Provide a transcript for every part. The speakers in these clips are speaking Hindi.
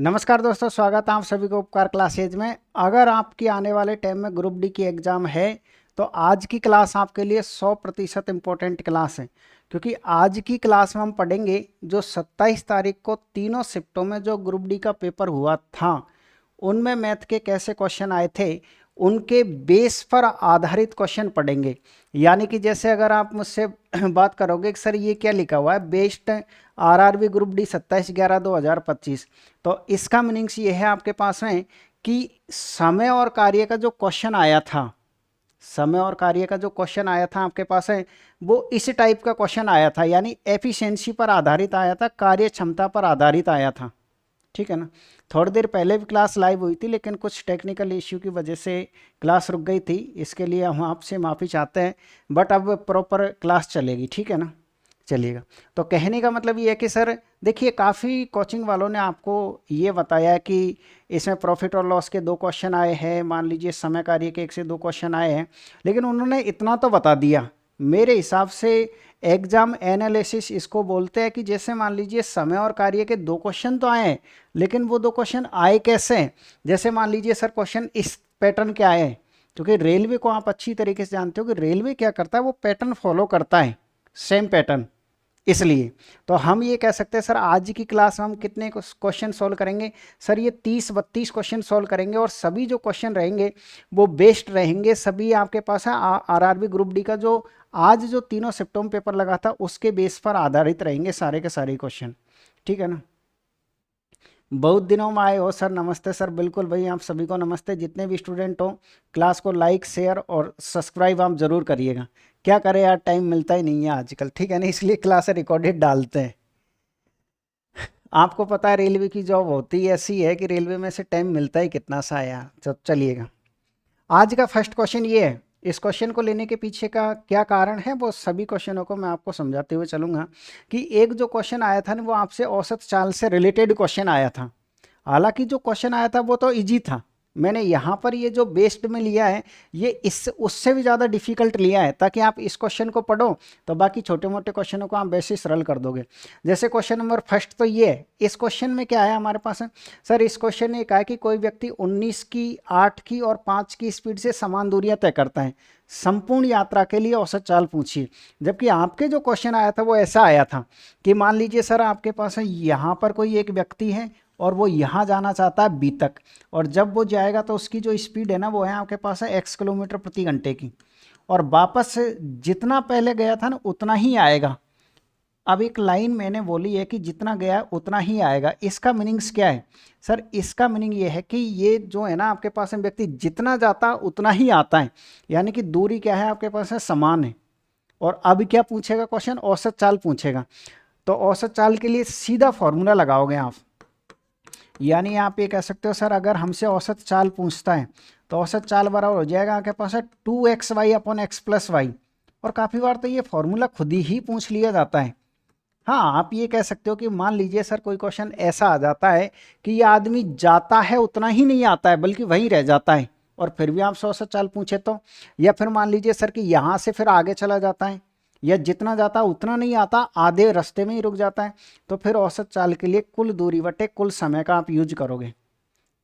नमस्कार दोस्तों, स्वागत है आप सभी को उपकार क्लासेज में। अगर आपकी आने वाले टाइम में ग्रुप डी की एग्ज़ाम है तो आज की क्लास आपके लिए 100% इम्पोर्टेंट क्लास है, क्योंकि आज की क्लास में हम पढ़ेंगे जो 27 तारीख को तीनों शिफ्टों में जो ग्रुप डी का पेपर हुआ था उनमें मैथ के कैसे क्वेश्चन आए थे, उनके बेस पर आधारित क्वेश्चन पढ़ेंगे। यानी कि जैसे अगर आप मुझसे बात करोगे कि सर ये क्या लिखा हुआ है, बेस्ड आरआरबी ग्रुप डी 27/11/2025, तो इसका मीनिंग्स ये है आपके पास में कि समय और कार्य का जो क्वेश्चन आया था, समय और कार्य का जो क्वेश्चन आया था आपके पास है वो इस टाइप का क्वेश्चन आया था, यानी एफिशिएंसी पर आधारित आया था, कार्य क्षमता पर आधारित आया था। ठीक है ना। थोड़ी देर पहले भी क्लास लाइव हुई थी, लेकिन कुछ टेक्निकल इश्यू की वजह से क्लास रुक गई थी, इसके लिए हम आपसे माफ़ी चाहते हैं। बट अब प्रॉपर क्लास चलेगी, ठीक है ना, चलिएगा। तो कहने का मतलब ये है कि सर देखिए, काफ़ी कोचिंग वालों ने आपको ये बताया कि इसमें प्रॉफिट और लॉस के 2 क्वेश्चन आए हैं, मान लीजिए समय कार्य के 1 से 2 क्वेश्चन आए हैं, लेकिन उन्होंने इतना तो बता दिया। मेरे हिसाब से एग्जाम एनालिसिस इसको बोलते हैं कि जैसे मान लीजिए समय और कार्य के 2 क्वेश्चन तो आए हैं, लेकिन वो 2 क्वेश्चन आए कैसे हैं। जैसे मान लीजिए सर क्वेश्चन इस पैटर्न के आए हैं, क्योंकि रेलवे को आप अच्छी तरीके से जानते हो कि रेलवे क्या करता है, वो पैटर्न फॉलो करता है, सेम पैटर्न। इसलिए तो हम ये कह सकते हैं सर आज की क्लास में हम कितने क्वेश्चन सॉल्व करेंगे, सर ये 30-32 क्वेश्चन सॉल्व करेंगे, और सभी जो क्वेश्चन रहेंगे वो बेस्ड रहेंगे। सभी आपके पास है आरआरबी ग्रुप डी का जो आज जो तीनों शिफ्टों में पेपर लगा था उसके बेस पर आधारित रहेंगे सारे के सारे क्वेश्चन। ठीक है ना। बहुत दिनों में आए हो सर, नमस्ते सर। बिल्कुल भाई, आप सभी को नमस्ते। जितने भी स्टूडेंट हो, क्लास को लाइक शेयर और सब्सक्राइब आप ज़रूर करिएगा। क्या करें यार, टाइम मिलता ही नहीं है आजकल, ठीक है ना, इसलिए क्लास रिकॉर्डेड डालते हैं। आपको पता है रेलवे की जॉब होती ऐसी है कि रेलवे में से टाइम मिलता ही कितना सा है यार। तो चलिएगा, आज का फर्स्ट क्वेश्चन ये है। इस क्वेश्चन को लेने के पीछे का क्या कारण है वो सभी क्वेश्चनों को मैं आपको समझाते हुए चलूंगा। कि एक जो क्वेश्चन आया था ना, वो आपसे औसत चाल से रिलेटेड क्वेश्चन आया था। हालांकि जो क्वेश्चन आया था वो तो इजी था, मैंने यहाँ पर ये जो बेस्ड में लिया है ये इस उससे भी ज़्यादा डिफिकल्ट लिया है, ताकि आप इस क्वेश्चन को पढ़ो तो बाकी छोटे मोटे क्वेश्चनों को आप वैसे सरल कर दोगे। जैसे क्वेश्चन नंबर फर्स्ट तो ये है। इस क्वेश्चन में क्या है हमारे पास है, सर इस क्वेश्चन ने कहा है कि कोई व्यक्ति 19 की, 8 की और 5 की स्पीड से समान दूरियां तय करता है। संपूर्ण यात्रा के लिए औसत चाल पूछिए। जबकि आपके जो क्वेश्चन आया था वो ऐसा आया था कि मान लीजिए सर आपके पास है यहाँ पर कोई एक व्यक्ति है और वो यहाँ जाना चाहता है बी तक, और जब वो जाएगा तो उसकी जो स्पीड है ना वो है आपके पास है x किलोमीटर प्रति घंटे की, और वापस जितना पहले गया था ना उतना ही आएगा। अब एक लाइन मैंने बोली है कि जितना गया उतना ही आएगा, इसका मीनिंग्स क्या है सर? इसका मीनिंग ये है कि ये जो है ना आपके पास में व्यक्ति जितना जाता उतना ही आता है, यानी कि दूरी क्या है आपके पास है, समान है। और अब क्या पूछेगा क्वेश्चन, औसत चाल पूछेगा। तो औसत चाल के लिए सीधा फॉर्मूला लगाओगे आप, यानी आप ये कह सकते हो सर अगर हमसे औसत चाल पूछता है तो औसत चाल बराबर हो जाएगा आपके पास है 2xy/x+y। और काफ़ी बार तो ये फॉर्मूला खुद ही पूछ लिया जाता है। हाँ, आप ये कह सकते हो कि मान लीजिए सर कोई क्वेश्चन ऐसा आ जाता है कि ये आदमी जाता है उतना ही नहीं आता है बल्कि वहीं रह जाता है, और फिर भी आपसे औसत चाल पूछे तो। या फिर मान लीजिए सर कि यहाँ से फिर आगे चला जाता है, या जितना जाता उतना नहीं आता, आधे रास्ते में ही रुक जाता है, तो फिर औसत चाल के लिए कुल दूरी बटे कुल समय का आप यूज करोगे।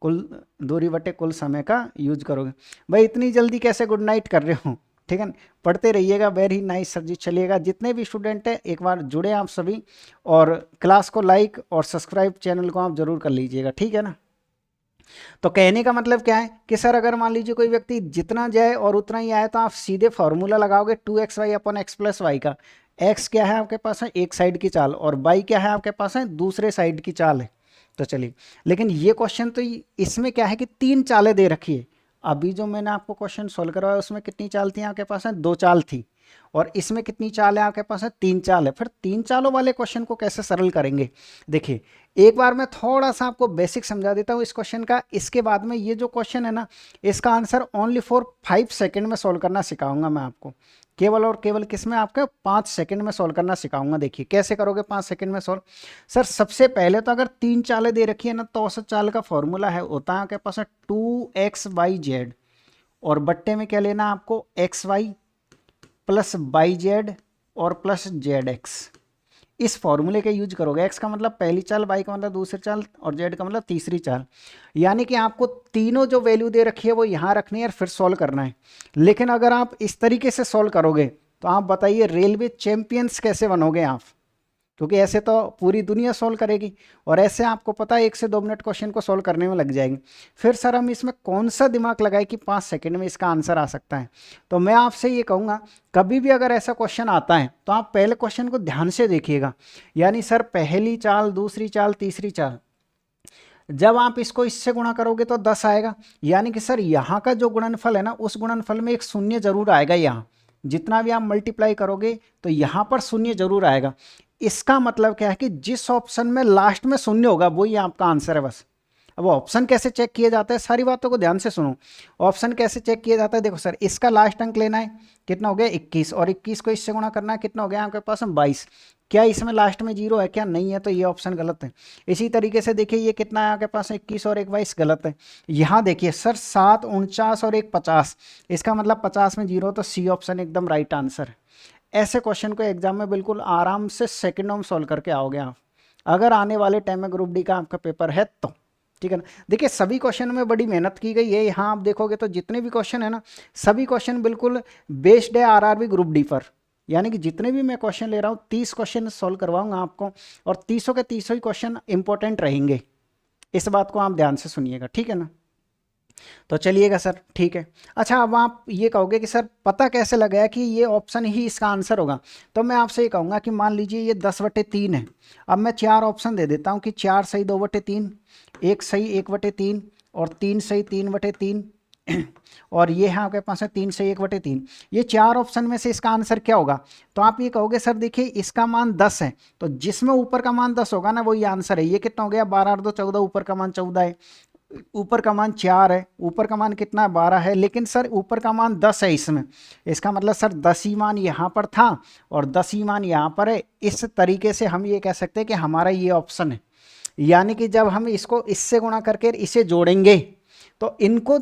कुल दूरी बटे कुल समय का यूज करोगे। भाई इतनी जल्दी कैसे गुड नाइट कर रहे हो? ठीक है ना, पढ़ते रहिएगा। वेरी नाइस सर जी। चलिएगा, जितने भी स्टूडेंट हैं एक बार जुड़े आप सभी, और क्लास को लाइक और सब्सक्राइब चैनल को आप जरूर कर लीजिएगा, ठीक है ना। तो कहने का मतलब क्या है कि सर अगर मान लीजिए कोई व्यक्ति जितना जाए और उतना ही आए तो आप सीधे फॉर्मूला लगाओगे 2xy/x+y का। x क्या है आपके पास है एक साइड की चाल, और y क्या है आपके पास है दूसरे साइड की चाल है। तो चलिए, लेकिन ये क्वेश्चन तो इसमें क्या है कि 3 चालें दे रखी है। अभी जो मैंने आपको क्वेश्चन सोल्व करवाया उसमें कितनी चाल थी आपके पास है, 2 चाल थी, और इसमें कितनी चाल है आपके पास है, 3 चाल है। फिर 3 चालों वाले क्वेश्चन को कैसे सरल करेंगे? देखिए, एक बार मैं थोड़ा सा आपको बेसिक समझा देता हूँ इस क्वेश्चन का, इसके बाद में ये जो क्वेश्चन है ना इसका आंसर ओनली फॉर 5 सेकंड में सोल्व करना सिखाऊंगा मैं आपको। केवल और केवल किस में, आपके 5 सेकंड में सोल्व करना सिखाऊंगा। देखिए कैसे करोगे 5 सेकंड में सोल्व। सर सबसे पहले तो अगर 3 चालें दे रखी है ना तो औसत चाल का फॉर्मूला है होता है आपके पास है 2xyz, और बट्टे में क्या लेना आपको, xy प्लस वाई जेड और प्लस जेड एक्स। इस फॉर्मूले का यूज करोगे। एक्स का मतलब पहली चाल, वाई का मतलब दूसरी चाल और जेड का मतलब तीसरी चाल। यानी कि आपको तीनों जो वैल्यू दे रखी है वो यहाँ रखनी है और फिर सॉल्व करना है। लेकिन अगर आप इस तरीके से सॉल्व करोगे तो आप बताइए रेलवे चैंपियंस कैसे बनोगे आप, क्योंकि ऐसे तो पूरी दुनिया सॉल्व करेगी और ऐसे आपको पता है 1 से 2 मिनट क्वेश्चन को सॉल्व करने में लग जाएंगे। फिर सर हम इसमें कौन सा दिमाग लगाए कि 5 सेकंड में इसका आंसर आ सकता है। तो मैं आपसे ये कहूँगा कभी भी अगर ऐसा क्वेश्चन आता है तो आप पहले क्वेश्चन को ध्यान से देखिएगा। यानी सर पहली चाल, दूसरी चाल, तीसरी चाल, जब आप इसको इससे गुणा करोगे तो 10 आएगा। यानी कि सर यहाँ का जो गुणनफल है ना, उस गुणनफल में एक शून्य जरूर आएगा। यहाँ जितना भी आप मल्टीप्लाई करोगे तो यहाँ पर शून्य जरूर आएगा। इसका मतलब क्या है कि जिस ऑप्शन में लास्ट में शून्य होगा वही आपका आंसर है बस। अब ऑप्शन कैसे चेक किए जाते हैं, सारी बातों को ध्यान से सुनो। ऑप्शन कैसे चेक किया जाता है, देखो सर इसका लास्ट अंक लेना है, कितना हो गया 21, और 21 को इससे गुणा करना है, कितना हो गया आपके पास 22। क्या इसमें लास्ट में जीरो है क्या, नहीं है, तो ये ऑप्शन गलत है। इसी तरीके से देखिए ये कितना है आपके पास 21 और 1 22, गलत है। यहाँ देखिए सर 7 49 और 1 50, इसका मतलब 50 में जीरो, तो सी ऑप्शन एकदम राइट आंसर है। ऐसे क्वेश्चन को एग्जाम में बिल्कुल आराम से सेकंडों में सॉल्व करके आओगे आप, अगर आने वाले टाइम में ग्रुप डी का आपका पेपर है तो, ठीक है ना। देखिए सभी क्वेश्चन में बड़ी मेहनत की गई है। यहाँ आप देखोगे तो जितने भी क्वेश्चन है ना, सभी क्वेश्चन बिल्कुल बेस्ड है आरआरबी ग्रुप डी पर। यानी कि जितने भी मैं क्वेश्चन ले रहा हूँ 30 क्वेश्चन सॉल्व करवाऊंगा आपको, और 30 के 30 ही क्वेश्चन इंपॉर्टेंट रहेंगे। इस बात को आप ध्यान से सुनिएगा, ठीक है ना। तो चलिएगा सर, ठीक है। अच्छा अब आप ये कहोगे कि सर पता कैसे लगाया कि ये ऑप्शन ही इसका आंसर होगा। तो मैं आपसे ये कहूँगा कि मान लीजिए ये 10/3 है। अब मैं 4 ऑप्शन दे देता हूँ कि 4 सही 2/3, 1 सही 1/3 और 3 सही 3/3 और ये है आपके पास है 3 सही 1/3। ये 4 ऑप्शन में से इसका आंसर क्या होगा। तो आप ये कहोगे सर देखिए इसका मान 10 है, तो जिसमें ऊपर का मान 10 होगा ना वही आंसर है। ये कितना हो गया 12 और 2 14, ऊपर का मान 14 है, ऊपर का मान 4 है, ऊपर का मान कितना है 12 है, लेकिन सर ऊपर का मान 10 है इसमें। इसका मतलब सर 10 ही मान यहाँ पर था और 10 ही मान यहाँ पर है। इस तरीके से हम ये कह सकते हैं कि हमारा ये ऑप्शन है। यानी कि जब हम इसको इससे गुणा करके इसे जोड़ेंगे तो इनको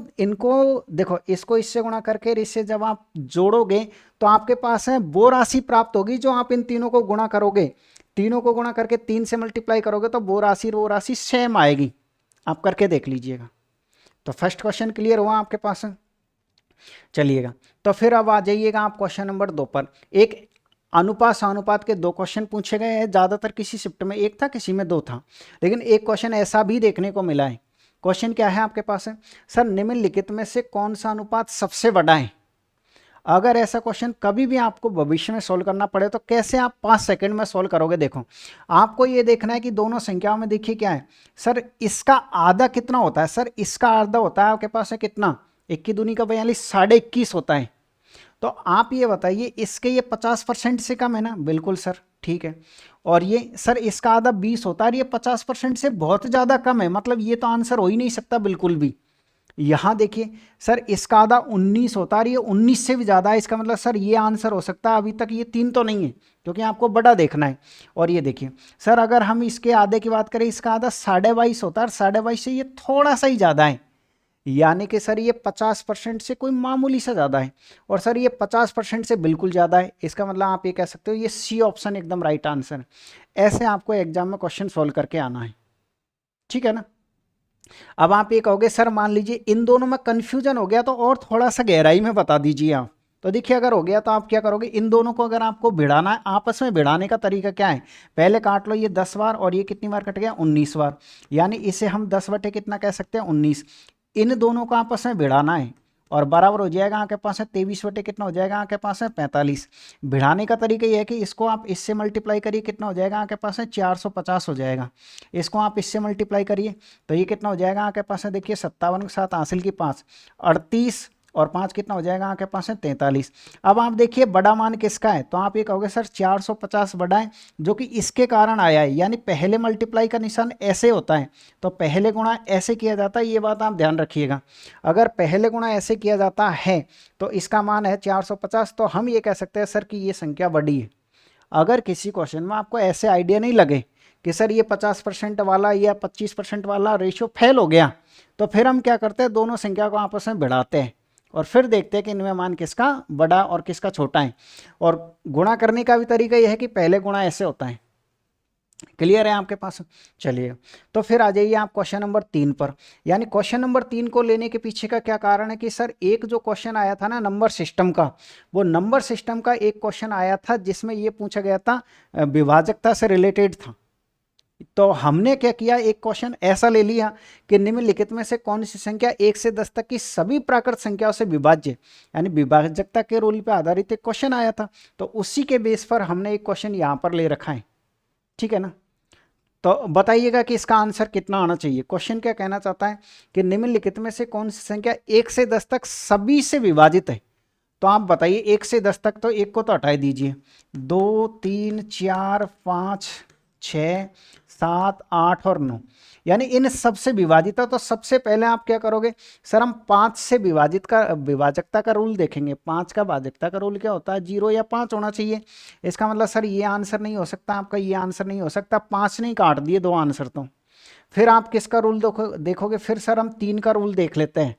देखो, इसको इससे गुणा करके इससे जब आप जोड़ोगे तो आपके पास है वो राशि प्राप्त होगी जो आप इन तीनों को गुणा करोगे। तीनों को गुणा करके 3 से मल्टीप्लाई करोगे तो वो राशि सेम आएगी। आप करके देख लीजिएगा। तो फर्स्ट क्वेश्चन क्लियर हुआ आपके पास। चलिएगा तो फिर अब आ जाइएगा आप क्वेश्चन नंबर 2 पर। एक अनुपात समानुपात के 2 क्वेश्चन पूछे गए हैं। ज़्यादातर किसी शिफ्ट में 1 था, किसी में 2 था, लेकिन एक क्वेश्चन ऐसा भी देखने को मिला है। क्वेश्चन क्या है आपके पास है, सर निम्नलिखित में से कौन सा अनुपात सबसे बड़ा है। अगर ऐसा क्वेश्चन कभी भी आपको भविष्य में सोल्व करना पड़े तो कैसे आप 5 सेकंड में सोल्व करोगे। देखो आपको ये देखना है कि दोनों संख्याओं में देखिए क्या है, सर इसका आधा कितना होता है। सर इसका आधा होता है आपके पास है कितना, 1 की दूनी का 42, 21.5 होता है। तो आप ये बताइए इसके ये 50% से कम है ना, बिल्कुल सर, ठीक है। और ये सर इसका आधा 20 होता है, ये 50% से बहुत ज़्यादा कम है, मतलब ये तो आंसर हो ही नहीं सकता बिल्कुल भी। यहाँ देखिए सर इसका आधा 19 होता है, ये 19 से भी ज़्यादा है। इसका मतलब सर ये आंसर हो सकता है। अभी तक ये 3 तो नहीं है क्योंकि आपको बड़ा देखना है। और ये देखिए सर अगर हम इसके आधे की बात करें, इसका आधा 22.5 होता है, 22.5 से ये थोड़ा सा ही ज़्यादा है। यानी कि सर ये 50% से कोई मामूली सा ज़्यादा है, और सर ये 50% से बिल्कुल ज़्यादा है। इसका मतलब आप ये कह सकते हो ये सी ऑप्शन एकदम राइट आंसर है। ऐसे आपको एग्जाम में क्वेश्चन सोल्व करके आना है, ठीक है ना। अब आप ये कहोगे सर मान लीजिए इन दोनों में कंफ्यूजन हो गया तो और थोड़ा सा गहराई में बता दीजिए आप। तो देखिए अगर हो गया तो आप क्या करोगे, इन दोनों को अगर आपको भिड़ाना है, आपस में भिड़ाने का तरीका क्या है, पहले काट लो ये 10 बार और ये कितनी बार कट गया 19 बार। यानी इसे हम 10 बटे कितना कह सकते हैं 19। इन दोनों को आपस में भिड़ाना है और बराबर हो जाएगा आपके पास है 23 बटे कितना हो जाएगा आपके पास है 45। भिड़ाने का तरीका ये है कि इसको आप इससे मल्टीप्लाई करिए, कितना हो जाएगा आपके पास है 450 हो जाएगा। इसको आप इससे मल्टीप्लाई करिए तो ये कितना हो जाएगा आपके पास है, देखिए 57 के साथ हासिल की 5, 38 और 5 कितना हो जाएगा आपके पास है 43। अब आप देखिए बड़ा मान किसका है, तो आप ये कहोगे सर 450 बड़ा है, जो कि इसके कारण आया है। यानी पहले मल्टीप्लाई का निशान ऐसे होता है तो पहले गुणा ऐसे किया जाता है, ये बात आप ध्यान रखिएगा। अगर पहले गुणा ऐसे किया जाता है तो इसका मान है 450, तो हम ये कह सकते हैं सर कि ये संख्या बड़ी है। अगर किसी क्वेश्चन में आपको ऐसे आइडिया नहीं लगे कि सर ये 50% वाला या 25% वाला रेशियो फेल हो गया, तो फिर हम क्या करते हैं, दोनों संख्या को आपस में भिड़ाते हैं और फिर देखते हैं कि इनमें मान किसका बड़ा और किसका छोटा है। और गुणा करने का भी तरीका यह है कि पहले गुणा ऐसे होता है, क्लियर है आपके पास? चलिए, तो फिर आ जाइए आप क्वेश्चन नंबर 3 पर। यानी क्वेश्चन नंबर 3 को लेने के पीछे का क्या कारण है कि सर एक जो क्वेश्चन आया था ना नंबर सिस्टम का, वो नंबर सिस्टम का एक क्वेश्चन आया था जिसमें ये पूछा गया था, विभाजकता से रिलेटेड था। तो हमने क्या किया, एक क्वेश्चन ऐसा ले लिया कि निम्नलिखित में से कौन सी संख्या 1 से 10 तक की सभी प्राकृत संख्याओं से विभाज्य, यानी विभाजकता के रूल पे आधारित एक क्वेश्चन आया था। तो उसी के बेस पर हमने एक क्वेश्चन यहाँ पर ले रखा है, ठीक है ना। तो बताइएगा कि इसका आंसर कितना आना चाहिए। क्वेश्चन क्या कहना चाहता है कि निम्नलिखित में से कौन सी संख्या 1 से 10 तक सभी से विभाजित है। तो आप बताइए 1 से 10 तक, तो एक को तो हटा दीजिए, 2 3 4 5 6 7 8 और 9, यानी इन सबसे विभाजित है। तो सबसे पहले आप क्या करोगे सर, हम 5 से विभाजित का विभाजकता का रूल देखेंगे। 5 का भाजकता का रूल क्या होता है, 0 या 5 होना चाहिए। इसका मतलब सर ये आंसर नहीं हो सकता आपका, ये आंसर नहीं हो सकता, 5 नहीं काट दिए दो आंसर। तो फिर आप किसका रूल देखोगे, फिर सर हम 3 का रूल देख लेते हैं।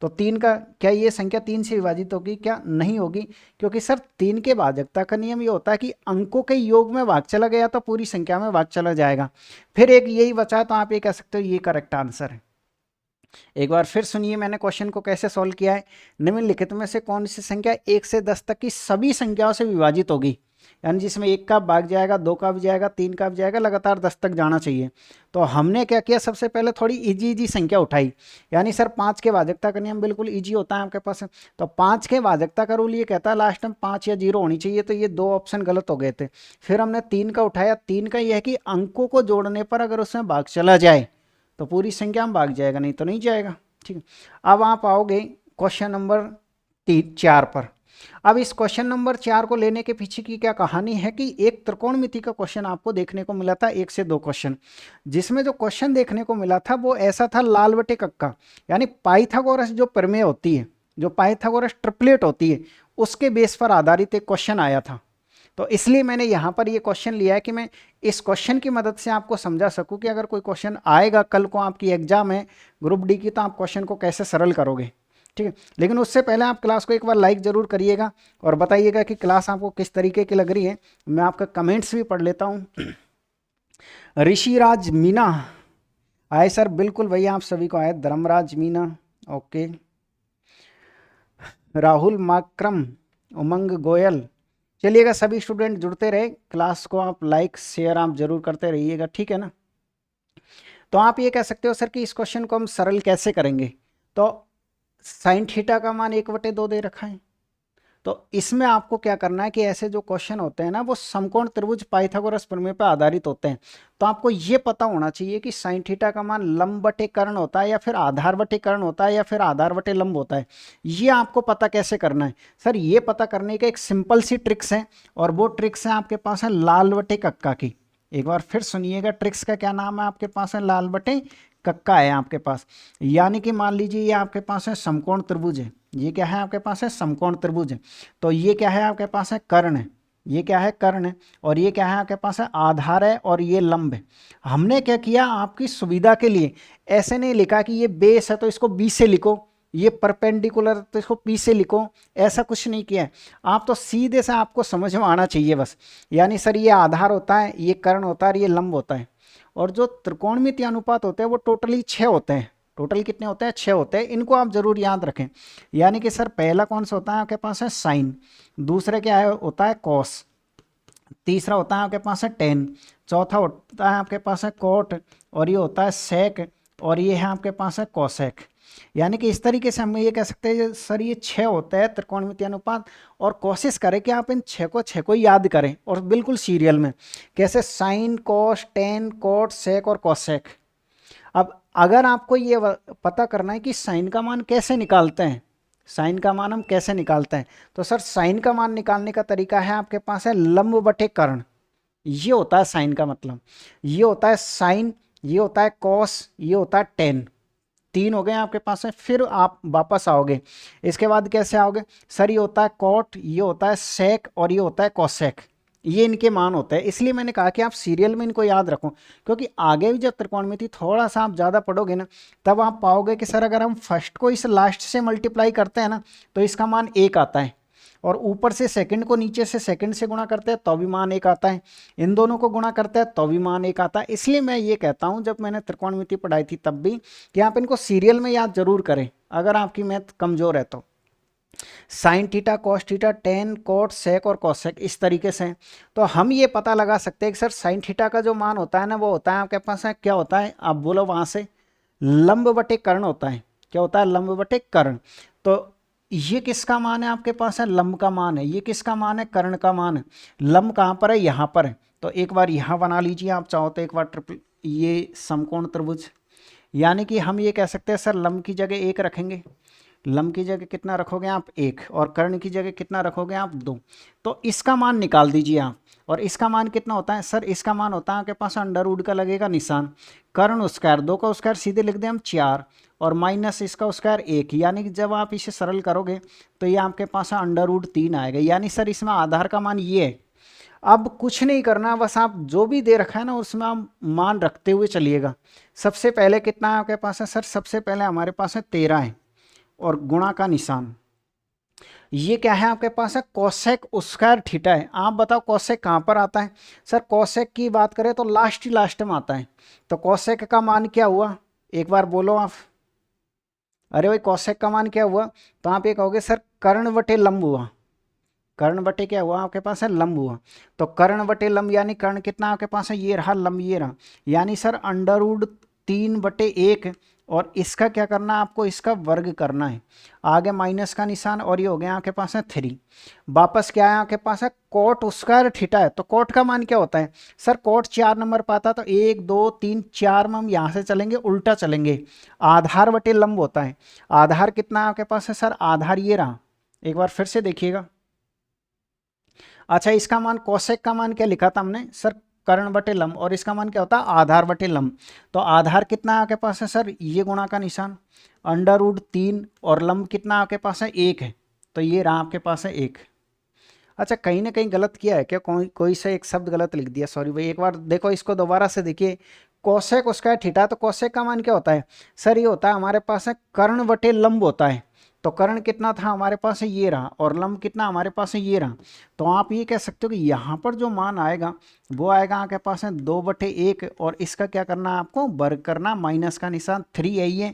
तो 3 का, क्या ये संख्या 3 से विभाजित होगी, क्या नहीं होगी, क्योंकि सर 3 के भाजकता का नियम ये होता है कि अंकों के योग में भाग चला गया तो पूरी संख्या में भाग चला जाएगा। फिर एक यही बचा, तो आप ये कह सकते हो ये करेक्ट आंसर है। एक बार फिर सुनिए मैंने क्वेश्चन को कैसे सॉल्व किया है। निम्नलिखित में से कौन सी संख्या 1 से 10 तक की सभी संख्याओं से विभाजित होगी, यानी जिसमें 1 का भाग जाएगा, 2 का भी जाएगा, 3 का भी जाएगा, लगातार 10 तक जाना चाहिए। तो हमने क्या किया, सबसे पहले थोड़ी इजी संख्या उठाई। यानी सर 5 के भाजकता का नियम बिल्कुल इजी होता है आपके पास। तो 5 के भाजकता का रूल ये कहता है लास्ट में 5 या 0 होनी चाहिए, तो ये दो ऑप्शन गलत हो गए थे। फिर हमने 3 का उठाया। 3 का यह है कि अंकों को जोड़ने पर अगर उसमें भाग चला जाए तो पूरी संख्या में भाग जाएगा, नहीं तो नहीं जाएगा, ठीक है। अब आप आओगे क्वेश्चन नंबर 4 पर। अब इस क्वेश्चन नंबर 4 को लेने के पीछे की क्या कहानी है कि एक त्रिकोणमिति का क्वेश्चन आपको देखने को मिला था, 1 से 2 क्वेश्चन, जिसमें जो क्वेश्चन देखने को मिला था वो ऐसा था, लाल बटे कक्का, यानी पाइथागोरस जो प्रमेय होती है, जो पाइथागोरस ट्रिपलेट होती है, उसके बेस पर आधारित एक क्वेश्चन आया था। तो इसलिए मैंने यहाँ पर ये क्वेश्चन लिया है कि मैं इस क्वेश्चन की मदद से आपको समझा सकूं कि अगर कोई क्वेश्चन आएगा कल को आपकी एग्जाम है ग्रुप डी की, तो आप क्वेश्चन को कैसे सरल करोगे, ठीक है। लेकिन उससे पहले आप क्लास को एक बार लाइक जरूर करिएगा और बताइएगा कि क्लास आपको किस तरीके की लग रही है। मैं आपका कमेंट्स भी पढ़ लेता हूँ। ऋषिराज मीना आए सर, बिल्कुल भैया आप सभी को आए। धर्मराज मीना, ओके। राहुल माक्रम, उमंग गोयल, चलिएगा सभी स्टूडेंट जुड़ते रहे, क्लास को आप लाइक शेयर आप जरूर करते रहिएगा, ठीक है ना। तो आप ये कह सकते हो सर कि इस क्वेश्चन को हम सरल कैसे करेंगे। तो साइन थीटा का मान 1/2 दे रखा है। तो इसमें आपको क्या करना है कि ऐसे जो क्वेश्चन होते हैं ना वो समकोण त्रिभुज पाइथागोरस प्रमेय पर आधारित होते हैं। तो आपको ये पता होना चाहिए कि साइन थीटा का मान लंब बटे कर्ण होता है या फिर आधार बटे कर्ण होता है या फिर आधार बटे लंब होता है। ये आपको पता कैसे करना है सर, ये पता करने का एक सिंपल सी ट्रिक्स है, और वो ट्रिक्स है आपके पास है लाल बटे कक्का की। एक बार फिर सुनिएगा, ट्रिक्स का क्या नाम है आपके पास है, लाल बटे कक्का है आपके पास। यानी कि मान लीजिए ये आपके पास है समकोण त्रिभुज है, ये क्या है आपके पास है समकोण त्रिभुज है। तो ये क्या है आपके पास है कर्ण है, ये क्या है कर्ण है, और ये क्या है आपके पास है आधार है, और ये लंब है। हमने क्या किया आपकी सुविधा के लिए, ऐसे नहीं लिखा कि ये बेस है तो इसको बी से लिखो, ये परपेंडिकुलर तो इसको पी से लिखो, ऐसा कुछ नहीं किया है। आप तो सीधे से आपको समझ में आना चाहिए बस। यानी सर ये आधार होता है, ये कर्ण होता है और ये लंब होता है। और जो त्रिकोणमिति अनुपात होते हैं वो टोटली 6 होते हैं। टोटल कितने होते हैं, 6 होते हैं। इनको आप जरूर याद रखें। यानी कि सर पहला कौन सा होता है आपके पास है साइन, दूसरा क्या है होता है कॉस, तीसरा होता है आपके पास है टेन, चौथा होता है आपके पास है कोट, और ये होता है सेक, और ये है आपके पास है कोसेक। यानी कि इस तरीके से हम ये कह सकते हैं सर ये 6 होता है त्रिकोणमिति अनुपात। और कोशिश करें कि आप इन 6 को याद करें, और बिल्कुल सीरियल में, कैसे sine cos tan cot sec और कोसेक। अब अगर आपको ये पता करना है कि साइन का मान कैसे निकालते हैं, साइन का मान हम कैसे निकालते हैं, तो सर साइन का मान निकालने का तरीका है आपके पास है लंब बटे कर्ण। ये होता है साइन का मतलब, ये होता है साइन, ये होता है कॉस, ये होता है टेन। 3 हो गए आपके पास है। फिर आप वापस आओगे, इसके बाद कैसे आओगे सर, ये होता है कॉट, ये होता है सेक, और ये होता है कॉसेक। ये इनके मान होते हैं। इसलिए मैंने कहा कि आप सीरियल में इनको याद रखो, क्योंकि आगे भी जब त्रिकोणमिति थोड़ा सा आप ज़्यादा पढ़ोगे ना, तब आप पाओगे कि सर अगर हम फर्स्ट को इस लास्ट से मल्टीप्लाई करते हैं ना, तो इसका मान 1 आता है, और ऊपर से सेकंड को नीचे से सेकंड से गुणा करते हैं तो भी मान एक आता है, इन दोनों को गुणा करते हैं तो भी मान एक आता है। इसलिए मैं ये कहता हूँ, जब मैंने त्रिकोणमिति पढ़ाई थी तब भी, कि आप इनको सीरियल में याद जरूर करें अगर आपकी मैथ कमजोर है तो। Sine theta, cos theta, tan, cot, sec और कोसेक, इस तरीके से। तो हम ये पता लगा सकते हैं कि सर साइन थीटा का जो मान होता है ना, वो होता है आपके पास है, क्या होता है आप बोलो वहां से, लंब बटे कर्ण होता है। क्या होता है? लंब बटे कर्ण। तो ये किसका मान है आपके पास है? लंब का मान है। ये किसका मान है? कर्ण का मान है। लंब कहाँ पर है? यहाँ पर है। तो एक बार यहाँ बना लीजिए आप चाहो तो, एक बार ट्रिपल, ये समकोण त्रिभुज। यानी कि हम ये कह सकते हैं सर लंब की जगह एक रखेंगे, लंब की जगह कितना रखोगे आप? एक, और कर्ण की जगह कितना रखोगे आप? दो। तो इसका मान निकाल दीजिए आप। और इसका मान कितना होता है सर? इसका मान होता है आपके पास अंडर रूट का लगेगा निशान, कर्ण स्क्वायर, दो का स्क्वायर सीधे लिख दें हम 4, और माइनस इसका स्क्वायर 1, यानी कि जब आप इसे सरल करोगे तो ये आपके पास अंडर रूट 3 आएगा। यानी सर इसमें आधार का मान ये है। अब कुछ नहीं करना, बस आप जो भी दे रखा है ना उसमें आप मान रखते हुए चलिएगा। सबसे पहले कितना है आपके पास है सर? सबसे पहले हमारे पास है 13 है, और गुणा का निशान। ये क्या है आपके पास है? कोसेक स्क्वायर थीटा है। आप बताओ कोसेक कहाँ पर आता है? सर कोसेक की बात करें तो लास्ट ही लास्ट में आता है। तो कोसेक का मान क्या हुआ? एक बार बोलो आप। अरे भाई कोसेक का मान क्या हुआ? तो आप ये कहोगे सर कर्ण बटे लंब हुआ। कर्ण बटे क्या हुआ आपके पास है? लंब हुआ। तो कर्ण बटे लंब, यानी कर्ण कितना आपके पास है? ये रहा, लंब ये रहा। यानी सर अंडर रूट 3/1, और इसका क्या करना है आपको? इसका वर्ग करना है। आगे माइनस का निशान, और ये हो गया आपके पास है 3। वापस क्या है आपके पास है? कोट स्क्वायर थीटा है। तो कोट का मान क्या होता है सर? कोट 4 नंबर पाता, तो 1 2 3 4 में हम यहाँ से चलेंगे, उल्टा चलेंगे। आधार बटे लंब होता है। आधार कितना है आपके पास है सर? आधार ये रहा। एक बार फिर से देखिएगा। अच्छा, इसका मान कोसेक का मान क्या लिखा था हमने सर? कर्ण बटे लंब। और इसका मान क्या होता है? आधार बटे लंब। तो आधार कितना आपके पास है सर? ये गुणा का निशान, अंडर रूट 3, और लंब कितना आपके पास है? 1 है। तो ये रहा आपके पास है 1। अच्छा, कहीं ना कहीं गलत किया है क्या? कोई सा एक शब्द गलत लिख दिया, सॉरी भाई। एक बार देखो इसको दोबारा से देखिए। कोसेक स्क्वायर थीटा, तो कोसेक का मान क्या होता है सर? ये होता है हमारे पास है कर्ण बटे लंब होता है। तो कर्ण कितना था हमारे पास है? ये रहा। और लंब कितना हमारे पास है? ये रहा। तो आप ये कह सकते हो कि यहाँ पर जो मान आएगा वो आएगा आपके पास है 2/1, और इसका क्या करना है आपको? वर्ग करना। माइनस का निशान 3 है ये।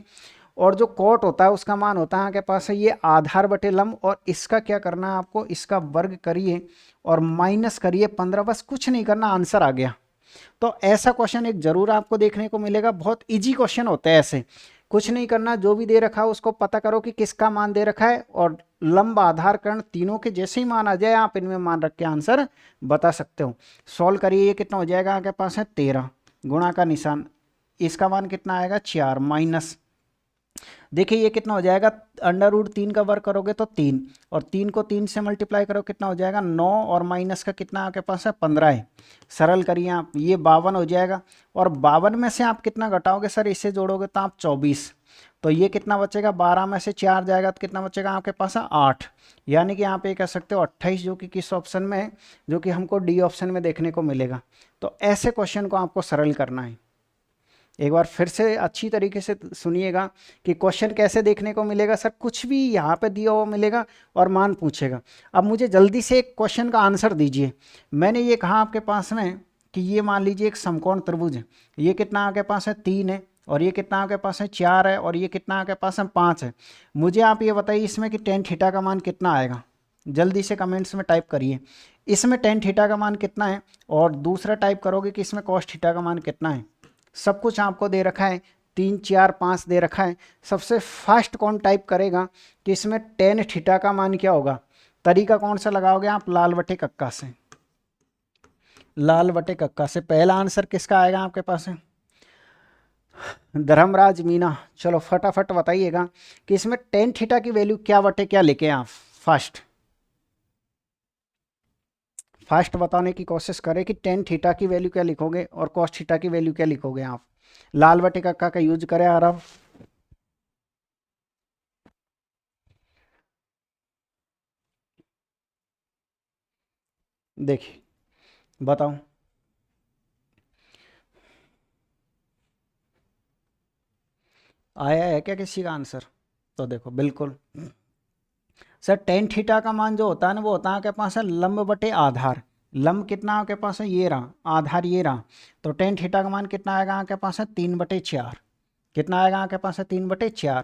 और जो कोट होता है उसका मान होता है आपके पास है ये आधार बटे लंब, और इसका क्या करना है आपको? इसका वर्ग करिए और माइनस करिए 15। बस कुछ नहीं करना, आंसर आ गया। तो ऐसा क्वेश्चन एक जरूर आपको देखने को मिलेगा। बहुत इजी क्वेश्चन होता है ऐसे। कुछ नहीं करना, जो भी दे रखा है उसको पता करो कि किसका मान दे रखा है, और लंब आधार कर्ण तीनों के जैसे ही मान आ जाए आप इनमें मान रख के आंसर बता सकते हो। सॉल्व करिए। ये कितना हो जाएगा आपके पास है? 13, गुणा का निशान, इसका मान कितना आएगा? 4, माइनस, देखिए ये कितना हो जाएगा? अंडर रूट 3 का वर्ग करोगे तो 3, और 3 को 3 से मल्टीप्लाई करो कितना हो जाएगा? 9, और माइनस का कितना आपके पास है? 15 है। सरल करिए आप, ये 52 हो जाएगा। और 52 में से आप कितना घटाओगे सर? इसे जोड़ोगे तो आप 24। तो ये कितना बचेगा? 12 में से 4 जाएगा तो कितना बचेगा आपके पास है? 8। यानी कि आप ये कह सकते हो 28, जो कि किस ऑप्शन में है? जो कि हमको डी ऑप्शन में देखने को मिलेगा। तो ऐसे क्वेश्चन को आपको सरल करना है। एक बार फिर से अच्छी तरीके से सुनिएगा कि क्वेश्चन कैसे देखने को मिलेगा सर। कुछ भी यहाँ पे दिया हुआ मिलेगा और मान पूछेगा। अब मुझे जल्दी से एक क्वेश्चन का आंसर दीजिए। मैंने ये कहा आपके पास में कि ये मान लीजिए एक समकोण त्रिभुज है। ये कितना आपके पास है? 3 है। और ये कितना आपके पास है? 4 है। और ये कितना आपके पास है? 5 है। मुझे आप ये बताइए इसमें कि टेन थीटा का मान कितना आएगा? जल्दी से कमेंट्स में टाइप करिए। इसमें टेन थीटा का मान कितना है? और दूसरा टाइप करोगे कि इसमें कॉस थीटा का मान कितना है? सब कुछ आपको दे रखा है, 3 4 5 दे रखा है। सबसे फर्स्ट कौन टाइप करेगा कि इसमें टेन थीटा का मान क्या होगा? तरीका कौन सा लगाओगे आप? लाल बटे कक्का से। लाल बटे कक्का से पहला आंसर किसका आएगा आपके पास है? धर्मराज मीना। चलो फटाफट बताइएगा कि इसमें टेन थीटा की वैल्यू क्या बटे क्या लिखे आप? फर्स्ट फर्स्ट बताने की कोशिश करें कि टेन थीटा की वैल्यू क्या लिखोगे और कॉस थीटा की वैल्यू क्या लिखोगे आप। लाल बटे कक्का का यूज करें आरब। देखिए बताओ। आया है क्या किसी का आंसर? तो देखो बिल्कुल सर टेन थीटा का मान जो होता है ना वो होता है आपके पास है लंब बटे आधार। लंब कितना आपके पास है, ये रहा, आधार ये रहा। तो टेन थीटा का मान कितना आएगा आपके पास है 3/4। कितना आएगा आपके पास है 3/4।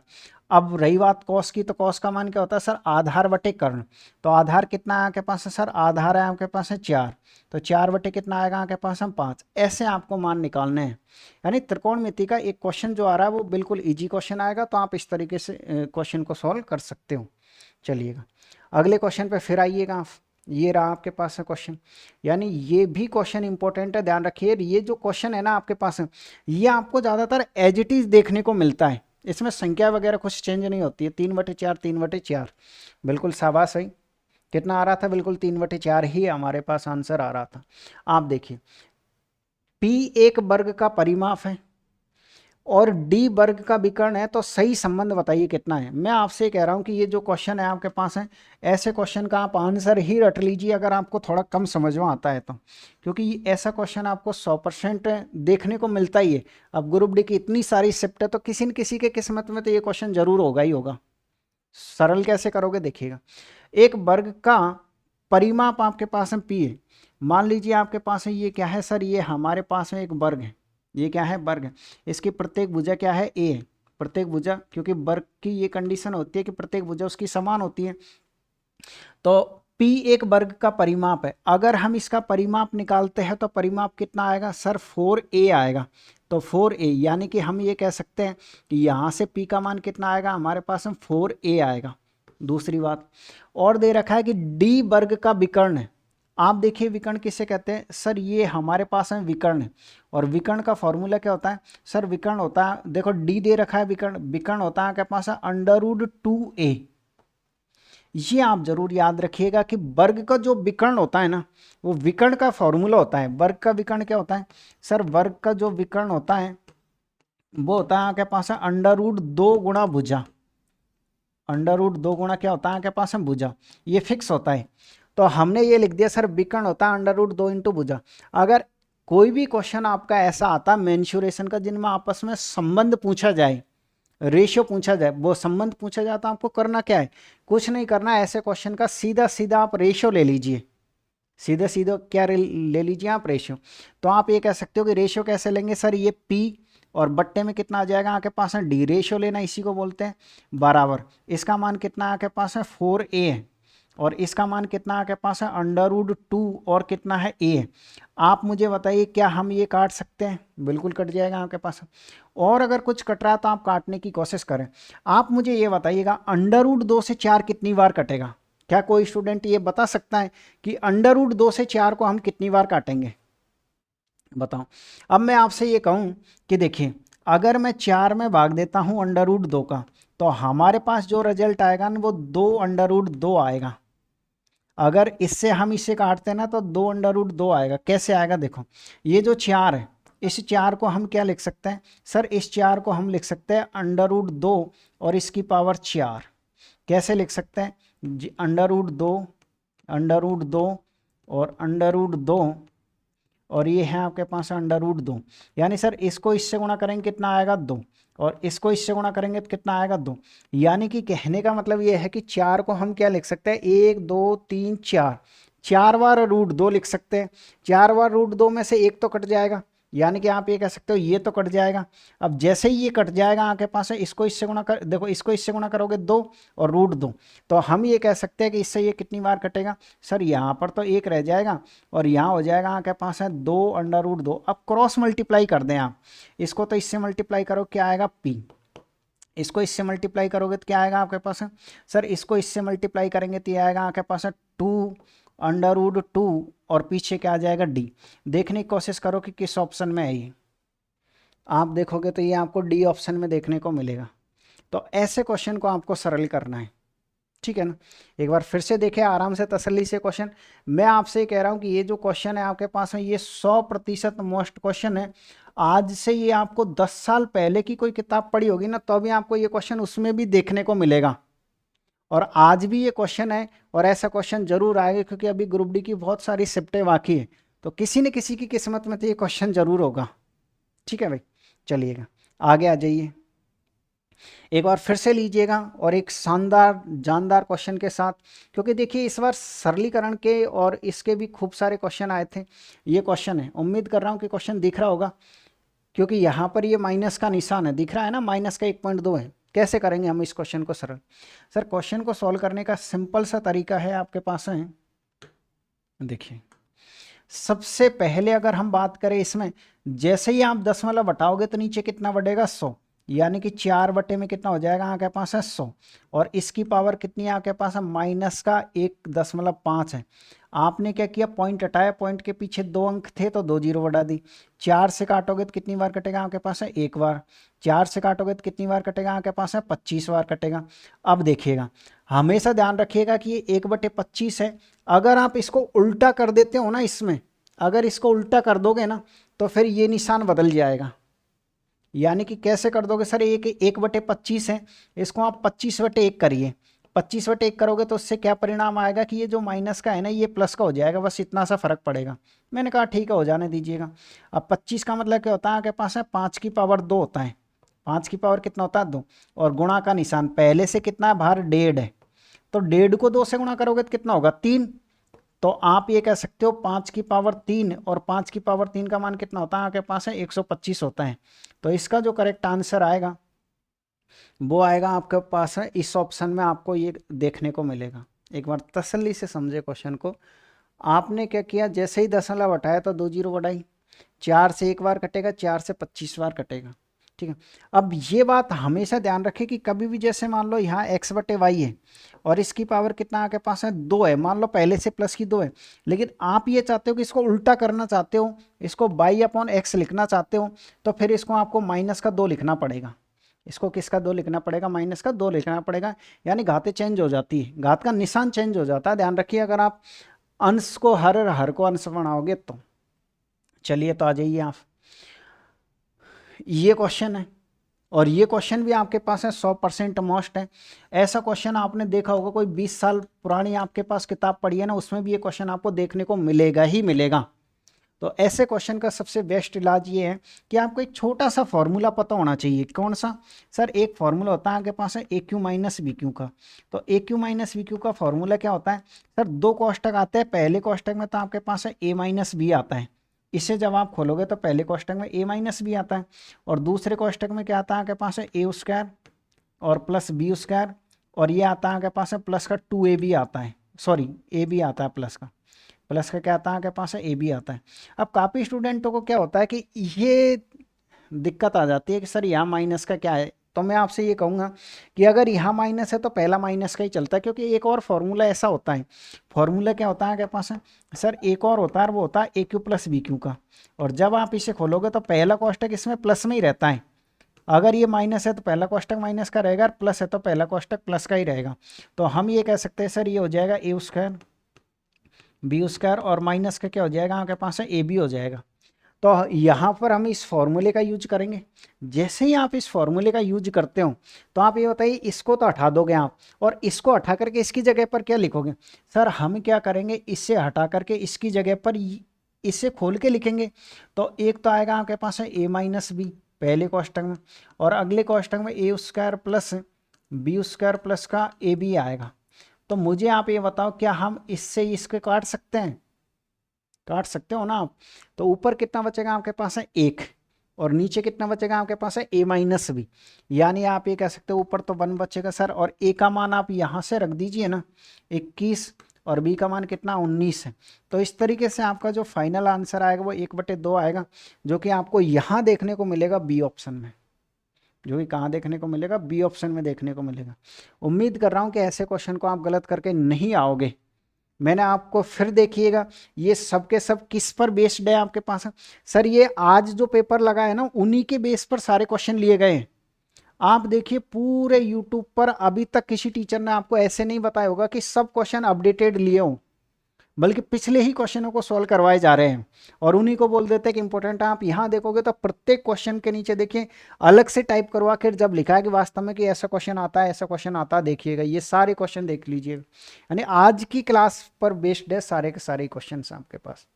अब रही बात कॉस की, तो कॉस का मान क्या होता है सर, आधार बटे कर्ण। तो आधार कितना है आपके पास है सर, आधार है आपके पास है 4। तो 4 बटे कितना आएगा आपके पास है 5। ऐसे आपको मान निकालने हैं। यानी त्रिकोणमिति का एक क्वेश्चन जो आ रहा है वो बिल्कुल ईजी क्वेश्चन आएगा, तो आप इस तरीके से क्वेश्चन को सॉल्व कर सकते हो। चलिएगा अगले क्वेश्चन पे फिर आइएगा आप। ये रहा आपके पास है क्वेश्चन, यानी ये भी क्वेश्चन इंपॉर्टेंट है, ध्यान रखिए। ये जो क्वेश्चन है ना आपके पास है, ये आपको ज़्यादातर एज इट इज़ देखने को मिलता है, इसमें संख्या वगैरह कुछ चेंज नहीं होती है। 3/4 3/4 बिल्कुल शाबाश है। कितना आ रहा था, बिल्कुल 3/4 ही हमारे पास आंसर आ रहा था। आप देखिए P एक वर्ग का परिमाप है और डी वर्ग का विकर्ण है, तो सही संबंध बताइए कितना है। मैं आपसे कह रहा हूं कि ये जो क्वेश्चन है आपके पास है, ऐसे क्वेश्चन का आप आंसर ही रट लीजिए अगर आपको थोड़ा कम समझ में आता है तो, क्योंकि ऐसा क्वेश्चन आपको 100% देखने को मिलता ही है। अब ग्रुप डी की इतनी सारी शिफ्ट है तो किसी न किसी के किस्मत में तो ये क्वेश्चन जरूर होगा ही होगा। सरल कैसे करोगे देखिएगा। एक वर्ग का परिमाप आपके पास में पी है। मान लीजिए आपके पास है ये क्या है सर, ये हमारे पास में एक वर्ग है। ये क्या है, वर्ग है। इसकी प्रत्येक भुजा क्या है, ए है। प्रत्येक भुजा, क्योंकि वर्ग की ये कंडीशन होती है कि प्रत्येक भुजा उसकी समान होती है। तो P एक वर्ग का परिमाप है। अगर हम इसका परिमाप निकालते हैं तो परिमाप कितना आएगा सर, 4a आएगा। तो 4a, यानी कि हम ये कह सकते हैं कि यहाँ से P का मान कितना आएगा हमारे पास में 4a आएगा। दूसरी बात और दे रखा है कि D वर्ग का विकर्ण है। आप देखिए विकर्ण किसे कहते हैं सर, ये हमारे पास में विकर्ण है। और विकर्ण का फॉर्मूला क्या होता है सर, विकर्ण होता है, देखो D दे रखा है, विकर्ण विकर्ण होता है आपके पास है √2a। ये आप जरूर याद रखिएगा कि वर्ग का जो विकर्ण होता है ना, वो विकर्ण का फॉर्मूला होता है। वर्ग का विकर्ण क्या होता है सर, वर्ग का जो विकर्ण होता है वो होता है आपके पास है √2 गुणा भुजा। √2 गुणा क्या होता है आपके पास है, भुजा। ये फिक्स होता है। तो हमने ये लिख दिया सर, विकर्ण होता है √2 इंटू भुजा। अगर कोई भी क्वेश्चन आपका ऐसा आता है मेंशुरेशन का जिनमें आपस में संबंध पूछा जाए, रेशियो पूछा जाए, वो संबंध पूछा जाए, तो आपको करना क्या है, कुछ नहीं करना है। ऐसे क्वेश्चन का सीधा सीधा आप रेशियो ले लीजिए। सीधा सीधा क्या ले लीजिए आप, रेशियो। तो आप ये कह सकते हो कि रेशियो कैसे लेंगे सर, ये P और बट्टे में कितना आ जाएगा आपके पास है D। रेशियो लेना इसी को बोलते हैं। बराबर इसका मान कितना आपके पास है 4a है, और इसका मान कितना आपके पास है √2 और कितना है a। आप मुझे बताइए क्या हम ये काट सकते हैं, बिल्कुल कट जाएगा आपके पास। और अगर कुछ कट रहा है तो आप काटने की कोशिश करें। आप मुझे ये बताइएगा √2 से 4 कितनी बार कटेगा। क्या कोई स्टूडेंट ये बता सकता है कि √2 से 4 को हम कितनी बार काटेंगे, बताओ। अब मैं आपसे ये कहूँ कि देखिए, अगर मैं 4 में भाग देता हूँ √2 का, तो हमारे पास जो रिजल्ट आएगा ना वो 2 √2 आएगा। अगर इससे हम इसे काटते हैं ना तो 2 √2 आएगा। कैसे आएगा देखो, ये जो 4 है, इस 4 को हम क्या लिख सकते हैं सर, इस 4 को हम लिख सकते हैं √2 और इसकी पावर 4। कैसे लिख सकते हैं, √2 और √2 और ये है आपके पास √2। यानी सर इसको इससे गुणा करेंगे कितना आएगा 2, और इसको इससे गुणा करेंगे तो कितना आएगा 2। यानी कि कहने का मतलब ये है कि 4 को हम क्या लिख सकते हैं, 1 2 3 4, 4 बार √2 लिख सकते हैं। 4 बार √2 में से एक तो कट जाएगा, यानी कि आप ये कह सकते हो ये तो कट जाएगा। अब जैसे ही ये कट जाएगा आपके पास है, इसको इससे गुणा कर, देखो इसको इससे गुणा करोगे 2 और √2, तो हम ये कह सकते हैं कि इससे ये कितनी बार कटेगा सर, यहाँ पर तो 1 रह जाएगा और यहाँ हो जाएगा आपके पास है 2 √2। अब क्रॉस मल्टीप्लाई कर दें आप, इसको तो इससे मल्टीप्लाई करो, क्या आएगा P। इसको इससे मल्टीप्लाई करोगे तो क्या आएगा आपके पास है सर, इसको इससे मल्टीप्लाई करेंगे तो ये आएगा आपके पास है 2 और पीछे क्या आ जाएगा D। देखने की कोशिश करो कि किस ऑप्शन में है ये। आप देखोगे तो ये आपको D ऑप्शन में देखने को मिलेगा। तो ऐसे क्वेश्चन को आपको सरल करना है, ठीक है ना। एक बार फिर से देखें आराम से तसल्ली से क्वेश्चन। मैं आपसे कह रहा हूं कि ये जो क्वेश्चन है आपके पास है, ये 100% मोस्ट क्वेश्चन है। आज से ये आपको 10 साल पहले की कोई किताब पढ़ी होगी ना, तो भी आपको ये क्वेश्चन उसमें भी देखने को मिलेगा। और आज भी ये क्वेश्चन है और ऐसा क्वेश्चन जरूर आएगा, क्योंकि अभी ग्रुप डी की बहुत सारी शिफ्टें बाकी है, तो किसी न किसी की किस्मत में तो ये क्वेश्चन जरूर होगा। ठीक है भाई, चलिएगा आगे आ जाइए। एक बार फिर से लीजिएगा और एक शानदार जानदार क्वेश्चन के साथ, क्योंकि देखिए इस बार सरलीकरण के और इसके भी खूब सारे क्वेश्चन आए थे। ये क्वेश्चन है, उम्मीद कर रहा हूँ कि क्वेश्चन दिख रहा होगा, क्योंकि यहाँ पर ये माइनस का निशान है, दिख रहा है ना, माइनस का 1.2 है। कैसे करेंगे हम इस क्वेश्चन को सरल? सर क्वेश्चन को सॉल्व करने का सिंपल सा तरीका है आपके पास है। देखिए सबसे पहले अगर हम बात करें इसमें, जैसे ही आप दशमलव हटाओगे तो नीचे कितना बढ़ेगा? 100, यानी कि 4 बटे में कितना हो जाएगा आपके पास है? 100। और इसकी पावर कितनी है आपके पास है? माइनस का 1.5 है। आपने क्या किया? पॉइंट हटाया, पॉइंट के पीछे 2 अंक थे तो 2 जीरो बढ़ा दी। 4 से काटोगे तो कितनी बार कटेगा आपके पास है? 1 बार। 4 से काटोगे तो कितनी बार कटेगा आपके पास है? 25 बार कटेगा। अब देखिएगा, हमेशा ध्यान रखिएगा कि ये 1/25 है। अगर आप इसको उल्टा कर देते हो ना, इसमें अगर इसको उल्टा कर दोगे ना तो फिर ये निशान बदल जाएगा। यानी कि कैसे कर दोगे सर? 1/25 है, इसको आप 25/1 करिए। 25/1 करोगे तो उससे क्या परिणाम आएगा कि ये जो माइनस का है ना, ये प्लस का हो जाएगा, बस इतना सा फर्क पड़ेगा। मैंने कहा ठीक है, हो जाने दीजिएगा। अब 25 का मतलब क्या होता है आपके पास है? 5 की पावर 2 होता है। 5 की पावर कितना होता है? 2। और गुणा का निशान पहले से कितना है? बाहर 1.5 है, तो 1.5 को 2 से गुणा करोगे तो कितना होगा? 3। तो आप ये कह सकते हो 5 की पावर 3, और 5 की पावर 3 का मान कितना होता है आपके पास है? 125 होता है। तो इसका जो करेक्ट आंसर आएगा वो आएगा आपके पास है इस ऑप्शन में, आपको ये देखने को मिलेगा। एक बार तसल्ली से समझे क्वेश्चन को। आपने क्या किया? जैसे ही दशमलव हटाया तो 2 जीरो बढ़ाई। 4 से 1 बार कटेगा, 4 से 25 बार कटेगा। ठीक है। अब ये बात हमेशा ध्यान रखें कि कभी भी जैसे मान लो यहाँ x/y है और इसकी पावर कितना आपके पास है? 2 है। मान लो पहले से प्लस की 2 है, लेकिन आप ये चाहते हो कि इसको उल्टा करना चाहते हो, इसको y/x लिखना चाहते हो, तो फिर इसको आपको माइनस का 2 लिखना पड़ेगा। इसको किसका 2 लिखना पड़ेगा? माइनस का 2 लिखना पड़ेगा। यानी घातें चेंज हो जाती है, घात का निशान चेंज हो जाता है। ध्यान रखिए, अगर आप अंश को हर को अंश बनाओगे तो। चलिए तो आ जाइए आप, ये क्वेश्चन है और ये क्वेश्चन भी आपके पास है 100% मोस्ट है। ऐसा क्वेश्चन आपने देखा होगा, कोई 20 साल पुरानी आपके पास किताब पढ़ी है ना, उसमें भी ये क्वेश्चन आपको देखने को मिलेगा ही मिलेगा। तो ऐसे क्वेश्चन का सबसे बेस्ट इलाज ये है कि आपको एक छोटा सा फॉर्मूला पता होना चाहिए। कौन सा? सर एक फॉर्मूला होता है आपके पास है AQ माइनस BQ का। तो AQ माइनस BQ का फॉर्मूला क्या होता है? सर 2 कोष्टक आते हैं, पहले कोष्टक में तो आपके पास है A माइनस B आता है। इसे जब आप खोलोगे तो पहले कोष्टक में A माइनस B आता है, और दूसरे कोष्टक में क्या आता है आपके पास है? A स्क्वायर और प्लस B स्क्वायर, और ये आता है आपके पास है प्लस का 2AB आता है, सॉरी AB आता है प्लस का। प्लस का क्या आता है आपके पास है? AB आता है। अब काफ़ी स्टूडेंटों को क्या होता है कि ये दिक्कत आ जाती है कि सर यहाँ माइनस का क्या है। तो मैं आपसे ये कहूँगा कि अगर यहाँ माइनस है तो पहला माइनस का ही चलता है, क्योंकि एक और फॉर्मूला ऐसा होता है। फॉर्मूला क्या होता है आपके पास है? सर एक और होता है, वो होता है AQ प्लस BQ का। और जब आप इसे खोलोगे तो पहला कोष्टक इसमें प्लस में ही रहता है। अगर ये माइनस है तो पहला कोष्टक माइनस का रहेगा, और प्लस है तो पहला कोष्टक प्लस का ही रहेगा। तो हम ये कह सकते हैं सर ये हो जाएगा A स्क्वायर B स्क्वायर, और माइनस का क्या हो जाएगा आपके पास है? AB हो जाएगा। तो यहाँ पर हम इस फॉर्मूले का यूज करेंगे। जैसे ही आप इस फॉर्मूले का यूज करते हो तो आप ये बताइए, इसको तो हटा दोगे आप, और इसको हटा करके इसकी जगह पर क्या लिखोगे? सर हम क्या करेंगे, इससे हटा करके इसकी जगह पर इसे खोल के लिखेंगे। तो एक तो आएगा आपके पास है A माइनस B पहले कोष्टक में, और अगले कोष्टक में A square plus B square plus का AB आएगा। तो मुझे आप ये बताओ, क्या हम इससे इसके काट सकते हैं? काट सकते हो ना आप। तो ऊपर कितना बचेगा आपके पास है? 1, और नीचे कितना बचेगा आपके पास है? A minus B। यानी आप ये कह सकते हो ऊपर तो 1 बचेगा सर, और A का मान आप यहाँ से रख दीजिए ना 21, और B का मान कितना? 19 है। तो इस तरीके से आपका जो फाइनल आंसर आएगा वो 1/2 आएगा, जो कि आपको यहाँ देखने को मिलेगा B ऑप्शन में। जो कि कहाँ देखने को मिलेगा? B ऑप्शन में देखने को मिलेगा। उम्मीद कर रहा हूँ कि ऐसे क्वेश्चन को आप गलत करके नहीं आओगे। मैंने आपको फिर देखिएगा, ये सब के सब किस पर बेस्ड है आपके पास? सर ये आज जो पेपर लगा है ना, उन्हीं के बेस पर सारे क्वेश्चन लिए गए हैं। आप देखिए पूरे यूट्यूब पर अभी तक किसी टीचर ने आपको ऐसे नहीं बताया होगा कि सब क्वेश्चन अपडेटेड लिए हों, बल्कि पिछले ही क्वेश्चनों को सॉल्व करवाए जा रहे हैं, और उन्हीं को बोल देते हैं कि इंपॉर्टेंट है। आप यहाँ देखोगे तो प्रत्येक क्वेश्चन के नीचे देखिए अलग से टाइप करवा कर जब लिखा है कि वास्तव में कि ऐसा क्वेश्चन आता है, ऐसा क्वेश्चन आता है, देखिएगा ये सारे क्वेश्चन देख लीजिएगा। यानी आज की क्लास पर बेस्ड है सारे के सारे क्वेश्चन आपके पास।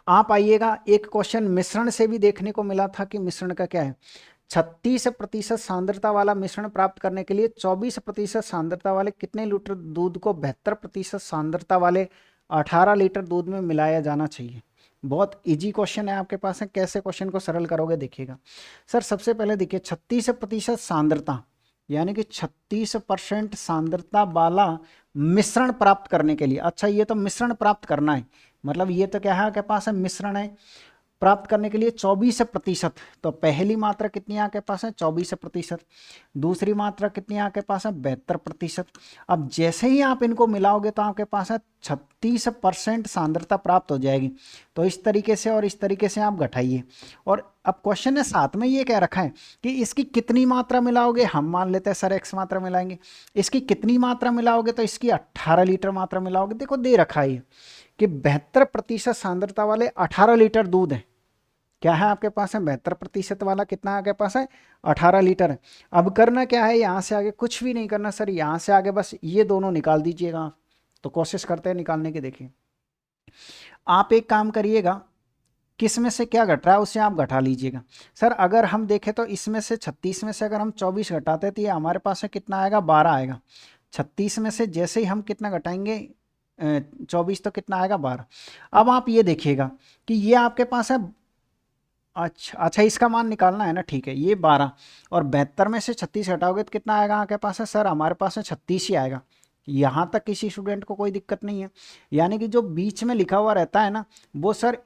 आप आइएगा, एक क्वेश्चन मिश्रण से भी देखने को मिला था कि मिश्रण का क्या है। 36% सांद्रता वाला मिश्रण प्राप्त करने के लिए 24% सांद्रता वाले कितने लीटर दूध को 72% सांद्रता वाले 18 लीटर दूध में मिलाया जाना चाहिए। बहुत इजी क्वेश्चन है आपके पास है, कैसे क्वेश्चन को सरल करोगे देखिएगा। सर सबसे पहले देखिए 36% सांद्रता यानी कि 36% सांद्रता वाला मिश्रण प्राप्त करने के लिए, अच्छा ये तो मिश्रण प्राप्त करना है, मतलब ये तो क्या है आपके पास है मिश्रण है, प्राप्त करने के लिए 24%, तो पहली मात्रा कितनी आपके पास है 24%, दूसरी मात्रा कितनी आपके पास है 72%। अब जैसे ही आप इनको मिलाओगे तो आपके पास है 36% सांद्रता प्राप्त हो जाएगी। तो इस तरीके से और इस तरीके से आप घटाइए। और अब क्वेश्चन ने साथ में ये कह रखा है कि इसकी कितनी मात्रा मिलाओगे, हम मान लेते हैं सर x मात्रा मिलाएंगे, इसकी कितनी मात्रा मिलाओगे तो इसकी 18 लीटर मात्रा मिलाओगे। देखो दे रखा है कि 72% सांद्रता वाले 18 लीटर दूध है, क्या है आपके पास है 72% वाला कितना है आपके पास है 18 लीटर है। अब करना क्या है, यहाँ से आगे कुछ भी नहीं करना सर, यहाँ से आगे बस ये दोनों निकाल दीजिएगा। तो कोशिश करते हैं निकालने की। देखिए आप एक काम करिएगा, किस में से क्या घट रहा है उसे आप घटा लीजिएगा। सर अगर हम देखें तो इसमें से 36 में से अगर हम 24 घटाते तो ये हमारे पास है कितना आएगा 12 आएगा। 36 में से जैसे ही हम कितना घटाएंगे 24 तो कितना आएगा 12। अब आप ये देखिएगा कि ये आपके पास है, अच्छा इसका मान निकालना है ना, ठीक है, ये 12 और 72 में से 36 हटाओगे तो कितना आएगा आपके पास है, सर हमारे पास है 36 ही आएगा। यहाँ तक किसी स्टूडेंट को कोई दिक्कत नहीं है। यानी कि जो बीच में लिखा हुआ रहता है ना वो सर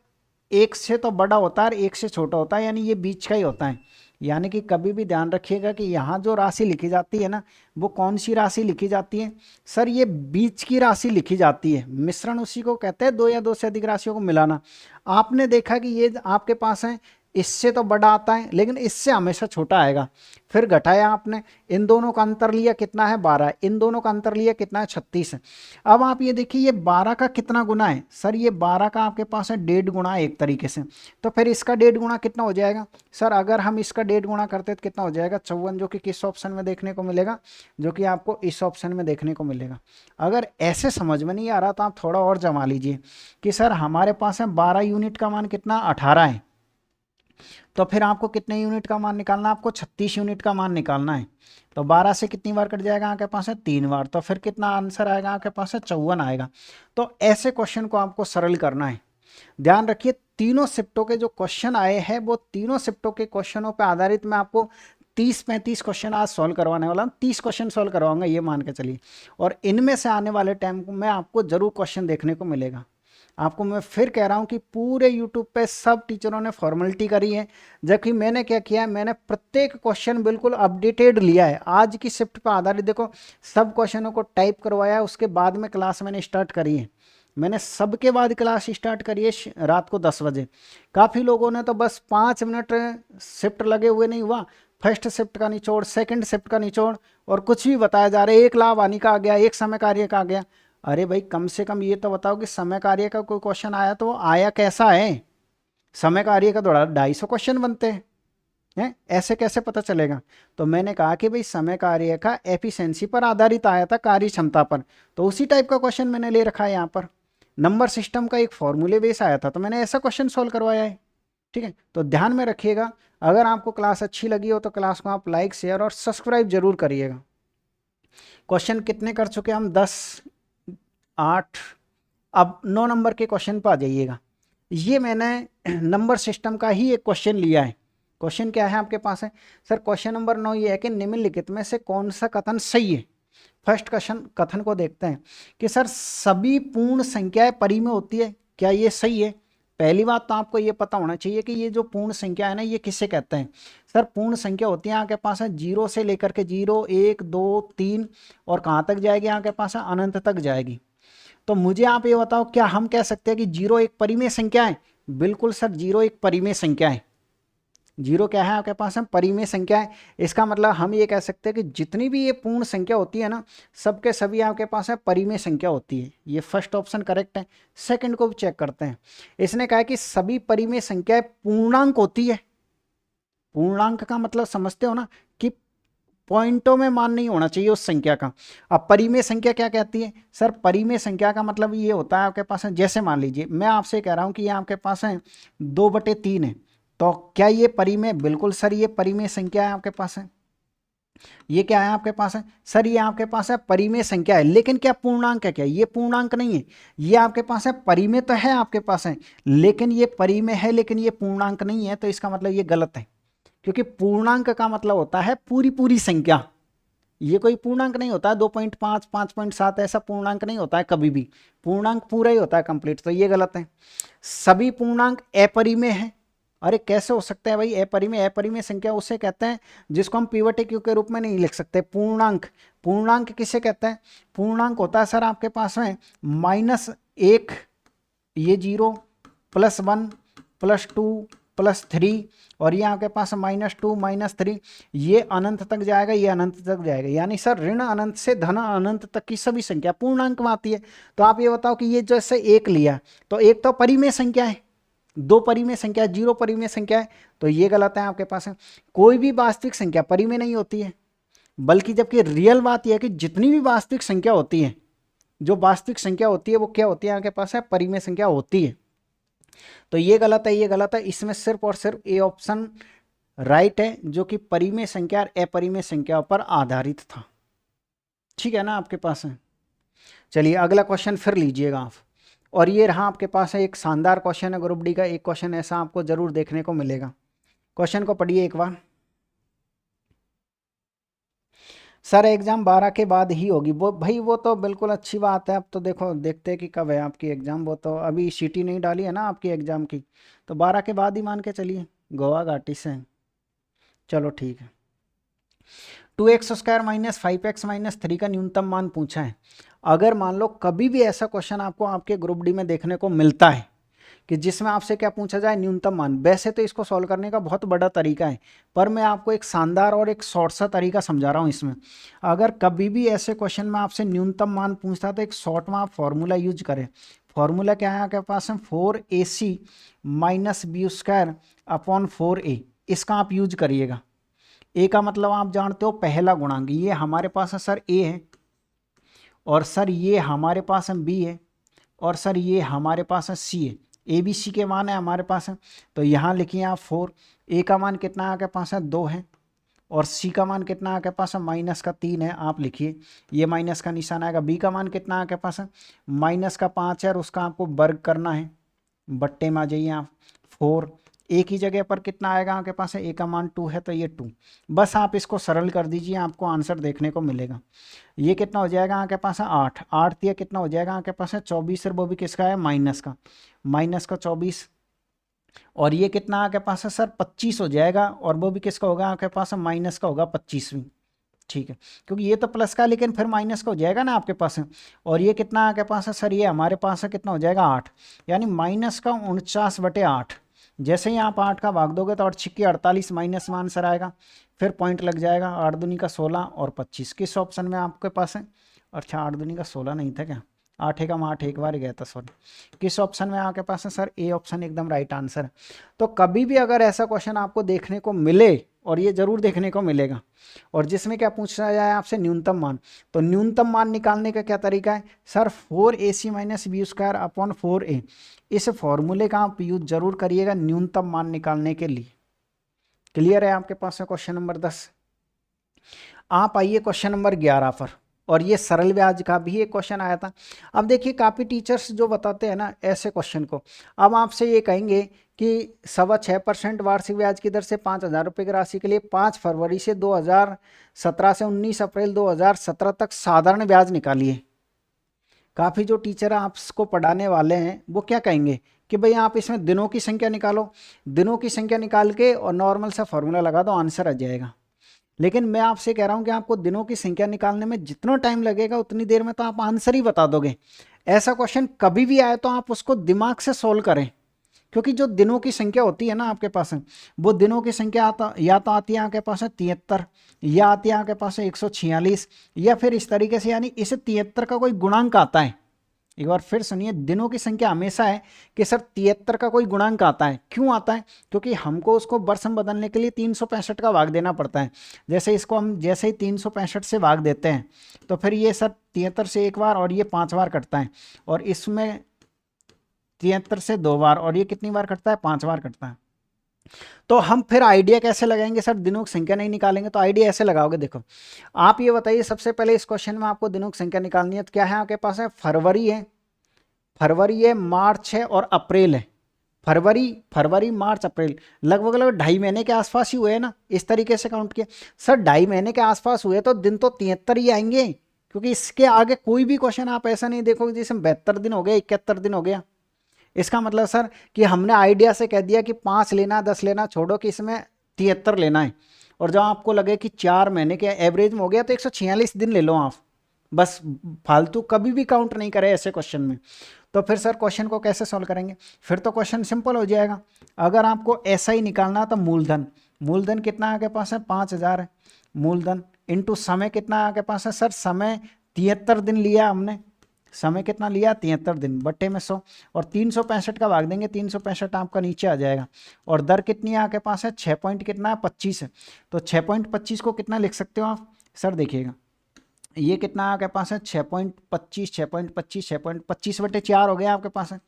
एक से तो बड़ा होता है और एक से छोटा होता है, यानी ये बीच का ही होता है। यानी कि कभी भी ध्यान रखिएगा कि यहाँ जो राशि लिखी जाती है ना वो कौन सी राशि लिखी जाती है, सर ये बीच की राशि लिखी जाती है। मिश्रण उसी को कहते हैं, दो या दो से अधिक राशियों को मिलाना। आपने देखा कि ये आपके पास है इससे तो बड़ा आता है लेकिन इससे हमेशा छोटा आएगा। फिर घटाया आपने, इन दोनों का अंतर लिया कितना है 12, इन दोनों का अंतर लिया कितना है 36 है। अब आप ये देखिए ये 12 का कितना गुना है, सर ये 12 का आपके पास है 1.5 गुना है एक तरीके से। तो फिर इसका 1.5 गुना कितना हो जाएगा, सर अगर हम इसका 1.5 गुना करते तो कितना हो जाएगा 54, जो कि किस ऑप्शन में देखने को मिलेगा, जो कि आपको इस ऑप्शन में देखने को मिलेगा। अगर ऐसे समझ में नहीं आ रहा तो आप थोड़ा और जमा लीजिए कि सर हमारे पास है 12 यूनिट का मान कितना 18 है, तो फिर आपको कितने यूनिट का मान निकालना है, आपको 36 यूनिट का मान निकालना है। तो 12 से कितनी बार कट जाएगा आपके पास है 3 बार, तो फिर कितना आंसर आएगा आपके पास है 54 आएगा। तो ऐसे क्वेश्चन को आपको सरल करना है। ध्यान रखिए तीनों शिफ्टों के जो क्वेश्चन आए हैं वो तीनों शिफ्टों के क्वेश्चनों पर आधारित मैं आपको 30-35 क्वेश्चन आज सॉल्व करवाने वाला हूँ। 30 क्वेश्चन सॉल्व करवाऊंगा ये मान के चलिए, और इनमें से आने वाले टाइम में आपको जरूर क्वेश्चन देखने को मिलेगा। आपको मैं फिर कह रहा हूं कि पूरे YouTube पे सब टीचरों ने फॉर्मेलिटी करी है, जबकि मैंने क्या किया है, मैंने प्रत्येक क्वेश्चन बिल्कुल अपडेटेड लिया है। आज की शिफ्ट पर आधारित देखो सब क्वेश्चनों को टाइप करवाया है, उसके बाद में क्लास मैंने स्टार्ट करी है। मैंने सबके बाद क्लास स्टार्ट करी है रात को 10 बजे। काफ़ी लोगों ने तो बस 5 मिनट शिफ्ट लगे हुए नहीं हुआ, फर्स्ट शिफ्ट का निचोड़, सेकंड शिफ्ट का निचोड़, और कुछ भी बताया जा रहा है, एक लाभ हानि का आ गया, एक समय कार्य का आ गया। अरे भाई कम से कम ये तो बताओ कि समय कार्य का कोई क्वेश्चन आया तो वो आया कैसा है। समय कार्य का 250 क्वेश्चन बनते हैं, ऐसे कैसे पता चलेगा। तो मैंने कहा कि भाई समय कार्य का एफिशिएंसी पर आधारित आया था, कार्य क्षमता पर, तो उसी टाइप का क्वेश्चन मैंने ले रखा है। यहाँ पर नंबर सिस्टम का एक फॉर्मूले बेस आया था तो मैंने ऐसा क्वेश्चन सॉल्व करवाया है। ठीक है, तो ध्यान में रखिएगा। अगर आपको क्लास अच्छी लगी हो तो क्लास को आप लाइक शेयर और सब्सक्राइब जरूर करिएगा। क्वेश्चन कितने कर चुके हम 10, 8, अब 9 नंबर के क्वेश्चन पर आ जाइएगा। ये मैंने नंबर सिस्टम का ही एक क्वेश्चन लिया है। क्वेश्चन क्या है आपके पास है, सर क्वेश्चन नंबर 9 ये है कि निम्नलिखित में से कौन सा कथन सही है। फर्स्ट क्वेश्चन कथन को देखते हैं कि सर सभी पूर्ण संख्याएं परिमेय होती है, क्या ये सही है। पहली बात तो आपको ये पता होना चाहिए कि ये जो पूर्ण संख्या है ना ये किसे कहते हैं। सर पूर्ण संख्या होती है आपके पास है 0 से लेकर के 0, 1, 2, 3 और कहाँ तक जाएगी आपके पास है अनंत तक जाएगी। तो मुझे आप ये बताओ क्या हम कह सकते हैं कि 0 एक परिमेय संख्या है। बिल्कुल सर 0 एक परिमेय संख्या है। 0 क्या है आपके पास है परिमेय संख्या है। इसका मतलब हम ये कह सकते हैं कि जितनी भी ये पूर्ण संख्या होती है ना सबके सभी आपके पास है परिमेय संख्या होती है। ये फर्स्ट ऑप्शन करेक्ट है। सेकंड को चेक करते हैं। इसने कहा कि सभी परिमेय संख्याएं पूर्णांक होती है। पूर्णांक का मतलब समझते हो ना कि पॉइंटों में मान नहीं होना चाहिए उस संख्या का। अब परिमेय संख्या क्या कहती है, सर परिमेय संख्या का मतलब ये होता है आपके पास है, जैसे मान लीजिए मैं आपसे कह रहा हूं कि ये आपके पास है 2/3 है, तो क्या ये परिमेय? बिल्कुल सर, ये परिमेय संख्या है आपके पास है। ये क्या है आपके पास है सर? ये आपके पास है परिमेय संख्या है, लेकिन क्या पूर्णांक है क्या? ये पूर्णांक नहीं है। ये आपके पास है परिमेय तो है आपके पास है, लेकिन ये परिमेय है लेकिन ये पूर्णांक नहीं है, तो इसका मतलब ये गलत है। क्योंकि पूर्णांक का मतलब होता है पूरी पूरी संख्या। ये कोई पूर्णांक नहीं होता है 2.5, 5.7, ऐसा पूर्णांक नहीं होता है कभी भी। पूर्णांक पूरा ही होता है कंप्लीट, तो ये गलत है। सभी पूर्णांक अपरिमेय है। अरे कैसे हो सकता है भाई अपरिमेय? अपरिमेय संख्या उसे कहते हैं जिसको हम पिवट क्यू के रूप में नहीं लिख सकते। पूर्णांक, पूर्णांक किसे कहते हैं? पूर्णांक होता है सर आपके पास में -1, ये 0, +1, +2, +3, और ये आपके पास -2, -3, ये अनंत तक जाएगा, ये अनंत तक जाएगा। यानी सर ऋण अनंत से धन अनंत तक की सभी संख्या पूर्णांक में आती है। तो आप ये बताओ कि ये जैसे 1 लिया, तो 1 तो परिमेय संख्या है, 2 परिमेय संख्या, 0 परिमेय संख्या है, तो ये गलत है आपके पास है। कोई भी वास्तविक संख्या परिमेय नहीं होती है, बल्कि जबकि रियल बात यह है कि जितनी भी वास्तविक संख्या होती है, जो वास्तविक संख्या होती है वो क्या होती है आपके पास है? परिमेय संख्या होती है। तो ये गलत है, ये गलत है। इसमें सिर्फ और सिर्फ ए ऑप्शन राइट है, जो कि परिमेय संख्या और अपरिमेय संख्या पर आधारित था। ठीक है ना आपके पास है। चलिए अगला क्वेश्चन फिर लीजिएगा आप। और ये रहा आपके पास है एक शानदार क्वेश्चन है ग्रुप डी का। एक क्वेश्चन ऐसा आपको जरूर देखने को मिलेगा। क्वेश्चन को पढ़िए एक बार। सर एग्जाम 12 के बाद ही होगी। वो भाई वो तो बिल्कुल अच्छी बात है। अब तो देखो देखते हैं कि कब है आपकी एग्जाम। वो तो अभी सीटी नहीं डाली है ना आपकी एग्जाम की, तो 12 के बाद ही मान के चलिए। गोवा घाटी से। चलो ठीक है। 2x² - 5x - 3 का न्यूनतम मान पूछा है। अगर मान लो कभी भी ऐसा क्वेश्चन आपको आपके ग्रुप डी में देखने को मिलता है कि जिसमें आपसे क्या पूछा जाए? न्यूनतम मान। वैसे तो इसको सॉल्व करने का बहुत बड़ा तरीका है, पर मैं आपको एक शानदार और एक शॉर्ट सा तरीका समझा रहा हूँ इसमें। अगर कभी भी ऐसे क्वेश्चन में आपसे न्यूनतम मान पूछता है तो एक शॉर्ट में आप फॉर्मूला यूज करें। फॉर्मूला क्या है आपके पास? 4ac - b² upon 4a। इसका आप यूज करिएगा। ए का मतलब आप जानते हो पहला गुणांक। ये हमारे पास है सर ए है, और सर ये हमारे पास है बी है, और सर ये हमारे पास है सी है। ए बी सी के मान है हमारे पास है, तो यहाँ लिखिए आप 4। ए का मान कितना है आपके पास है? 2 है, और सी का मान कितना आपके पास है? -3 है। आप लिखिए, ये माइनस का निशान आएगा। बी का मान कितना आपके पास है? -5 है, और उसका आपको वर्ग करना है। बट्टे में आ जाइए आप। 4 एक ही जगह पर कितना आएगा आपके पास है? ए का मान 2 है, तो ये 2। बस आप इसको सरल कर दीजिए, आपको आंसर देखने को मिलेगा। ये कितना हो जाएगा आपके पास है? 8। 8 दिया कितना हो जाएगा आपके पास है? 24। और वो भी किसका है? -24। और ये कितना आपके पास है सर? 25 हो जाएगा, और वो भी किसका होगा आपके पास है? माइनस का होगा, 25वीं। ठीक है, क्योंकि ये तो प्लस का लेकिन फिर माइनस का हो जाएगा ना आपके पास है। और ये कितना आपके पास है सर? ये हमारे पास है कितना हो जाएगा? 8। यानी -49/8। जैसे ही आप 8 का भाग दोगे तो 8 छिक्के 48 माइनस में आंसर आएगा। फिर पॉइंट लग जाएगा। 8 दूनी का 16 और 25 किस ऑप्शन में आपके पास है? अच्छा 8 दूनी का 16 नहीं था क्या? 8 एकम 8 एक बार गया था, सॉरी। किस ऑप्शन में आपके पास है सर? ए ऑप्शन एकदम राइट आंसर है। तो कभी भी अगर ऐसा क्वेश्चन आपको देखने को मिले, और ये जरूर देखने को मिलेगा, और जिसमें क्या पूछा जाए आपसे? न्यूनतम मान। तो न्यूनतम मान निकालने का क्या तरीका है sir? 4ac - b² upon 4a। इस फॉर्मूले का आप यूज जरूर करिएगा न्यूनतम मान निकालने के लिए। क्लियर है आपके पास है क्वेश्चन नंबर 10। आप आइए क्वेश्चन नंबर 11 पर। और ये सरल ब्याज का भी एक क्वेश्चन आया था। अब देखिए काफ़ी टीचर्स जो बताते हैं ना ऐसे क्वेश्चन को, अब आपसे ये कहेंगे कि 6.25% वार्षिक ब्याज की दर से 5,000 रुपये की राशि के लिए 5 फरवरी से 2017 से 19 अप्रैल 2017 तक साधारण ब्याज निकालिए। काफ़ी जो टीचर आपको पढ़ाने वाले हैं वो क्या कहेंगे कि भाई आप इसमें दिनों की संख्या निकालो। दिनों की संख्या निकाल के और नॉर्मल सा फॉर्मूला लगा दो, आंसर आ जाएगा। लेकिन मैं आपसे कह रहा हूं कि आपको दिनों की संख्या निकालने में जितना टाइम लगेगा उतनी देर में तो आप आंसर ही बता दोगे। ऐसा क्वेश्चन कभी भी आए तो आप उसको दिमाग से सोल्व करें, क्योंकि जो दिनों की संख्या होती है ना आपके पास है, वो दिनों की संख्या या तो आती है आपके पास है 73, या आती है आपके पास है 146, या फिर इस तरीके से, यानी इस 73 का कोई गुणांक आता है। एक बार फिर सुनिए, दिनों की संख्या हमेशा है कि सर 73 का कोई गुणांक आता है। क्यों आता है? क्योंकि हमको उसको वर्ष में बदलने के लिए 365 का भाग देना पड़ता है। जैसे इसको हम जैसे ही 365 से भाग देते हैं तो फिर ये सर 73 से एक बार और ये 5 बार कटता है, और इसमें 73 से 2 बार और ये कितनी बार कटता है? 5 बार कटता है। तो हम फिर आइडिया कैसे लगाएंगे सर, दिनों की संख्या नहीं निकालेंगे, तो आइडिया ऐसे लगाओगे। देखो आप ये बताइए, सबसे पहले इस क्वेश्चन में आपको दिनों की संख्या निकालनी है, तो क्या है आपके पास है, फरवरी है, मार्च है और अप्रैल है। फरवरी मार्च अप्रैल लगभग लगभग 2.5 महीने के आसपास ही हुए हैं ना, इस तरीके से काउंट किया। सर 2.5 महीने के आसपास हुए तो दिन तो 73 ही आएंगे, क्योंकि इसके आगे कोई भी क्वेश्चन आप ऐसा नहीं देखोगे जिसमें 72 दिन हो गया, 71 दिन हो गया। इसका मतलब सर कि हमने आइडिया से कह दिया कि 5 लेना, 10 लेना छोड़ो, कि इसमें 73 लेना है। और जब आपको लगे कि 4 महीने के एवरेज में हो गया तो 146 दिन ले लो आप, बस फालतू कभी भी काउंट नहीं करे ऐसे क्वेश्चन में। तो फिर सर क्वेश्चन को कैसे सॉल्व करेंगे, फिर तो क्वेश्चन सिंपल हो जाएगा। अगर आपको ऐसा ही निकालना तो मूलधन कितना आपके पास है, 5,000 है मूलधन, इनटू समय कितना आपके पास है सर, समय 73 दिन लिया हमने, समय कितना लिया 73 दिन, बट्टे में 100, और 365 का भाग देंगे, 365 आपका नीचे आ जाएगा। और दर कितनी है आपके पास है, 6 पॉइंट कितना है, 25 है। तो 6.25 को कितना लिख सकते हो आप सर, देखिएगा ये कितना आपके पास है, 6.25, 6.25, 6.25/4 हो गया आपके पास है।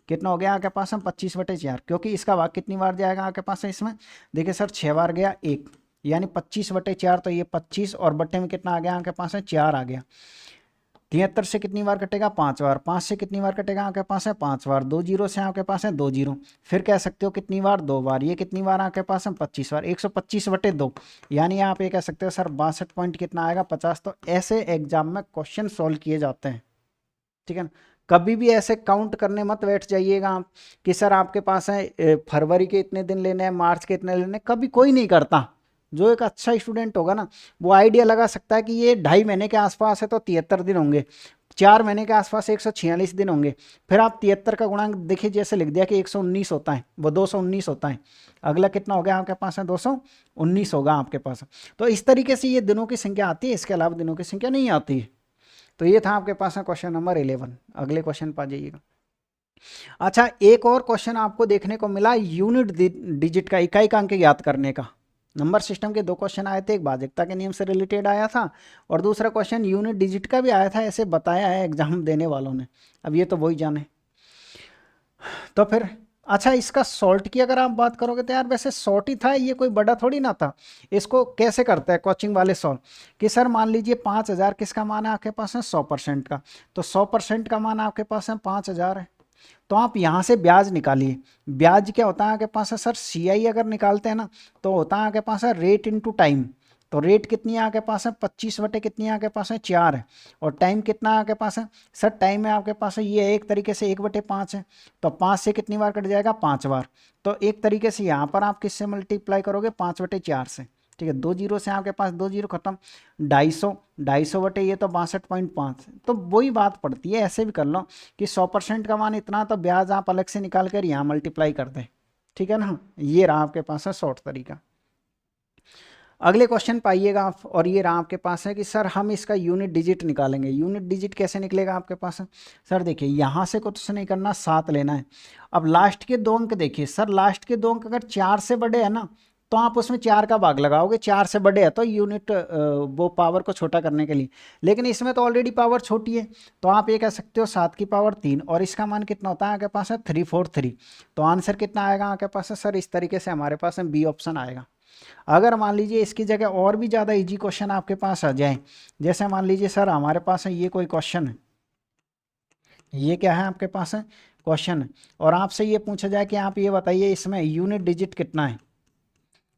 कितना हो गया आपके पास है, 25/4, क्योंकि इसका भाग कितनी बार जाएगा आपके पास है इसमें, देखिए सर 6 बार गया 1, यानी 25/4, तो ये 25 और बट्टे में कितना आ गया आपके पास है, 4 आ गया। 73 से कितनी बार कटेगा, 5 बार, 5 से कितनी बार कटेगा आपके पास है, 5 बार, 2 जीरो से आपके पास है 2 जीरो, फिर कह सकते हो कितनी बार, 2 बार, ये कितनी बार आपके पास है, 25 बार, 125/2, यानी आप ये कह सकते हो सर 62 पॉइंट कितना आएगा, 50। तो ऐसे एग्जाम में क्वेश्चन सॉल्व किए जाते हैं, ठीक है ना। कभी भी ऐसे काउंट करने मत बैठ जाइएगा आप कि सर आपके पास है फरवरी के इतने दिन लेने हैं, मार्च के इतने लेने, कभी कोई नहीं करता। जो एक अच्छा स्टूडेंट होगा ना, वो आइडिया लगा सकता है कि ये 2.5 महीने के आसपास है तो 73 दिन होंगे, 4 महीने के आसपास 146 दिन होंगे। फिर आप 73 का गुणांक देखिए, जैसे लिख दिया कि 119 होता है, वो 219 होता है, अगला कितना हो गया आपके पास है, 219 होगा आपके पास। तो इस तरीके से ये दिनों की संख्या आती है, इसके अलावा दिनों की संख्या नहीं आती है। तो ये था आपके पास है क्वेश्चन नंबर 11। अगले क्वेश्चन पर जाइएगा। अच्छा, एक और क्वेश्चन आपको देखने को मिला यूनिट डिजिट का, इकाई का अंक ज्ञात करने का। नंबर सिस्टम के 2 क्वेश्चन आए थे, एक भाजकता के नियम से रिलेटेड आया था और दूसरा क्वेश्चन यूनिट डिजिट का भी आया था, ऐसे बताया है एग्जाम देने वालों ने। अब ये तो वही जाने। तो फिर अच्छा, इसका सॉल्ट की अगर आप बात करोगे तो यार वैसे शॉर्ट ही था, ये कोई बड़ा थोड़ी ना था। इसको कैसे करते हैं कोचिंग वाले सॉल्व, कि सर मान लीजिए 5,000 किसका मान है आपके पास है, 100% का, तो 100% का मान आपके पास है 5,000 है। तो आप यहाँ से ब्याज निकालिए। ब्याज क्या होता है आपके पास है सर, CI अगर निकालते हैं ना, तो होता है आपके पास है रेट इनटू टाइम। तो रेट कितनी है आपके पास है, 25 बटे कितनी है आपके पास है, 4 है। और टाइम कितना है आपके पास है सर, टाइम है आपके पास है ये एक तरीके से 1/5 है। तो 5 से कितनी बार कट जाएगा, 5 बार। तो एक तरीके से यहाँ पर आप किससे मल्टीप्लाई करोगे, 5/4 से, ठीक है। 2 जीरो से आपके पास 2 जीरो खत्म, 250 बटे ये तो 62.5। तो वही बात पड़ती है, ऐसे भी कर लो कि 100% का मान इतना, तो ब्याज आप अलग से निकाल कर यहाँ मल्टीप्लाई कर दें, ठीक है ना। ये रहा आपके पास है शॉर्ट तरीका। अगले क्वेश्चन पाइएगा आप, और ये रहा आपके पास है कि सर हम इसका यूनिट डिजिट निकालेंगे। यूनिट डिजिट कैसे निकलेगा आपके पास है सर, देखिए यहाँ से कुछ नहीं करना, 7 लेना है। अब लास्ट के 2 अंक देखिए सर, लास्ट के 2 अंक अगर 4 से बड़े है ना, तो आप उसमें 4 का भाग लगाओगे, 4 से बड़े है तो यूनिट वो पावर को छोटा करने के लिए। लेकिन इसमें तो ऑलरेडी पावर छोटी है, तो आप ये कह सकते हो 7 की पावर 3, और इसका मान कितना होता है आपके पास है 343। तो आंसर कितना आएगा आपके पास है सर, इस तरीके से हमारे पास है बी ऑप्शन आएगा। अगर मान लीजिए इसकी जगह और भी ज़्यादा इजी क्वेश्चन आपके पास आ जाए, जैसे मान लीजिए सर हमारे पास है ये कोई क्वेश्चन है, ये क्या है आपके पास है क्वेश्चन है, और आपसे ये पूछा जाए कि आप ये बताइए इसमें यूनिट डिजिट कितना है,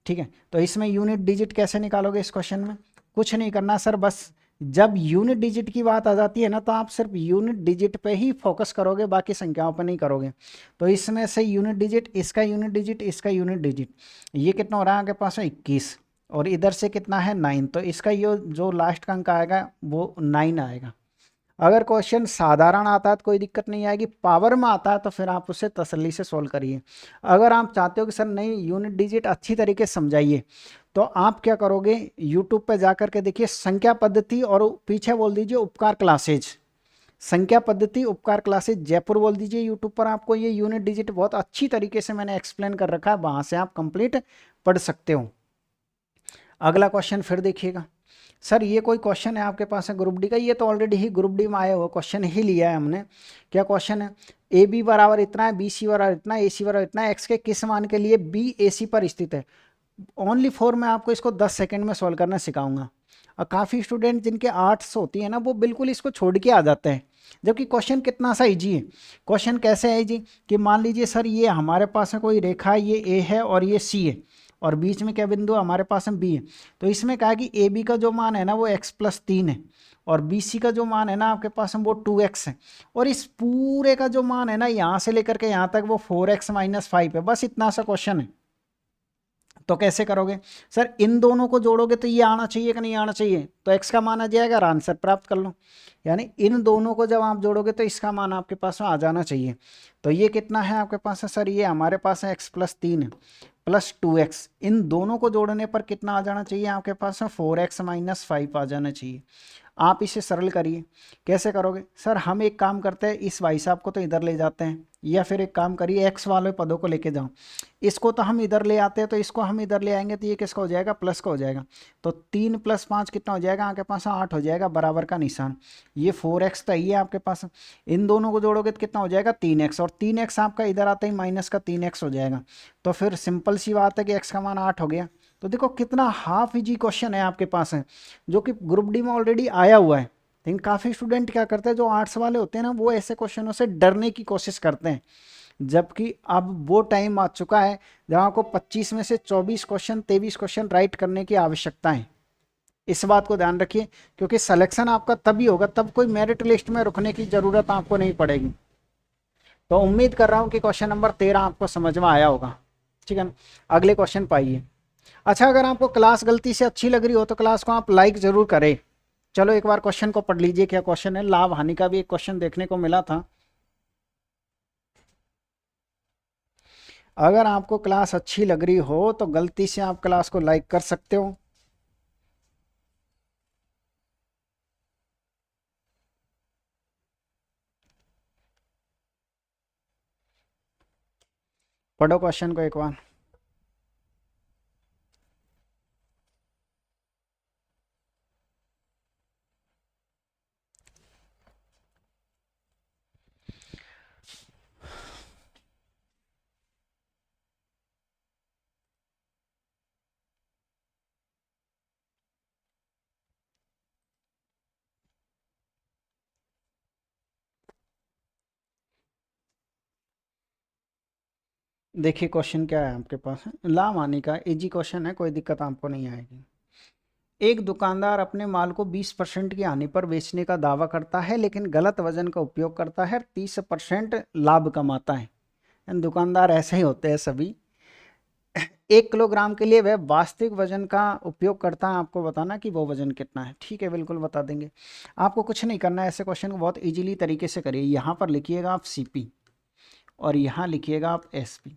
ठीक है। तो इसमें यूनिट डिजिट कैसे निकालोगे इस क्वेश्चन में, कुछ नहीं करना सर, बस जब यूनिट डिजिट की बात आ जाती है ना, तो आप सिर्फ यूनिट डिजिट पे ही फोकस करोगे, बाकी संख्याओं पे नहीं करोगे। तो इसमें से यूनिट डिजिट, इसका यूनिट डिजिट, इसका यूनिट डिजिट, ये कितना हो रहा है आपके पास है 21, और इधर से कितना है 9, तो इसका ये जो लास्ट का अंक आएगा वो 9 आएगा। अगर क्वेश्चन साधारण आता है तो कोई दिक्कत नहीं आएगी, पावर में आता है तो फिर आप उसे तसल्ली से सोल्व करिए। अगर आप चाहते हो कि सर नहीं यूनिट डिजिट अच्छी तरीके से समझाइए, तो आप क्या करोगे, यूट्यूब पे जा कर के देखिए संख्या पद्धति, और पीछे बोल दीजिए उपकार क्लासेज, संख्या पद्धति उपकार क्लासेज जयपुर बोल दीजिए यूट्यूब पर, आपको ये यूनिट डिजिट बहुत अच्छी तरीके से मैंने एक्सप्लेन कर रखा है, वहाँ से आप कंप्लीट पढ़ सकते हो। अगला क्वेश्चन फिर देखिएगा, सर ये कोई क्वेश्चन है आपके पास है ग्रुप डी का? ये तो ऑलरेडी ही ग्रुप डी में आया हुआ क्वेश्चन ही लिया है हमने। क्या क्वेश्चन है? ए बी बराबर इतना है, बी सी बराबर इतना है, ए सी बराबर इतना है, एक्स के किस मान के लिए बी ए सी पर स्थित है। ओनली फॉर मैं आपको इसको 10 सेकंड में सॉल्व करना सिखाऊंगा। और काफ़ी स्टूडेंट जिनके आर्ट्स होती है ना, वो बिल्कुल इसको छोड़ के आ जाते हैं, जबकि क्वेश्चन कितना सा इजी है। क्वेश्चन कैसे है जी, कि मान लीजिए सर ये हमारे पास है कोई रेखा, ये ए है और ये सी है, और बीच में क्या बिंदु हमारे पास में बी है। तो इसमें कहा कि ए बी का जो मान है ना वो x+3 है, और बी सी का जो मान है ना आपके पास में वो 2x है, और इस पूरे का जो मान है ना यहाँ से लेकर के यहाँ तक वो 4x-5 है। बस इतना सा क्वेश्चन है। तो कैसे करोगे? सर इन दोनों को जोड़ोगे तो ये आना चाहिए कि नहीं आना चाहिए, तो x का मान आ जाएगा और आंसर प्राप्त कर लो। यानी इन दोनों को जब आप जोड़ोगे तो इसका मान आपके पास में आ जाना चाहिए। तो ये कितना है आपके पास है सर? ये हमारे पास है x+3 है प्लस 2x, इन दोनों को जोड़ने पर कितना आ जाना चाहिए आपके पास में? 4x-5 आ जाना चाहिए। आप इसे सरल करिए। कैसे करोगे? सर हम एक काम करते हैं, इस भाई साहब को तो इधर ले जाते हैं, या फिर एक काम करिए x वाले पदों को लेके जाओ। इसको तो हम इधर ले आते हैं, तो इसको हम इधर ले आएंगे तो ये किसका हो जाएगा? प्लस का हो जाएगा। तो 3 + 5 कितना हो जाएगा आपके पास? 8 हो जाएगा, बराबर का निशान। ये 4x तो ही है आपके पास। इन दोनों को जोड़ोगे तो कितना हो जाएगा? 3x, और 3x आपका इधर आते ही माइनस का 3x हो जाएगा। तो फिर सिंपल सी बात है कि x का मान 8 हो गया। तो देखो कितना हाफ इजी क्वेश्चन है आपके पास है, जो कि ग्रुप डी में ऑलरेडी आया हुआ है। लेकिन काफ़ी स्टूडेंट क्या करते हैं, जो आर्ट्स वाले होते हैं ना, वो ऐसे क्वेश्चनों से डरने की कोशिश करते हैं। जबकि अब वो टाइम आ चुका है जहाँ को 25 में से 24 क्वेश्चन 23 क्वेश्चन राइट करने की आवश्यकता है। इस बात को ध्यान रखिए, क्योंकि सिलेक्शन आपका तभी होगा, तब कोई मेरिट लिस्ट में रुकने की ज़रूरत आपको नहीं पड़ेगी। तो उम्मीद कर रहा हूँ कि क्वेश्चन नंबर 13 आपको समझ में आया होगा। ठीक है ना? अगले क्वेश्चन पाइए। अच्छा, अगर आपको क्लास गलती से अच्छी लग रही हो तो क्लास को आप लाइक ज़रूर करें। चलो एक बार क्वेश्चन को पढ़ लीजिए, क्या क्वेश्चन है। लाभ हानि का भी एक क्वेश्चन देखने को मिला था। अगर आपको क्लास अच्छी लग रही हो तो गलती से आप क्लास को लाइक कर सकते हो। पढ़ो क्वेश्चन को एक बार। देखिए क्वेश्चन क्या है आपके पास है। लाभ हानि का इजी क्वेश्चन है, कोई दिक्कत आपको नहीं आएगी। एक दुकानदार अपने माल को 20% की हानि पर बेचने का दावा करता है, लेकिन गलत वजन का उपयोग करता है, 30% लाभ कमाता है। दुकानदार ऐसे ही होते हैं सभी। 1 किलोग्राम के लिए वह वास्तविक वजन का उपयोग करता है, आपको बताना कि वो वजन कितना है। ठीक है, बिल्कुल बता देंगे। आपको कुछ नहीं करना है, ऐसे क्वेश्चन को बहुत इजीली तरीके से करिए। यहाँ पर लिखिएगा आप सीपी, और यहाँ लिखिएगा आप एसपी।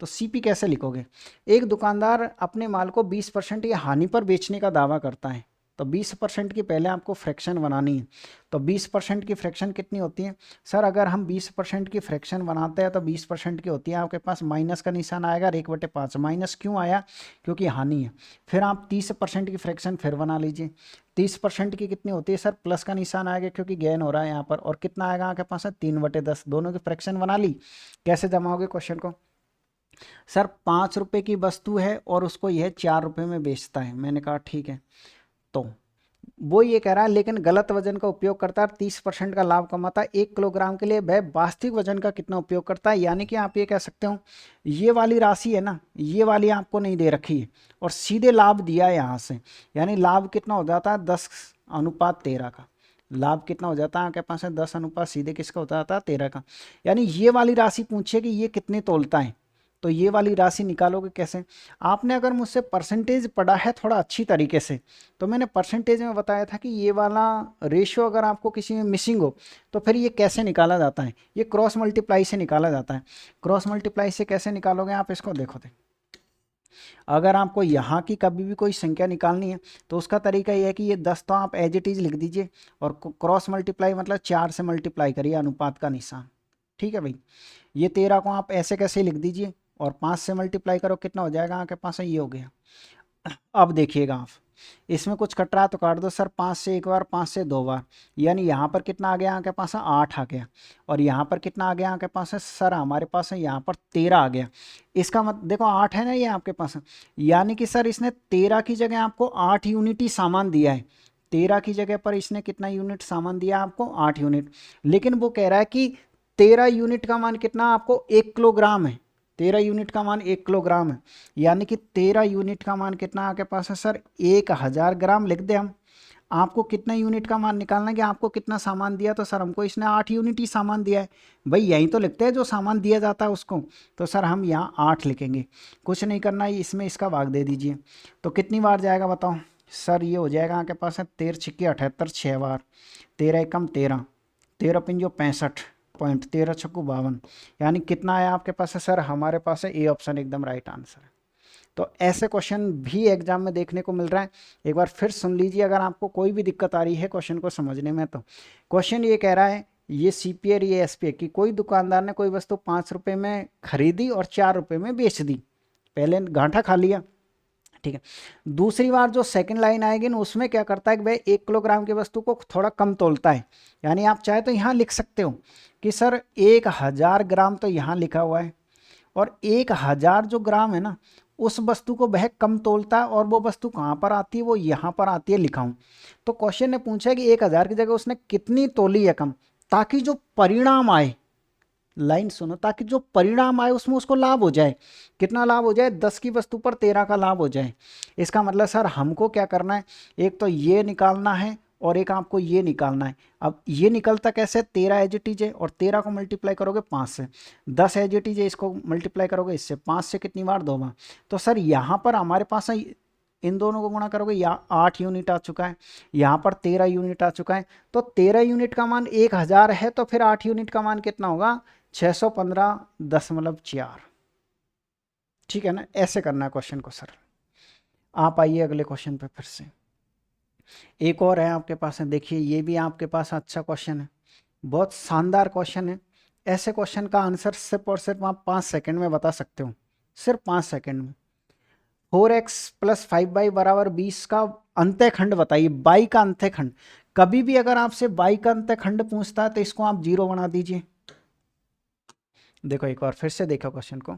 तो सीपी कैसे लिखोगे? एक दुकानदार अपने माल को 20% या हानि पर बेचने का दावा करता है, तो 20% की पहले आपको फ्रैक्शन बनानी है। तो 20% की फ्रैक्शन कितनी होती है? सर अगर हम 20% की फ्रैक्शन बनाते हैं तो 20% की होती है आपके पास, माइनस का निशान आएगा, 1/5। माइनस क्यों आया? क्योंकि हानि है। फिर आप 30% की फ्रैक्शन फिर बना लीजिए। 30% की कितनी होती है सर? प्लस का निशान आएगा, क्योंकि गेन हो रहा है यहाँ पर। और कितना आएगा आपके पास है? 3/10। दोनों की फ्रैक्शन बना ली। कैसे जमाओगे क्वेश्चन को? सर 5 रुपए की वस्तु है और उसको यह 4 रुपए में बेचता है। मैंने कहा ठीक है। तो वो ये कह रहा है लेकिन गलत वजन का उपयोग करता है, 30% का लाभ कमाता है। 1 किलोग्राम के लिए वह वास्तविक वजन का कितना उपयोग करता है? यानी कि आप ये कह सकते हो, ये वाली राशि है ना, ये वाली आपको नहीं दे रखी है, और सीधे लाभ दिया है यहाँ से। यानी लाभ कितना हो जाता है? 10:13 का। लाभ कितना हो जाता है आपके पास है? 10 अनुपात सीधे किसका होता था? 13 का। यानी ये वाली राशि पूछिए कि ये कितने तोलता है, तो ये वाली राशि निकालोगे कैसे? आपने अगर मुझसे परसेंटेज पढ़ा है थोड़ा अच्छी तरीके से, तो मैंने परसेंटेज में बताया था कि ये वाला रेशियो अगर आपको किसी में मिसिंग हो तो फिर ये कैसे निकाला जाता है? ये क्रॉस मल्टीप्लाई से निकाला जाता है। क्रॉस मल्टीप्लाई से कैसे निकालोगे आप इसको? देखो अगर आपको यहाँ की कभी भी कोई संख्या निकालनी है तो उसका तरीका ये है कि ये 10 तो आप एज इट इज़ लिख दीजिए, और क्रॉस मल्टीप्लाई मतलब 4 से मल्टीप्लाई करिए, अनुपात का निशान। ठीक है भाई। ये 13 को आप ऐसे कैसे लिख दीजिए, और 5 से मल्टीप्लाई करो, कितना हो जाएगा आपके पास? ये हो गया। अब देखिएगा आप, इसमें कुछ कट रहा है तो काट दो सर, 5 से एक बार, 5 से 2 बार, यानी यहाँ पर कितना आ गया आपके पास है 8 आ गया, और यहाँ पर कितना आ गया आपके पास है सर, हमारे पास है यहाँ पर 13 आ गया। इसका मतलब देखो 8 है ना ये आपके पास, यानी कि सर इसने 13 की जगह आपको 8 यूनिट ही सामान दिया है। 13 की जगह पर इसने कितना यूनिट सामान दिया आपको, 8 यूनिट। लेकिन वो कह रहा है कि 13 यूनिट का मान कितना आपको 1 किलोग्राम है, 13 यूनिट का मान 1 किलोग्राम है, यानी कि 13 यूनिट का मान कितना आपके पास है सर 1000 ग्राम लिख दे हम। आपको कितना यूनिट का मान निकालना है कि आपको कितना सामान दिया, तो सर हमको इसने 8 यूनिट ही सामान दिया है, भाई यही तो लिखते हैं जो सामान दिया जाता है उसको, तो सर हम यहाँ 8 लिखेंगे, कुछ नहीं करना है, इसमें इसका भाग दे दीजिए। तो कितनी बार जाएगा बताओ सर, ये हो जाएगा आपके पास है 13 छिक्के 78, 6 बार, 13 एकम 13, 13 पिंजो 65 पॉइंट, 13 छक्कू 52, यानी कितना है आपके पास है सर, हमारे पास है ए ऑप्शन एकदम राइट आंसर है। तो ऐसे क्वेश्चन भी एग्जाम में देखने को मिल रहा है। एक बार फिर सुन लीजिए अगर आपको कोई भी दिक्कत आ रही है क्वेश्चन को समझने में। तो क्वेश्चन ये कह रहा है, ये सीपीए और ये एसपीए की कोई दुकानदार ने कोई वस्तु 5 रुपये में खरीदी और 4 रुपये में बेच दी, पहले घाटा खा लिया, ठीक है। दूसरी बार जो सेकंड लाइन आएगी ना उसमें क्या करता है कि भाई 1 किलोग्राम की वस्तु को थोड़ा कम तोलता है, यानी आप चाहे तो यहाँ लिख सकते हो कि सर 1000 ग्राम तो यहाँ लिखा हुआ है, और 1000 जो ग्राम है ना उस वस्तु को वह कम तोलता है, और वो वस्तु कहाँ पर आती है, वो यहाँ पर आती है लिखा हूँ। तो क्वेश्चन ने पूछा कि 1000 की जगह उसने कितनी तोली है कम, ताकि जो परिणाम आए, लाइन सुनो, ताकि जो परिणाम आए उसमें उसको लाभ हो जाए। कितना लाभ हो जाए, 10 की वस्तु पर 13 का लाभ हो जाए। इसका मतलब सर हमको क्या करना है, एक तो ये निकालना है और एक आपको ये निकालना है। अब ये निकलता कैसे, 13 एज इट इज है, और 13 को मल्टीप्लाई करोगे 5 से, 10 एज इट इज है, इसको मल्टीप्लाई करोगे इससे, 5 से कितनी बार, 2 बार। तो सर यहाँ पर हमारे पास है, इन दोनों को गुणा करोगे, यहाँ 8 यूनिट आ चुका है, यहाँ पर 13 यूनिट आ चुका है। तो 13 यूनिट का मान 1000 है, तो फिर 8 यूनिट का मान कितना होगा, 615.4। ठीक है ना, ऐसे करना है क्वेश्चन को सर। आप आइए अगले क्वेश्चन पे फिर से, एक और है आपके पास है, देखिए ये भी आपके पास अच्छा क्वेश्चन है, बहुत शानदार क्वेश्चन है। ऐसे क्वेश्चन का आंसर सिर्फ और सिर्फ आप 5 सेकंड में बता सकते हो, सिर्फ 5 सेकंड में। 4x + 5y बराबर 20 का अंत्यखंड बताइए, बाई का अंत्यखंड। कभी भी अगर आपसे बाई का अंत्यखंड पूछता है तो इसको आप 0 बना दीजिए। देखो एक बार फिर से देखो क्वेश्चन को,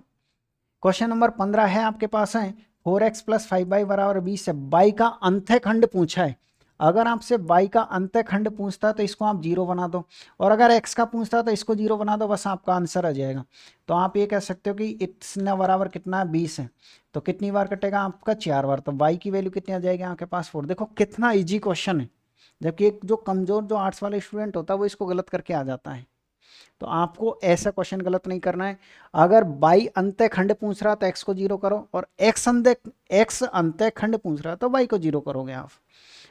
क्वेश्चन नंबर 15 है आपके पास है, 4x + 5y बराबर 20 है, बाई का अंत्यखंड पूछा है। अगर आपसे बाई का अंत्यखंड पूछता है तो इसको आप 0 बना दो, और अगर x का पूछता है तो इसको 0 बना दो, बस आपका आंसर आ जाएगा। तो आप ये कह सकते हो कि इतना बराबर कितना है, 20 है, तो कितनी बार कटेगा आपका, 4 बार। तो y की वैल्यू कितनी आ जाएगी आपके पास, 4। देखो कितना ईजी क्वेश्चन है, जबकि एक जो कमजोर जो आर्ट्स वाले स्टूडेंट होता है वो इसको गलत करके आ जाता है। तो आपको ऐसा क्वेश्चन गलत नहीं करना है। अगर बाई अंत्यखंड पूछ रहा तो x को 0 करो, और x अंत्यखंड पूछ रहा तो y को 0 करोगे आप।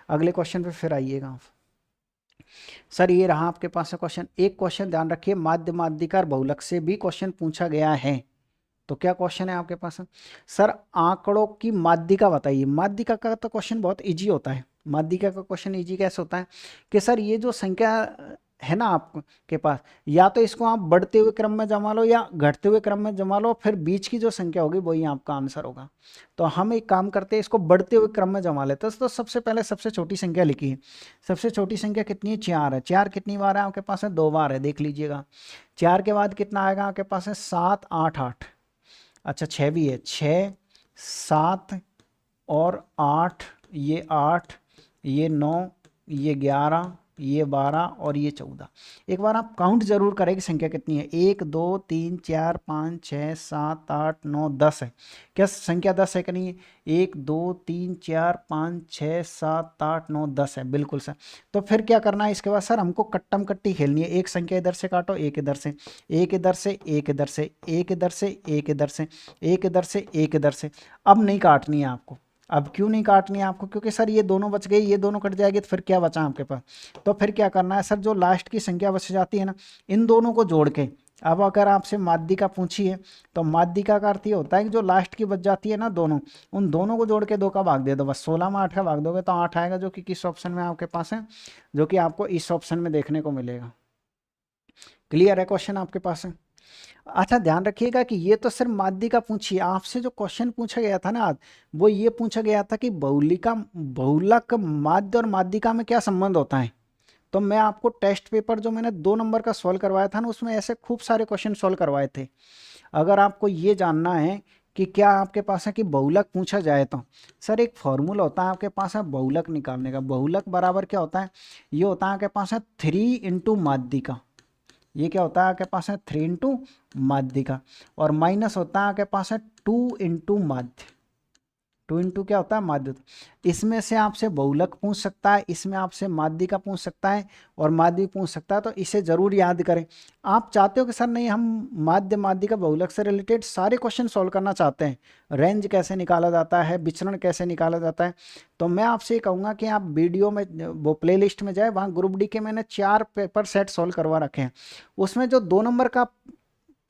अगले क्वेश्चन पे फिर आइएगा आप। सर ये रहा आपके पास है क्वेश्चन। एक क्वेश्चन ध्यान रखिए, माध्य माध्यिका बहुलक से भी क्वेश्चन पूछा गया है। तो क्या क्वेश्चन है आपके पास, सर आंकड़ों की माध्यिका बताइए। माध्यिका का तो क्वेश्चन बहुत इजी होता है। माध्यिका का क्वेश्चन इजी कैसे होता है कि सर ये जो संख्या है ना आपके पास, या तो इसको आप बढ़ते हुए क्रम में जमा लो या घटते हुए क्रम में जमा लो, फिर बीच की जो संख्या होगी वही आपका आंसर होगा। तो हम एक काम करते हैं, इसको बढ़ते हुए क्रम में जमा लेते हैं। तो सबसे पहले सबसे छोटी संख्या लिखी है। सबसे छोटी संख्या कितनी है, 4 है। 4 कितनी बार है आपके पास है, 2 बार है, देख लीजिएगा। 4 के बाद कितना आएगा आपके पास है, 7 8 8, अच्छा 6 भी है, 6 7 और 8, ये 8, ये 9, ये 11, ये 12 और ये 14। एक बार आप काउंट जरूर करें कि संख्या कितनी है। 1 2 3 4 5 6 7 8 9 10 है। क्या संख्या 10 है कि नहीं है? 1 2 3 4 5 6 7 8 9 10 है, बिल्कुल सर। तो फिर क्या करना है इसके बाद, सर हमको कट्टम कट्टी खेलनी है। एक संख्या इधर से काटो, एक इधर से, एक इधर से, एक इधर से, एक इधर से, एक इधर से, एक इधर से, एक इधर से। अब नहीं काटनी है आपको। अब क्यों नहीं काटनी है आपको, क्योंकि सर ये दोनों बच गए, ये दोनों कट जाएंगे, तो फिर क्या बचा आपके पास। तो फिर क्या करना है सर, जो लास्ट की संख्या बच जाती है ना, इन दोनों को जोड़ के। अब अगर आपसे माध्यिका पूछी है तो माध्यिका का अर्थ ये होता है कि जो लास्ट की बच जाती है ना दोनों, उन दोनों को जोड़ के 2 का भाग दे दो बस। 16 में 8 का भाग दोगे तो 8 आएगा, जो कि किस ऑप्शन में आपके पास है, जो कि आपको इस ऑप्शन में देखने को मिलेगा। क्लियर है क्वेश्चन आपके पास है। अच्छा ध्यान रखिएगा कि ये तो सिर्फ माध्यिका पूछी, आपसे जो क्वेश्चन पूछा गया था ना आज, वो ये पूछा गया था कि बहुलिका बहुलक माध्य और माध्यिका में क्या संबंध होता है। तो मैं आपको टेस्ट पेपर जो मैंने 2 नंबर का सॉल्व करवाया था ना, उसमें ऐसे खूब सारे क्वेश्चन सॉल्व करवाए थे। अगर आपको ये जानना है कि क्या आपके पास है कि बहुलक पूछा जाए, तो सर एक फॉर्मूला होता है आपके पास है बहुलक निकालने का। बहुलक बराबर क्या होता है, ये होता है आपके पास है 3 इंटू माध्यिका। ये क्या होता है आपके पास है 3 इंटू माध्यिका, और माइनस होता है आपके पास है 2 इंटू माध्य। 2 इंटू क्या होता है माध्य। इसमें से आपसे बहुलक पूछ सकता है, इसमें आपसे माध्यिका पूछ सकता है, और माध्यिक पूछ सकता है। तो इसे जरूर याद करें। आप चाहते हो कि सर नहीं हम माध्य माध्यिका बहुलक से रिलेटेड सारे क्वेश्चन सॉल्व करना चाहते हैं, रेंज कैसे निकाला जाता है, विचरण कैसे निकाला जाता है, तो मैं आपसे ये कहूँगा कि आप वीडियो में वो प्ले लिस्ट में जाए, वहाँ ग्रुप डी के मैंने 4 पेपर सेट सॉल्व करवा रखे हैं। उसमें जो 2 नंबर का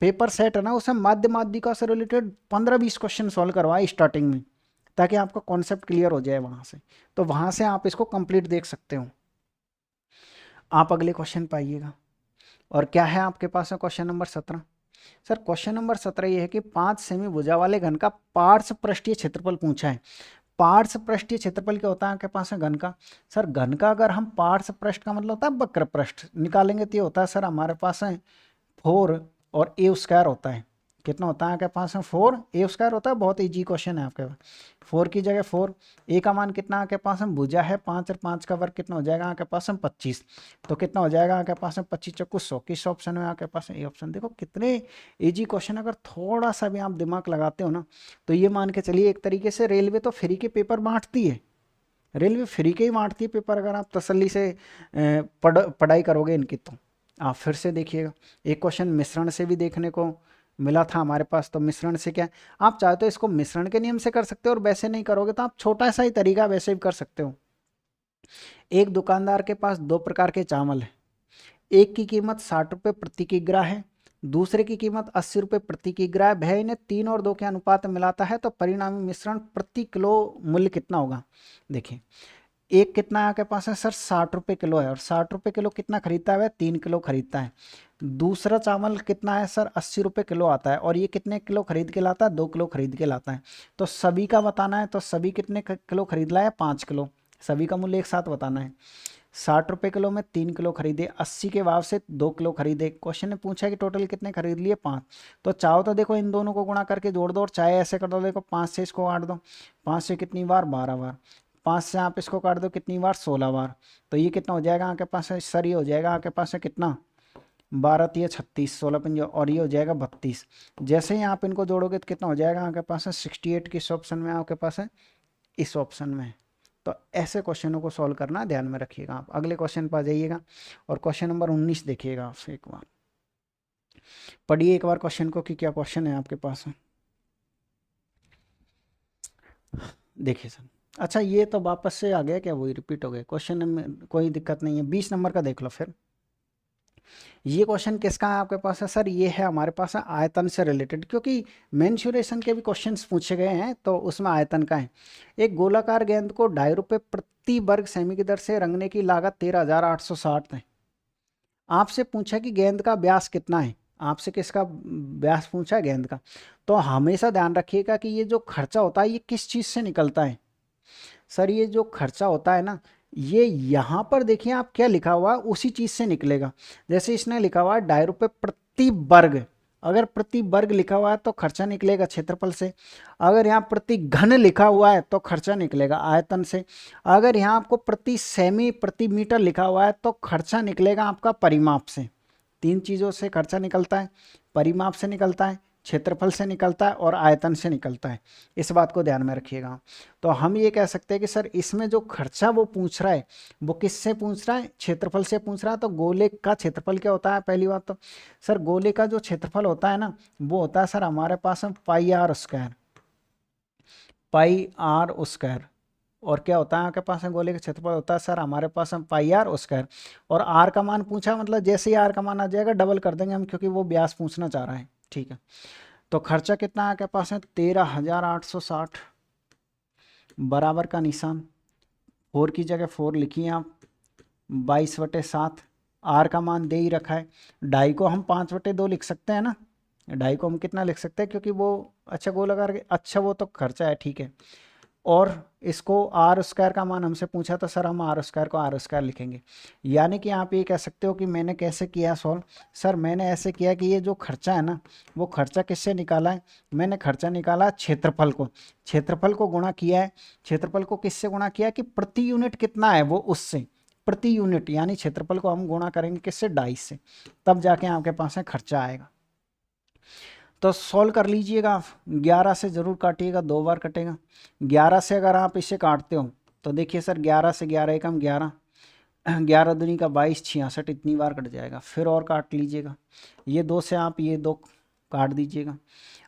पेपर सेट है ना, उसमें माध्य माध्यिका से रिलेटेड 15-20 क्वेश्चन सॉल्व करवाए स्टार्टिंग में, ताकि आपका कॉन्सेप्ट क्लियर हो जाए वहाँ से। तो वहाँ से आप इसको कंप्लीट देख सकते हो। आप अगले क्वेश्चन पे आइएगा। और क्या है आपके पास है question number 17। Sir question number 17 ये है कि 5 सेमी भुजा वाले घन का पार्श्व पृष्ठीय क्षेत्रफल पूछा है। पार्श्व पृष्ठीय क्षेत्रफल क्या होता है आपके पास है घन का। सर घन का अगर हम पार्श्व पृष्ठ का मतलब होता है वक्र पृष्ठ निकालेंगे, तो ये होता है सर हमारे पास है 4 और ए स्क्वायर होता है। कितना होता है आपके पास में 4 ए स्क्वायर होता है। बहुत इजी क्वेश्चन है आपके पास। 4 की जगह 4, ए का मान कितना आपके पास में भुजा है 5 और 5 का वर्ग कितना हो जाएगा आपके पास में 25। तो कितना हो जाएगा आपके पास में 25 चौको 100। किस ऑप्शन में आपके पास ए ऑप्शन। देखो कितने इजी क्वेश्चन, अगर थोड़ा सा भी आप दिमाग लगाते हो ना, तो ये मान के चलिए एक तरीके से रेलवे तो फ्री के पेपर बांटती है। रेलवे फ्री के ही बांटती है पेपर, अगर आप तसल्ली से पढ़ाई करोगे इनकी। तो आप फिर से देखिएगा, एक क्वेश्चन मिश्रण से भी देखने को मिला था हमारे पास। तो मिश्रण से क्या, आप चाहे तो इसको मिश्रण के नियम से कर सकते हो, और वैसे नहीं करोगे तो आप छोटा सा ही तरीका वैसे भी कर सकते हो। एक दुकानदार के पास 2 प्रकार के चावल है। एक की कीमत 60 रुपये प्रति किग्रा है, दूसरे की कीमत 80 रुपये प्रति किग्रा है। भैया इन्हें 3 और 2 के अनुपात में मिलाता है तो परिणामी मिश्रण प्रति किलो मूल्य कितना होगा। देखिए एक कितना है आपके पास है सर 60 रुपये किलो है, और 60 रुपये किलो कितना खरीदता है, 3 किलो खरीदता है। दूसरा चावल कितना है सर 80 रुपये किलो आता है, और ये कितने किलो खरीद के लाता है, 2 किलो खरीद के लाता है। तो सभी का बताना है, तो सभी कितने किलो खरीद लाया, 5 किलो। सभी का मूल्य एक साथ बताना है। 60 रुपये किलो में 3 किलो खरीदे, 80 के भाव से 2 किलो खरीदे। क्वेश्चन ने पूछा है कि टोटल कितने खरीद लिए, 5। तो चाहो तो देखो इन दोनों को गुणा करके जोड़ दो, और चाहे ऐसे कर दो, देखो 5 से इसको काट दो, 5 से कितनी बार 12 बार, 5 से आप इसको काट दो कितनी बार 16 बार। तो ये कितना हो जाएगा आपके पास है सर, ये हो जाएगा आपके पास है कितना 12 तिया 36, 16 पंजा, और ये हो जाएगा 32। जैसे ही आप इनको जोड़ोगे तो कितना हो जाएगा आपके पास है 68। किस ऑप्शन में आपके पास है, इस ऑप्शन में। तो ऐसे क्वेश्चनों को सॉल्व करना ध्यान में रखिएगा। आप अगले क्वेश्चन पर जाइएगा, और क्वेश्चन नंबर 19 देखिएगा आप एक बार, पढ़िए एक बार क्वेश्चन को कि क्या क्वेश्चन है आपके पास है। देखिए सर, अच्छा ये तो वापस से आ गया क्या, वही रिपीट हो गया क्वेश्चन में, कोई दिक्कत नहीं है। 20 नंबर का देख लो फिर। ये क्वेश्चन किसका है आपके पास है सर, ये है हमारे पास है आयतन से रिलेटेड, क्योंकि मेंसुरेशन के भी क्वेश्चंस पूछे गए हैं तो उसमें आयतन का है। एक गोलाकार गेंद को 2.5 रुपये प्रति वर्ग सेमी की दर से रंगने की लागत 13,860 है। आपसे पूछा कि गेंद का व्यास कितना है, आपसे किसका व्यास पूछा है, गेंद का। तो हमेशा ध्यान रखिएगा कि ये जो खर्चा होता है ये किस चीज़ से निकलता है। सर ये जो खर्चा होता है ना, ये यहाँ पर देखिए आप क्या लिखा हुआ है उसी चीज़ से निकलेगा। जैसे इसने लिखा हुआ है 2.5 रुपये प्रति वर्ग, अगर प्रति वर्ग लिखा हुआ है तो खर्चा निकलेगा क्षेत्रफल से। अगर यहाँ प्रति घन लिखा हुआ है तो खर्चा निकलेगा आयतन से। अगर यहाँ आपको प्रति सेमी प्रति मीटर लिखा हुआ है तो खर्चा निकलेगा आपका परिमाप से। 3 चीज़ों से खर्चा निकलता है, परिमाप से निकलता है, क्षेत्रफल से निकलता है, और आयतन से निकलता है। इस बात को ध्यान में रखिएगा। तो हम ये कह सकते हैं कि सर इसमें जो खर्चा वो पूछ रहा है वो किससे पूछ रहा है, क्षेत्रफल से पूछ रहा है। तो गोले का क्षेत्रफल क्या होता है, पहली बात तो सर गोले का जो क्षेत्रफल होता है ना, वो होता है सर हमारे पास में pi r square, pi r square. और क्या होता है आपके पास में गोले का क्षेत्रफल होता है सर हमारे पास में पाई आर स्क्वायर। और आर का मान पूछा, मतलब जैसे ही आर का मान आ जाएगा डबल कर देंगे हम, क्योंकि वो व्यास पूछना चाह रहा है। ठीक है, तो खर्चा कितना आपके पास है 13,860, बराबर का निशान, 4 की जगह 4 लिखिए आप, 22/7 आर का मान दे ही रखा है। डाई को हम 5/2 लिख सकते हैं ना, डाई को हम कितना लिख सकते हैं, क्योंकि वो अच्छा गोल लगा के, अच्छा वो तो खर्चा है, ठीक है। और इसको आर स्क्वायर का मान हमसे पूछा तो सर हम आर स्क्वायर को आर स्क्वायर लिखेंगे। यानी कि आप ये कह सकते हो कि मैंने कैसे किया सॉल्व, सर मैंने ऐसे किया कि ये जो खर्चा है ना, वो खर्चा किससे निकाला है, मैंने खर्चा निकाला क्षेत्रफल को, क्षेत्रफल को गुणा किया है। क्षेत्रफल को किससे गुणा किया है कि प्रति यूनिट कितना है वो, उससे प्रति यूनिट, यानी क्षेत्रफल को हम गुणा करेंगे किससे, डाई से, तब जाके आपके पास है खर्चा आएगा। तो सॉल्व कर लीजिएगा आप, 11 से ज़रूर काटिएगा, 2 बार कटेगा। 11 से अगर आप इसे काटते हो तो देखिए सर 11 से 11 एकम 11, 11 दूनी का 22, 66 इतनी बार कट जाएगा। फिर और काट लीजिएगा, ये 2 से आप ये 2 काट दीजिएगा।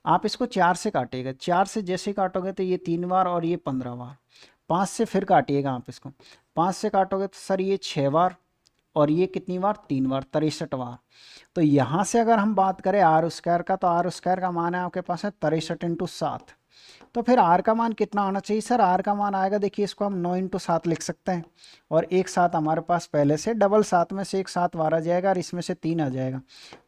आप इसको 4 से काटिएगा, 4 से जैसे काटोगे तो ये 3 बार और ये 15 बार। 5 से फिर काटिएगा आप इसको, 5 से काटोगे तो सर ये 6 बार और ये कितनी बार, 3 बार, 63 बार। तो यहाँ से अगर हम बात करें आर स्क्वायर का, तो आर स्क्वायर का मान है आपके पास है 63 × 7। तो फिर आर का मान कितना आना चाहिए सर, आर का मान आएगा, देखिए इसको हम 9 × 7 लिख सकते हैं, और एक सात हमारे पास पहले से डबल 7 में से एक 7 बाहर आ जाएगा और इसमें से 3 आ जाएगा।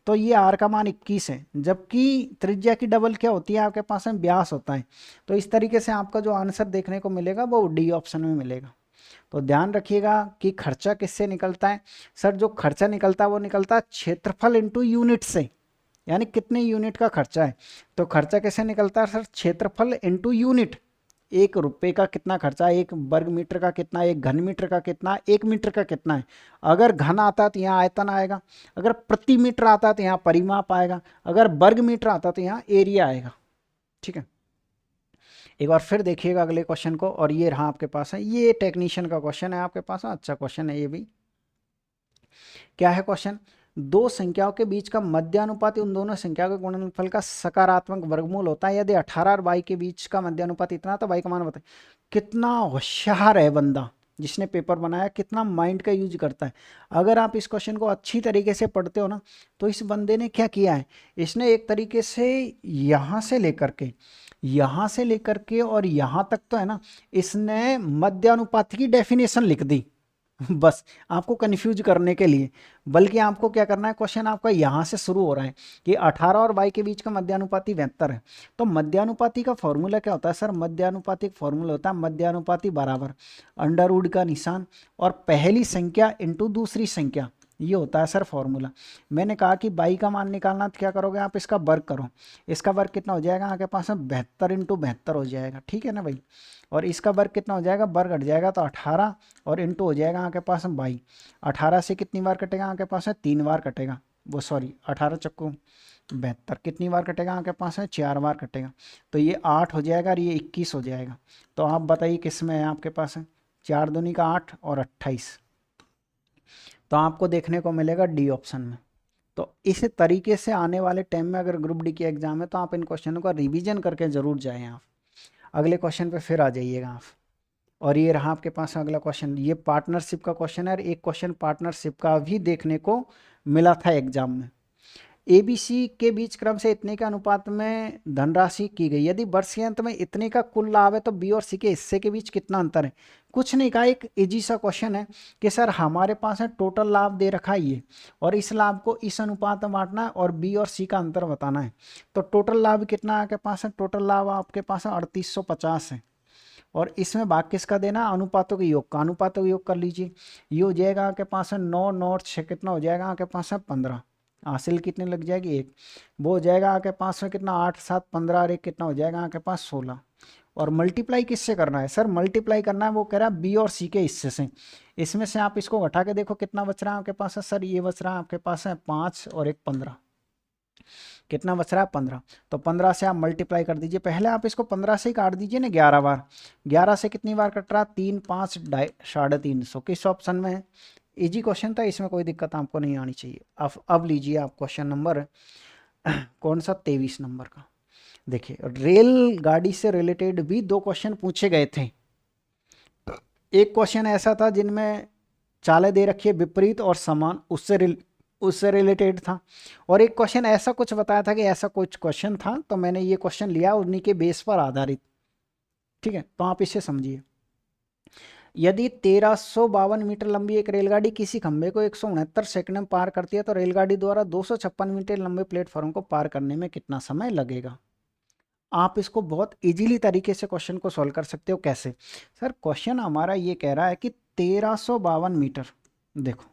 तो ये आर का मान 21 है, जबकि त्रिज्या की डबल क्या होती है आपके पास में, व्यास होता है। तो इस तरीके से आपका जो आंसर देखने को मिलेगा वो डी ऑप्शन में मिलेगा। तो ध्यान रखिएगा कि खर्चा किससे निकलता है, सर जो खर्चा निकलता है वो निकलता है क्षेत्रफल इंटू यूनिट से, यानी कितने यूनिट का खर्चा है। तो खर्चा कैसे निकलता है सर, क्षेत्रफल इंटू यूनिट, 1 रुपये का कितना खर्चा है, 1 वर्ग मीटर का कितना, 1 घन मीटर का कितना, 1 मीटर का कितना है। अगर घन आता है तो यहाँ आयतन आएगा, अगर प्रति मीटर आता है तो यहाँ परिमाप आएगा, अगर वर्ग मीटर आता है तो यहाँ एरिया आएगा, ठीक है। एक बार फिर देखिएगा अगले क्वेश्चन को, और ये रहा आपके पास है, ये टेक्नीशियन का क्वेश्चन है आपके पास, अच्छा क्वेश्चन है ये भी। क्या है क्वेश्चन, दो संख्याओं के बीच का मध्यानुपात उन दोनों संख्याओं के गुणनफल का सकारात्मक वर्गमूल होता है। यदि 18 और 22 के बीच का मध्यानुपात इतना, तो 22 का मान बताए। कितना होशियार है बंदा जिसने पेपर बनाया, कितना माइंड का यूज करता है। अगर आप इस क्वेश्चन को अच्छी तरीके से पढ़ते हो ना, तो इस बंदे ने क्या किया है, इसने एक तरीके से यहाँ से लेकर के और यहाँ तक तो है ना, इसने मध्यानुपात की डेफिनेशन लिख दी बस आपको कंफ्यूज करने के लिए। बल्कि आपको क्या करना है, क्वेश्चन आपका यहाँ से शुरू हो रहा है कि 18 और 22 के बीच का मध्यानुपाती 72 है। तो मध्यानुपाती का फॉर्मूला क्या होता है सर, मध्यानुपाती फॉर्मूला होता है मध्यानुपाती बराबर अंडरवुड का निशान और पहली संख्या इंटू दूसरी संख्या, ये होता है सर फॉर्मूला। मैंने कहा कि 22 का मान निकालना, तो क्या करोगे आप, इसका वर्ग करो। इसका वर्ग कितना हो जाएगा आपके पास में, 72 × 72 हो जाएगा, ठीक है ना भाई। और इसका वर्ग कितना हो जाएगा, वर्ग हट जाएगा तो 18 और इंटू हो जाएगा आपके पास में 22। 18 से कितनी बार कटेगा आपके पास में, 3 बार कटेगा, वो सॉरी 18 चक्कू 72 कितनी बार कटेगा आपके पास में, 4 बार कटेगा। तो ये 8 हो जाएगा और ये 21 हो जाएगा। तो आप बताइए किस में है आपके पास है, 4 दूनी का 8 और 28, तो आपको देखने को मिलेगा डी ऑप्शन में। तो इस तरीके से आने वाले टाइम में अगर ग्रुप डी की एग्जाम है तो आप इन क्वेश्चनों का रिवीजन करके ज़रूर जाएं। आप अगले क्वेश्चन पे फिर आ जाइएगा आप। और ये रहा आपके पास अगला क्वेश्चन, ये पार्टनरशिप का क्वेश्चन है, और एक क्वेश्चन पार्टनरशिप का भी देखने को मिला था एग्जाम में। एबीसी के बीच क्रम से इतने के अनुपात में धनराशि की गई, यदि वर्ष के अंत में इतने का कुल लाभ है तो बी और सी के हिस्से के बीच कितना अंतर है। कुछ नहीं कहा, एक इजी सा क्वेश्चन है कि सर हमारे पास है टोटल लाभ दे रखा है ये, और इस लाभ को इस अनुपात में बांटना है और बी और सी का अंतर बताना है। तो टोटल लाभ कितना आपके पास है, टोटल लाभ आपके पास है 3850 है, और इसमें भाग किसका देना, अनुपातों के योग का। अनुपातों का योग कर लीजिए, ये हो जाएगा आपके पास है 9 9 6 कितना हो जाएगा आपके पास है 15, हासिल कितने लग जाएगी 1, वो हो जाएगा आपके पास में कितना 8 7 15 और 1 कितना हो जाएगा आपके पास 16। और मल्टीप्लाई किससे करना है सर, मल्टीप्लाई करना है, वो कह रहा है बी और सी के हिस्से से। इसमें से आप इसको घटा के देखो कितना बच रहा है आपके पास है सर, ये बच रहा है आपके पास है 5 और 1 15, कितना बच रहा है 15। तो 15 से आप मल्टीप्लाई कर दीजिए, पहले आप इसको 15 से ही काट दीजिए ना 11 बार। 11 से कितनी बार कट रहा है, 3 5 350, किस ऑप्शन में है। इजी क्वेश्चन था, इसमें कोई दिक्कत आपको नहीं आनी चाहिए। अब लीजिए आप क्वेश्चन नंबर कौन सा, 23 नंबर का। देखिए रेल गाड़ी से रिलेटेड भी 2 क्वेश्चन पूछे गए थे। एक क्वेश्चन ऐसा था जिनमें चालें दे रखी है विपरीत और समान, उससे रिलेटेड था। और एक क्वेश्चन ऐसा कुछ बताया था कि ऐसा कुछ क्वेश्चन था, तो मैंने ये क्वेश्चन लिया उन्हीं के बेस पर आधारित, ठीक है। तो आप इसे समझिए, यदि 1352 मीटर लंबी एक रेलगाड़ी किसी खंभे को 169 सेकंड में पार करती है तो रेलगाड़ी द्वारा 256 मीटर लंबे प्लेटफॉर्म को पार करने में कितना समय लगेगा। आप इसको बहुत इजीली तरीके से क्वेश्चन को सॉल्व कर सकते हो। कैसे सर, क्वेश्चन हमारा ये कह रहा है कि 1352 मीटर, देखो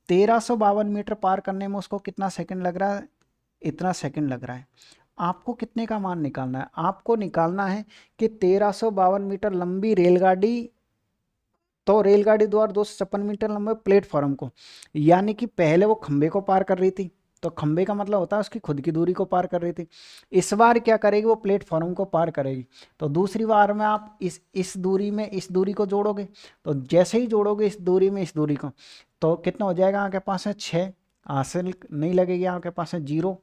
1352 मीटर पार करने में उसको कितना सेकंड लग रहा है, इतना सेकंड लग रहा है। आपको कितने का मान निकालना है, आपको निकालना है कि 1352 मीटर लंबी रेलगाड़ी, तो रेलगाड़ी द्वारा 256 मीटर लंबे प्लेटफॉर्म को, यानी कि पहले वो खंबे को पार कर रही थी, तो खंबे का मतलब होता है उसकी खुद की दूरी को पार कर रही थी। इस बार क्या करेगी, वो प्लेटफॉर्म को पार करेगी। तो दूसरी बार में आप इस दूरी में इस दूरी को जोड़ोगे, तो जैसे ही जोड़ोगे इस दूरी में इस दूरी को, तो कितना हो जाएगा, आपके पास है 6, हासिल नहीं लगेगी, आपके पास है 0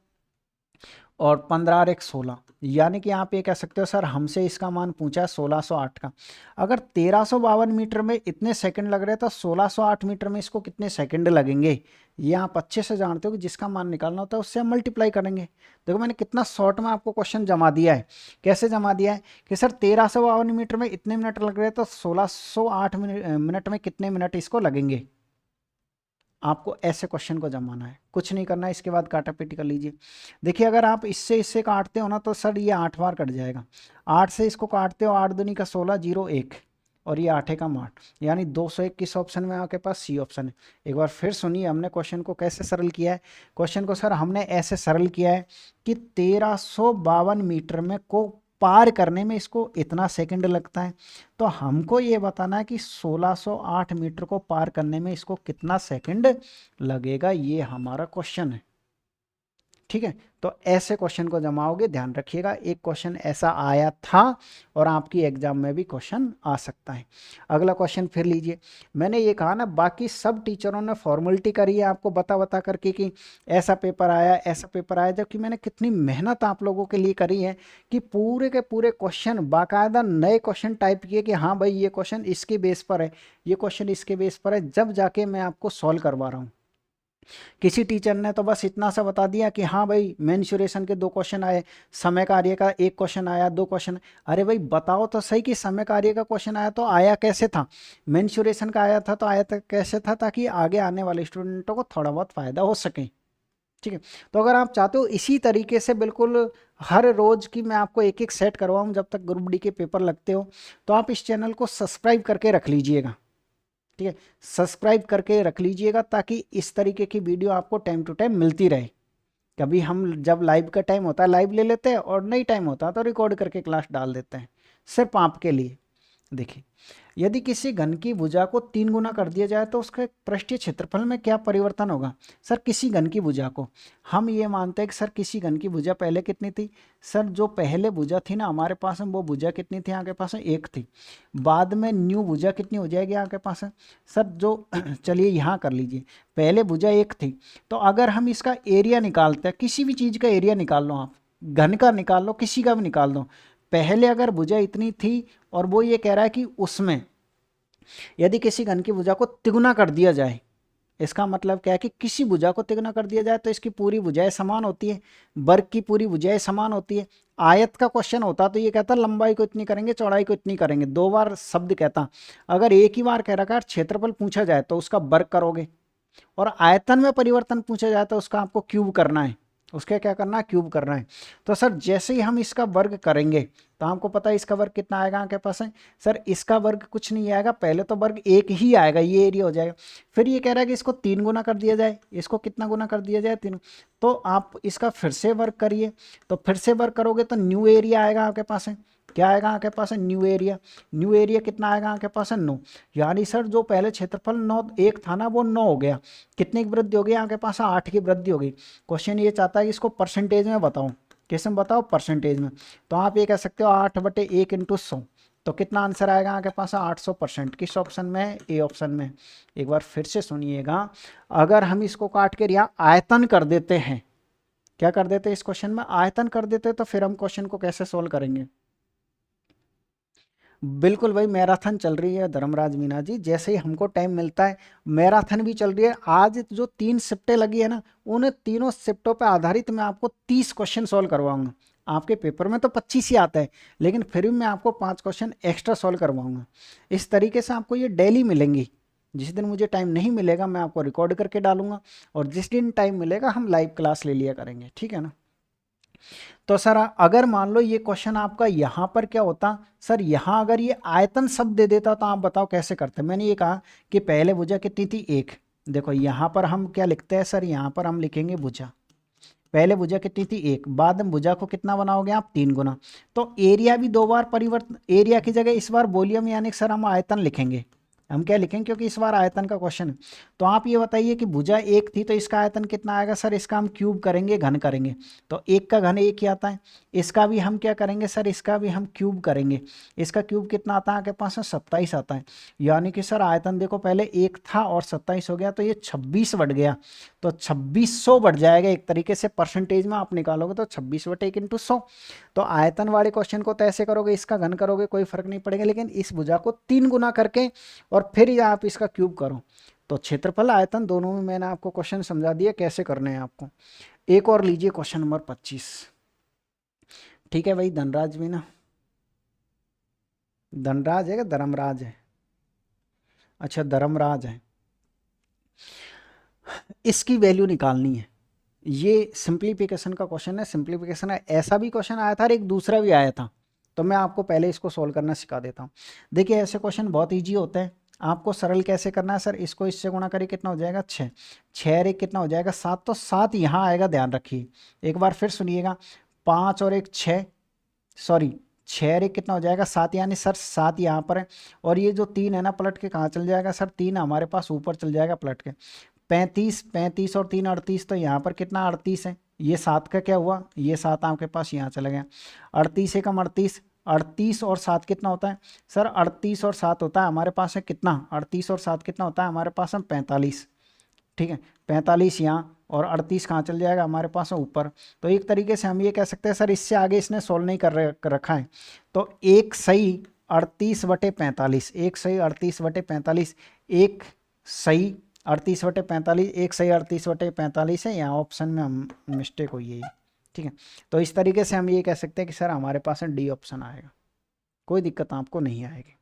और 15 और 1 16, यानी कि आप ये कह सकते हो सर हमसे इसका मान पूछा है 1608 का। अगर 1352 मीटर में इतने सेकंड लग रहे हैं तो 1608 मीटर में इसको कितने सेकंड लगेंगे, ये आप अच्छे से जानते हो कि जिसका मान निकालना होता है उससे हम मल्टीप्लाई करेंगे। देखो मैंने कितना शॉर्ट में आपको क्वेश्चन जमा दिया है। कैसे जमा दिया है कि सर 1352 मीटर में इतने मिनट लग रहे हैं तो 1608 मिनट में कितने मिनट इसको लगेंगे। आपको ऐसे क्वेश्चन को जमाना है, कुछ नहीं करना है। इसके बाद काटा पीटी कर लीजिए। देखिए अगर आप इससे इससे काटते हो ना तो सर ये 8 बार कट जाएगा। 8 से इसको काटते हो, 8 दूनी का 16, 0 1 और ये 8 का 8, यानी 201 किस ऑप्शन में आपके पास, सी ऑप्शन है। एक बार फिर सुनिए हमने क्वेश्चन को कैसे सरल किया है। क्वेश्चन को सर हमने ऐसे सरल किया है कि 1352 मीटर में को पार करने में इसको इतना सेकंड लगता है, तो हमको ये बताना है कि 1608 मीटर को पार करने में इसको कितना सेकंड लगेगा, ये हमारा क्वेश्चन है। ठीक है, तो ऐसे क्वेश्चन को जमाओगे, ध्यान रखिएगा। एक क्वेश्चन ऐसा आया था और आपकी एग्जाम में भी क्वेश्चन आ सकता है। अगला क्वेश्चन फिर लीजिए। मैंने ये कहा ना, बाकी सब टीचरों ने फॉर्मेलिटी करी है आपको बता करके कि ऐसा पेपर आया ऐसा पेपर आया, जबकि मैंने कितनी मेहनत आप लोगों के लिए करी है कि पूरे के पूरे क्वेश्चन बाकायदा नए क्वेश्चन टाइप किए कि हाँ भाई ये क्वेश्चन इसके बेस पर है, ये क्वेश्चन इसके बेस पर है, जब जाके मैं आपको सॉल्व करवा रहा हूँ। किसी टीचर ने तो बस इतना सा बता दिया कि हाँ भाई मेंसुरेशन के 2 क्वेश्चन आए, समय कार्य का 1 क्वेश्चन आया, 2 क्वेश्चन। अरे भाई बताओ तो सही कि समय कार्य का क्वेश्चन आया तो आया कैसे था, मेंसुरेशन का आया था तो आया था कैसे था, ताकि आगे आने वाले स्टूडेंटों को थोड़ा बहुत फ़ायदा हो सके। ठीक है, तो अगर आप चाहते हो इसी तरीके से बिल्कुल हर रोज़ की मैं आपको एक एक सेट करवाऊँ जब तक ग्रुप डी के पेपर लगते हो, तो आप इस चैनल को सब्सक्राइब करके रख लीजिएगा। ठीक है, सब्सक्राइब करके रख लीजिएगा ताकि इस तरीके की वीडियो आपको टाइम टू टाइम मिलती रहे। कभी हम जब लाइव का टाइम होता है लाइव ले लेते हैं और नहीं टाइम होता तो रिकॉर्ड करके क्लास डाल देते हैं, सिर्फ आपके लिए। देखिए, यदि किसी घन की भुजा को 3 गुना कर दिया जाए तो उसके पृष्ठीय क्षेत्रफल में क्या परिवर्तन होगा। सर किसी घन की भुजा को हम ये मानते हैं कि सर किसी घन की भुजा पहले कितनी थी, सर जो पहले भुजा थी ना हमारे पास में वो भुजा कितनी थी, आपके पास 1 थी। बाद में न्यू भुजा कितनी हो जाएगी आपके पास है सर, जो चलिए यहाँ कर लीजिए, पहले भुजा 1 थी, तो अगर हम इसका एरिया निकालते हैं, किसी भी चीज़ का एरिया निकाल लो आप, घन का निकाल लो, किसी का भी निकाल दो। पहले अगर भुजा इतनी थी और वो ये कह रहा है कि उसमें यदि किसी घन की भुजा को तिगुना कर दिया जाए, इसका मतलब क्या है कि किसी भुजा को तिगुना कर दिया जाए तो इसकी पूरी भुजाएं समान होती है, वर्ग की पूरी भुजाएं समान होती है। आयत का क्वेश्चन होता तो ये कहता लंबाई को इतनी करेंगे चौड़ाई को इतनी करेंगे, 2 बार शब्द कहता। अगर एक ही बार कह रखा है क्षेत्रफल पूछा जाए तो उसका वर्ग करोगे, और आयतन में परिवर्तन पूछा जाए तो उसका आपको क्यूब करना है, उसके क्या करना है, क्यूब करना है। तो सर जैसे ही हम इसका वर्ग करेंगे तो आपको पता है इसका वर्ग कितना आएगा आपके पास है, सर इसका वर्ग कुछ नहीं आएगा, पहले तो वर्ग 1 ही आएगा, ये एरिया हो जाएगा। फिर ये कह रहा है कि इसको 3 गुना कर दिया जाए, इसको कितना गुना कर दिया जाए, 3। तो आप इसका फिर से वर्ग करिए, तो फिर से वर्ग करोगे तो न्यू एरिया आएगा आपके पास है, क्या आएगा आपके पास है, न्यू एरिया। न्यू एरिया कितना आएगा आपके पास है, 9। यानी सर जो पहले क्षेत्रफल 9 1 था ना वो 9 हो गया, कितने की वृद्धि हो गई आपके पास, 8 की वृद्धि हो गई। क्वेश्चन ये चाहता है कि इसको परसेंटेज में बताओ, कैसे में बताओ, परसेंटेज में। तो आप ये कह सकते हो 8/1 × 100, तो कितना आंसर आएगा आपके पास, 800%। किस ऑप्शन में, ए ऑप्शन में। एक बार फिर से सुनिएगा, अगर हम इसको काट कर यहाँ आयतन कर देते हैं, क्या कर देते हैं इस क्वेश्चन में, आयतन कर देते हैं, तो फिर हम क्वेश्चन को कैसे सोल्व करेंगे। बिल्कुल भाई, मैराथन चल रही है धर्मराज मीना जी, जैसे ही हमको टाइम मिलता है मैराथन भी चल रही है। आज जो 3 शिफ्टें लगी है ना, उन तीनों शिफ्टों पर आधारित मैं आपको 30 क्वेश्चन सॉल्व करवाऊंगा। आपके पेपर में तो 25 ही आता है, लेकिन फिर भी मैं आपको 5 क्वेश्चन एक्स्ट्रा सॉल्व करवाऊंगा। इस तरीके से आपको ये डेली मिलेंगी। जिस दिन मुझे टाइम नहीं मिलेगा मैं आपको रिकॉर्ड करके डालूंगा, और जिस दिन टाइम मिलेगा हम लाइव क्लास ले लिया करेंगे, ठीक है ना। तो सर अगर मान लो ये क्वेश्चन आपका यहाँ पर क्या होता, सर यहाँ अगर ये आयतन शब्द दे देता तो आप बताओ कैसे करते। मैंने ये कहा कि पहले भुजा कितनी थी, 1। देखो यहाँ पर हम क्या लिखते हैं सर, यहाँ पर हम लिखेंगे भुजा, पहले भुजा कितनी थी, 1। बाद में भुजा को कितना बनाओगे आप, 3 गुना। तो एरिया भी 2 बार परिवर्तन, एरिया की जगह इस बार वॉल्यूम यानी कि सर हम आयतन लिखेंगे। हम क्या लिखेंगे, क्योंकि इस बार आयतन का क्वेश्चन है। तो आप ये बताइए कि भुजा 1 थी तो इसका आयतन कितना आएगा, सर इसका हम क्यूब करेंगे, घन करेंगे। तो 1 का घन 1 ही आता है। इसका भी हम क्या करेंगे सर, इसका भी हम क्यूब करेंगे। इसका क्यूब कितना आता है आपके पास में, 27 आता है। यानी कि सर आयतन देखो पहले 1 था और 27 हो गया, तो ये 26 बढ़ गया। तो 2600 बढ़ जाएगा। एक तरीके से परसेंटेज में आप निकालोगे तो 26/1 × 100। तो आयतन वाले क्वेश्चन को तो ऐसे करोगे, इसका घन करोगे कोई फर्क नहीं पड़ेगा, लेकिन इस भुजा को 3 गुना करके और फिर आप इसका क्यूब करो। तो क्षेत्रफल आयतन दोनों में मैंने आपको क्वेश्चन समझा दिया कैसे करने हैं आपको। एक और लीजिए क्वेश्चन नंबर 25। ठीक है भाई, धनराज भी ना, धनराज है कि धर्मराज है, अच्छा धर्मराज है। इसकी वैल्यू निकालनी है। ये सिंप्लीफिकेशन का क्वेश्चन है, सिंप्लीफिकेशन है। ऐसा भी क्वेश्चन आया था और एक दूसरा भी आया था, तो मैं आपको पहले इसको सोल्व करना सिखा देता हूँ। देखिए ऐसे क्वेश्चन बहुत ईजी होते हैं। आपको सरल कैसे करना है, सर इसको इससे गुणा करिए, कितना हो जाएगा 6, 6 और 1 कितना हो जाएगा 7। तो 7 यहाँ आएगा, ध्यान रखिए एक बार फिर सुनिएगा। 5 और 1 6, सॉरी 6 और 1 कितना हो जाएगा 7, यानी सर 7 यहाँ पर है। और ये जो 3 है ना, पलट के कहाँ चल जाएगा सर, 3 हमारे पास ऊपर चल जाएगा पलट के। 35, 35 और 3 38, तो यहाँ पर कितना 38 है। ये 7 का क्या हुआ, ये 7 आपके पास यहाँ चला गया। 38 एकम 38, 38 और 7 कितना होता है सर, 38 और 7 होता है हमारे पास है कितना, 38 और 7 कितना होता है हमारे पास है 45। ठीक है, 45 यहाँ, और 38 कहाँ चल जाएगा हमारे पास है ऊपर। तो एक तरीके से हम ये कह सकते हैं सर, इससे आगे इसने सोल्व नहीं कर रखा है। तो एक सही 38/45, एक सही 38/45, एक सही 38/45, एक सही 38/45 है। यहाँ ऑप्शन में हम मिस्टेक हुई है, ठीक है। तो इस तरीके से हम ये कह सकते हैं कि सर हमारे पास डी ऑप्शन आएगा, कोई दिक्कत आपको नहीं आएगी।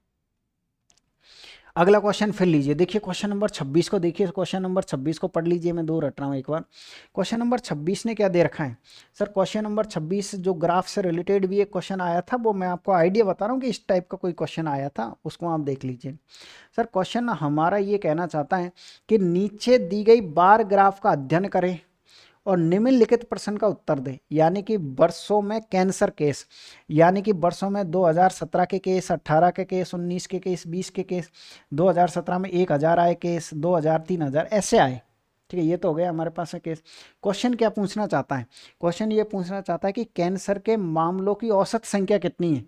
अगला क्वेश्चन फिर लीजिए, देखिए क्वेश्चन नंबर 26 को देखिए, क्वेश्चन नंबर 26 को पढ़ लीजिए, मैं 2 रट रहा हूँ एक बार। क्वेश्चन नंबर 26 ने क्या दे रखा है सर, क्वेश्चन नंबर 26 जो ग्राफ से रिलेटेड भी एक क्वेश्चन आया था, वो मैं आपको आइडिया बता रहा हूँ कि इस टाइप का कोई क्वेश्चन आया था, उसको आप देख लीजिए। सर क्वेश्चन हमारा ये कहना चाहता है कि नीचे दी गई बार ग्राफ का अध्ययन करें और निम्नलिखित प्रश्न का उत्तर दे। यानी कि वर्षों में कैंसर केस, यानी कि वर्षों में 2017 के केस, 18 के केस, 19 के केस, 20 के केस, 2017 में 1000 आए केस, 2000, 3000 ऐसे आए। ठीक है, ये तो हो गया हमारे पास है केस। क्वेश्चन क्या पूछना चाहता है, क्वेश्चन ये पूछना चाहता है कि कैंसर के मामलों की औसत संख्या कितनी है।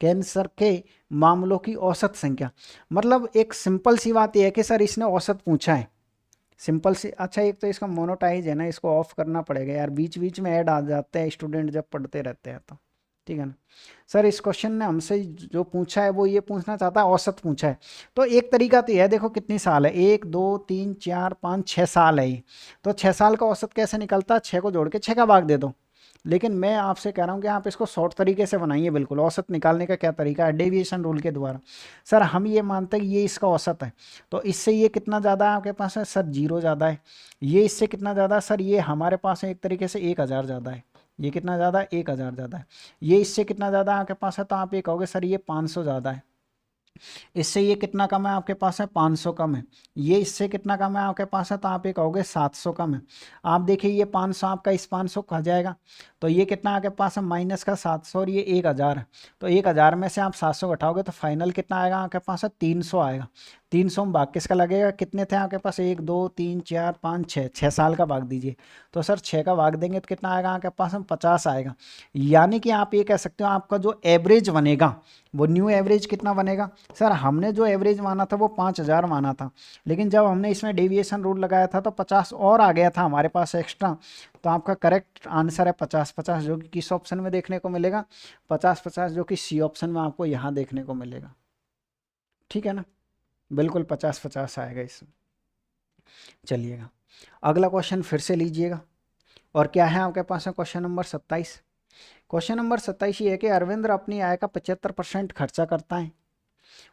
कैंसर के मामलों की औसत संख्या, मतलब एक सिंपल सी बात यह है कि सर इसने औसत पूछा है, सिंपल सी। अच्छा एक तो इसका मोनोटाइज है ना, इसको ऑफ करना पड़ेगा यार, बीच बीच में ऐड आ जाते हैं स्टूडेंट जब पढ़ते रहते हैं तो, ठीक है ना। सर इस क्वेश्चन ने हमसे जो पूछा है वो ये पूछना चाहता है, औसत पूछा है। तो एक तरीका तो यह है, देखो कितनी साल है, 1 2 3 4 5 6 साल है ये। तो 6 साल का औसत कैसे निकलता है, 6 को जोड़ के 6 का भाग दे दो। लेकिन मैं आपसे कह रहा हूँ कि आप इसको शॉर्ट तरीके से बनाइए। बिल्कुल औसत निकालने का क्या तरीका है, डेविएशन रूल के द्वारा। सर हम ये मानते हैं कि ये इसका औसत है, तो इससे ये कितना ज़्यादा है आपके पास है सर, 0 ज़्यादा है। ये इससे कितना ज़्यादा है सर, ये हमारे पास है एक तरीके से 1000 ज़्यादा है। ये कितना ज़्यादा है, 1000 ज़्यादा है। ये इससे कितना ज़्यादा आपके पास है, तो आप ये कहोगे सर ये 500 ज़्यादा है। इससे ये कितना कम है आपके पास है, 500 कम है। ये इससे कितना कम है आपके पास है, तो आप ये कहोगे 700 कम है। आप देखिए ये 500 आपका इस 500 खा जाएगा, तो ये कितना आपके पास है माइनस का 700, और ये 1000 है। तो 1000 में से आप 700 घटाओगे तो फाइनल कितना आएगा आपके पास है, 300 आएगा। 300 में भाग किसका लगेगा, कितने थे आपके पास, 1 2 3 4 5 6, 6 साल का भाग दीजिए। तो सर 6 का भाग देंगे तो कितना आएगा आपके पास में 50 आएगा। यानी कि आप ये कह सकते हो आपका जो एवरेज बनेगा वो न्यू एवरेज कितना बनेगा। सर हमने जो एवरेज माना था वो 5000 माना था, लेकिन जब हमने इसमें डेविएशन रूल लगाया था तो 50 और आ गया था हमारे पास एक्स्ट्रा। तो आपका करेक्ट आंसर है 50 50, जो कि किस ऑप्शन में देखने को मिलेगा, 50 50, जो कि सी ऑप्शन में आपको यहाँ देखने को मिलेगा। ठीक है ना, बिल्कुल 50 50 आएगा इसमें। चलिएगा अगला क्वेश्चन फिर से लीजिएगा, और क्या है आपके पास है क्वेश्चन नंबर 27। क्वेश्चन नंबर 27 ये है कि अरविंद अपनी आय का 75% खर्चा करता है,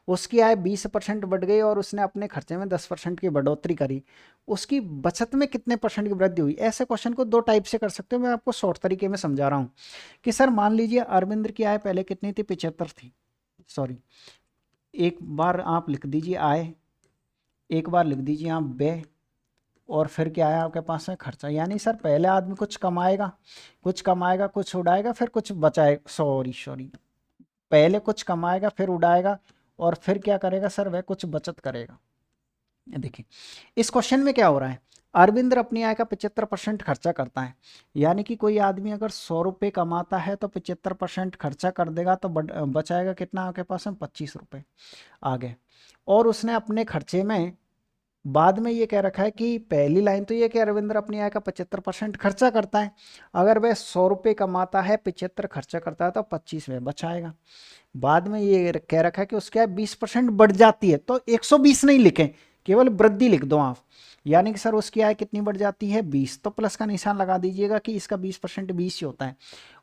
उसकी आय 20% बढ़ गई और उसने अपने खर्चे में 10% की बढ़ोतरी करी, उसकी बचत में कितने परसेंट की वृद्धि हुई। ऐसे क्वेश्चन को दो टाइप से कर सकते हो, मैं आपको शॉर्ट तरीके में समझा रहा हूँ कि सर मान लीजिए अरविंद की आय पहले कितनी थी, 75 थी, सॉरी, एक बार आप लिख दीजिए आय, एक बार लिख दीजिए आप व्यय, और फिर क्या है आपके पास है खर्चा। यानी सर पहले आदमी कुछ कमाएगा, कुछ उड़ाएगा, फिर कुछ बचाएगा, सॉरी, पहले कुछ कमाएगा फिर उड़ाएगा और फिर क्या करेगा सर, वह कुछ बचत करेगा। देखिए इस क्वेश्चन में क्या हो रहा है, अरविंद अपनी आय का 75% खर्चा करता है, यानी कि कोई आदमी अगर 100 रुपये कमाता है तो 75% खर्चा कर देगा तो बचाएगा कितना आपके पास में, 25 रुपये आगे। और उसने अपने खर्चे में बाद में ये कह रखा है कि पहली लाइन तो ये कि अरविंद अपनी आय का 75% खर्चा करता है, अगर वह 100 रुपये कमाता है 75 खर्चा करता है तो 25 में बचाएगा। बाद में ये कह रखा है कि उसकी आय 20% बढ़ जाती है, तो 120 नहीं लिखें, केवल वृद्धि लिख दो आप, यानी कि सर उसकी आय कितनी बढ़ जाती है, 20, तो प्लस का निशान लगा दीजिएगा कि इसका 20% 20 ही होता है,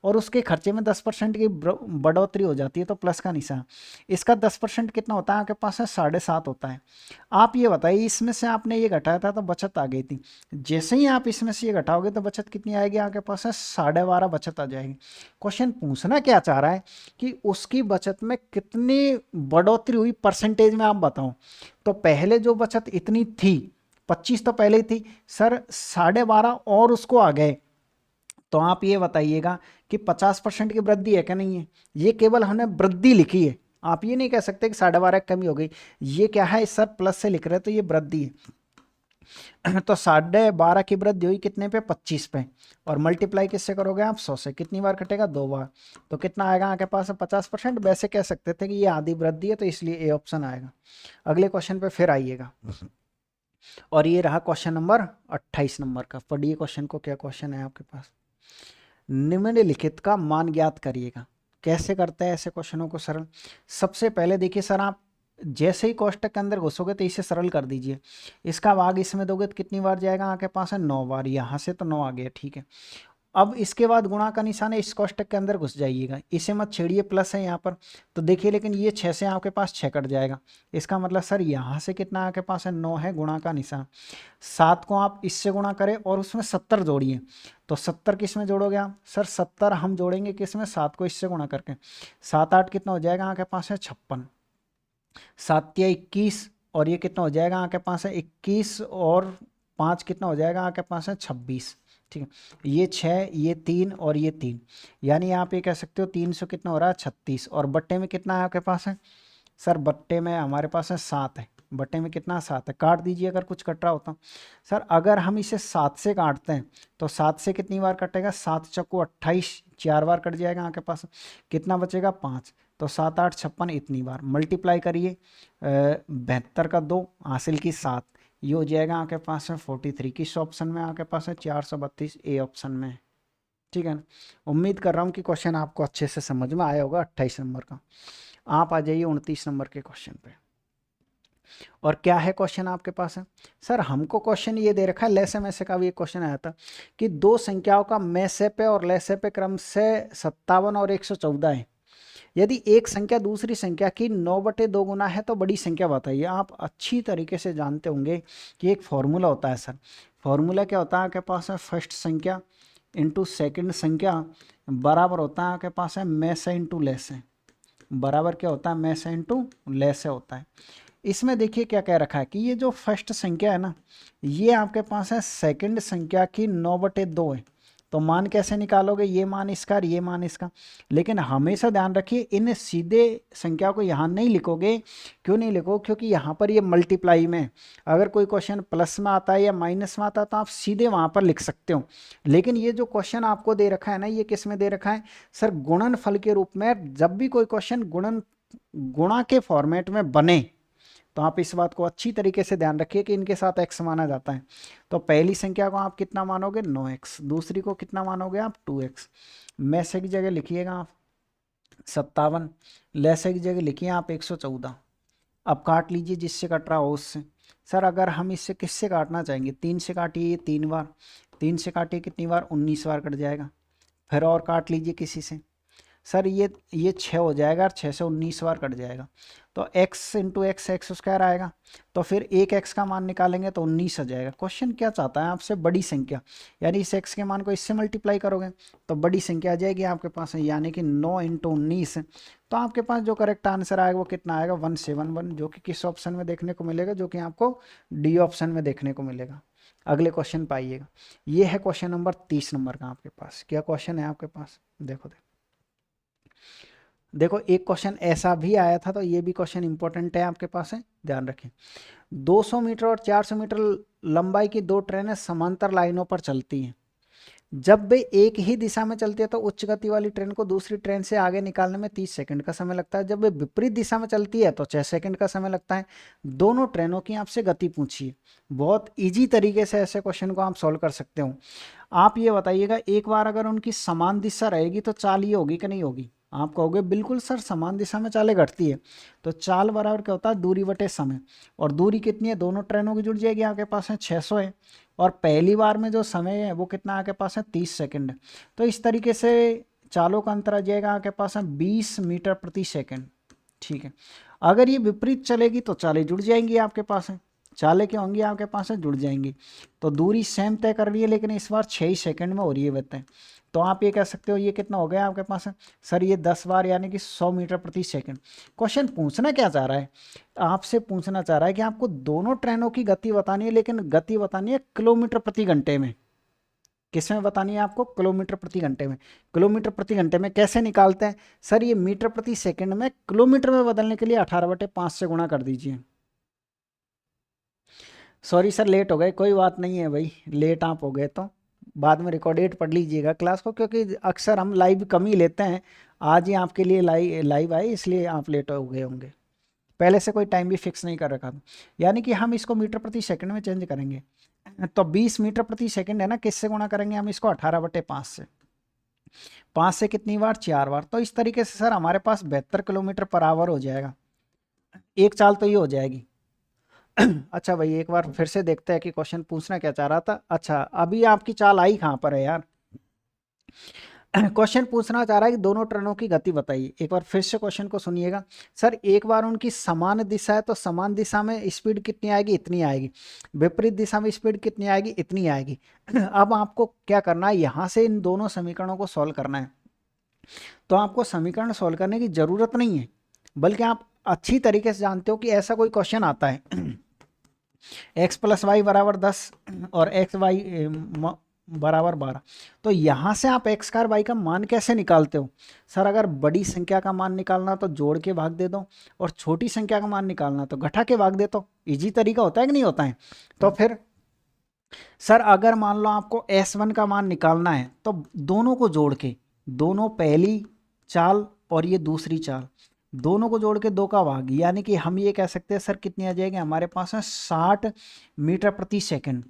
और उसके खर्चे में 10% की बढ़ोतरी हो जाती है तो प्लस का निशान। इसका 10% कितना होता है आपके पास है, 7.5 होता है। आप ये बताइए इसमें से आपने ये घटाया था तो बचत आ गई थी, जैसे ही आप इसमें से ये घटाओगे तो बचत कितनी आएगी आपके पास है, 12.5 बचत आ जाएगी। क्वेश्चन पूछना क्या चाह रहा है कि उसकी बचत में कितनी बढ़ोतरी हुई परसेंटेज में आप बताओ। तो पहले जो बचत इतनी थी 25 तो पहले ही थी सर, 12.5 और उसको आ गए, तो आप ये बताइएगा कि 50% की वृद्धि है क्या, नहीं है। ये केवल हमने वृद्धि लिखी है, आप ये नहीं कह सकते कि 12.5 कमी हो गई। ये क्या है सर, प्लस से लिख रहे हैं तो ये वृद्धि है। तो 12.5 की वृद्धि हुई कितने पे, 25 पे, और मल्टीप्लाई किससे करोगे आप, 100 से। कितनी बार कटेगा, 2 बार, तो कितना आएगा आपके पास 50%। वैसे कह सकते थे कि ये आधी वृद्धि है तो इसलिए ए ऑप्शन आएगा। अगले क्वेश्चन पे फिर आइएगा, और ये रहा क्वेश्चन नंबर 28 नंबर का। पढ़िए क्वेश्चन को, क्या क्वेश्चन है आपके पास। निम्नलिखित का मान ज्ञात करिएगा। कैसे करते हैं ऐसे क्वेश्चनों को सरल। सबसे पहले देखिए सर, आप जैसे ही कोष्टक के अंदर घुसोगे तो इसे सरल कर दीजिए। इसका भाग इसमें दोगे तो कितनी बार जाएगा आपके पास है, 9 बार। यहाँ से तो 9 आ गया, ठीक है। अब इसके बाद गुणा का निशान है, इस कोष्टक के अंदर घुस जाइएगा, इसे मत छेड़िए, प्लस है यहाँ पर। तो देखिए लेकिन ये 6 से आपके पास 6 कट जाएगा, इसका मतलब सर यहाँ से कितना आपके पास है, 9 है, गुणा का निशान। 7 को आप इससे गुणा करें और उसमें 70 जोड़िए, तो 70 किस में जोड़ोगे आप सर, 70 हम जोड़ेंगे किस में, 7 को इससे गुणा करके। 7 8 कितना हो जाएगा आपके पास है, 56। 7 या 21, और ये कितना हो जाएगा आपके पास है 21, और 5 कितना हो जाएगा आपके पास है 26, ठीक है। ये 6, ये 3 और ये 3, यानी आप ये कह सकते हो 300 कितना हो रहा है, 36। और बट्टे में कितना है आपके पास है सर, बट्टे में हमारे पास है 7 है, बट्टे में कितना 7 है। काट दीजिए अगर कुछ कट रहा होता। सर अगर हम इसे 7 से काटते हैं तो 7 से कितनी बार कटेगा, 7 चक्कू 28, 4 बार कट जाएगा आपके पास, कितना बचेगा 5। तो 7 8 56, इतनी बार मल्टीप्लाई करिए, 72 का 2 हासिल की 7, ये हो जाएगा आपके पास है 43। किस ऑप्शन में आपके पास है, 432 ए ऑप्शन में, ठीक है ना। उम्मीद कर रहा हूँ कि क्वेश्चन आपको अच्छे से समझ में आया होगा 28 नंबर का। आप आ जाइए 29 नंबर के क्वेश्चन पे। और क्या है क्वेश्चन आपके पास है सर, हमको क्वेश्चन ये दे रखा है, लैसे मैसे का भी एक क्वेश्चन आया था कि दो संख्याओं का मैसे पे और लैसे पे क्रम से 57 और 114 है। यदि एक संख्या दूसरी संख्या की 9/2 गुना है तो बड़ी संख्या बताइए। आप अच्छी तरीके से जानते होंगे कि एक फॉर्मूला होता है सर। फॉर्मूला क्या होता है आपके पास है, फर्स्ट संख्या इंटू सेकेंड संख्या बराबर होता है आपके पास है मैसे इंटू लैसे, बराबर क्या होता है, मैसे इंटू लैसे होता है। इसमें देखिए क्या कह रखा है कि ये जो फर्स्ट संख्या है ना, ये आपके पास है सेकंड संख्या की 9/2 है। तो मान कैसे निकालोगे, ये मान इसका और ये मान इसका। लेकिन हमेशा ध्यान रखिए इन सीधे संख्या को यहाँ नहीं लिखोगे। क्यों नहीं लिखो, क्योंकि यहाँ पर ये मल्टीप्लाई में, अगर कोई क्वेश्चन प्लस में आता है या माइनस में आता है तो आप सीधे वहाँ पर लिख सकते हो। लेकिन ये जो क्वेश्चन आपको दे रखा है ना, ये किस में दे रखा है सर, गुणनफल के रूप में। जब भी कोई क्वेश्चन गुणा के फॉर्मेट में बने तो आप इस बात को अच्छी तरीके से ध्यान रखिए कि इनके साथ x माना जाता है। तो पहली संख्या को आप कितना मानोगे, 9x, दूसरी को कितना मानोगे आप, 2x। मैसे की जगह लिखिएगा आप 57, लैसे की जगह लिखिए आप 114। अब काट लीजिए जिससे कट रहा हो उससे। सर अगर हम इससे किससे काटना चाहेंगे, 3 से काटिए, 3 बार, 3 से काटिए कितनी बार, 19 बार कट जाएगा। फिर और काट लीजिए किसी से। सर ये 6 हो जाएगा और 6 से 19 बार कट जाएगा, तो x into x x square आएगा। तो फिर एक x का मान निकालेंगे तो 19 आ जाएगा। क्वेश्चन क्या चाहता है आपसे? बड़ी संख्या, यानी इस x के मान को इससे मल्टीप्लाई करोगे तो बड़ी संख्या आ जाएगी आपके पास, यानी कि 9 इंटू 19। तो आपके पास जो करेक्ट आंसर आएगा वो कितना आएगा? 171, जो कि किस ऑप्शन में देखने को मिलेगा? जो कि आपको डी ऑप्शन में देखने को मिलेगा। अगले क्वेश्चन पाइएगा, ये है क्वेश्चन नंबर 30 नंबर का आपके पास। क्या क्वेश्चन है आपके पास? देखो देखो एक क्वेश्चन ऐसा भी आया था, तो ये भी क्वेश्चन इंपॉर्टेंट है आपके पास है, ध्यान रखें। 200 मीटर और 400 मीटर लंबाई की दो ट्रेनें समांतर लाइनों पर चलती हैं। जब वे एक ही दिशा में चलती है तो उच्च गति वाली ट्रेन को दूसरी ट्रेन से आगे निकालने में 30 सेकंड का समय लगता है। जब वे विपरीत दिशा में चलती है तो 6 सेकंड का समय लगता है। दोनों ट्रेनों की आपसे गति पूछिए। बहुत इजी तरीके से ऐसे क्वेश्चन को आप सॉल्व कर सकते हो। आप ये बताइएगा, एक बार अगर उनकी समान दिशा रहेगी तो चाल ये होगी कि नहीं होगी? आप कहोगे बिल्कुल सर, समान दिशा में चालें घटती है। तो चाल बराबर क्या होता है? दूरी बटे समय। और दूरी कितनी है? दोनों ट्रेनों की जुड़ जाएगी, आपके पास है 600 है। और पहली बार में जो समय है वो कितना आपके पास है? 30 सेकंड। तो इस तरीके से चालों का अंतर आ जाएगा आपके पास है 20 मीटर प्रति सेकंड। ठीक है, अगर ये विपरीत चलेगी तो चालें जुड़ जाएंगी आपके पास है। चालें क्या होंगी आपके पास है? जुड़ जाएंगी। तो दूरी सेम तय कर रही है, लेकिन इस बार 6 सेकंड में हो रही है बताएं। तो आप ये कह सकते हो ये कितना हो गया आपके पास है? सर ये 10 बार, यानी कि 100 मीटर प्रति सेकंड। क्वेश्चन पूछना क्या चाह रहा है? आपसे पूछना चाह रहा है कि आपको दोनों ट्रेनों की गति बतानी है, लेकिन गति बतानी है किलोमीटर प्रति घंटे में। किसमें बतानी है आपको? किलोमीटर प्रति घंटे में। किलोमीटर प्रति घंटे में कैसे निकालते हैं? सर ये मीटर प्रति सेकंड में किलोमीटर में बदलने के लिए 18/5 से गुणा कर दीजिए। सॉरी सर, लेट हो गए, कोई बात नहीं है भाई, लेट आप हो गए तो बाद में रिकॉर्डेड पढ़ लीजिएगा क्लास को, क्योंकि अक्सर हम लाइव कम ही लेते हैं। आज ही आपके लिए लाइव आए, इसलिए आप लेट हो गए होंगे। पहले से कोई टाइम भी फिक्स नहीं कर रखा था। यानी कि हम इसको मीटर प्रति सेकंड में चेंज करेंगे। तो 20 मीटर प्रति सेकंड है ना, किससे गुणा करेंगे हम इसको? 18/5 से। 5 से कितनी बार? 4 बार। तो इस तरीके से सर हमारे पास 72 किलोमीटर पर आवर हो जाएगा। एक चाल तो ये हो जाएगी। अच्छा भाई, एक बार फिर से देखते हैं कि क्वेश्चन पूछना क्या चाह रहा था। अच्छा, अभी आपकी चाल आई कहाँ पर है यार? क्वेश्चन पूछना चाह रहा है कि दोनों ट्रेनों की गति बताइए। एक बार फिर से क्वेश्चन को सुनिएगा। सर एक बार उनकी समान दिशा है तो समान दिशा में स्पीड कितनी आएगी? इतनी आएगी। विपरीत दिशा में स्पीड कितनी आएगी? इतनी आएगी। अब आपको क्या करना है? यहाँ से इन दोनों समीकरणों को सॉल्व करना है। तो आपको समीकरण सॉल्व करने की जरूरत नहीं है, बल्कि आप अच्छी तरीके से जानते हो कि ऐसा कोई क्वेश्चन आता है x प्लस वाई बराबर 10 और एक्स वाई बराबर 12। तो यहाँ से आप एक्स का वाई का मान कैसे निकालते हो? सर अगर बड़ी संख्या का मान निकालना तो जोड़ के भाग दे दो, और छोटी संख्या का मान निकालना तो घटा के भाग दे दो। इजी तरीका होता है कि नहीं होता है? तो फिर सर अगर मान लो आपको S1 का मान निकालना है तो दोनों को जोड़ के, दोनों पहली चाल और ये दूसरी चाल, दोनों को जोड़ के 2 का भाग, यानी कि हम ये कह सकते हैं सर कितनी आ जाएगी हमारे पास है? 60 मीटर प्रति सेकंड।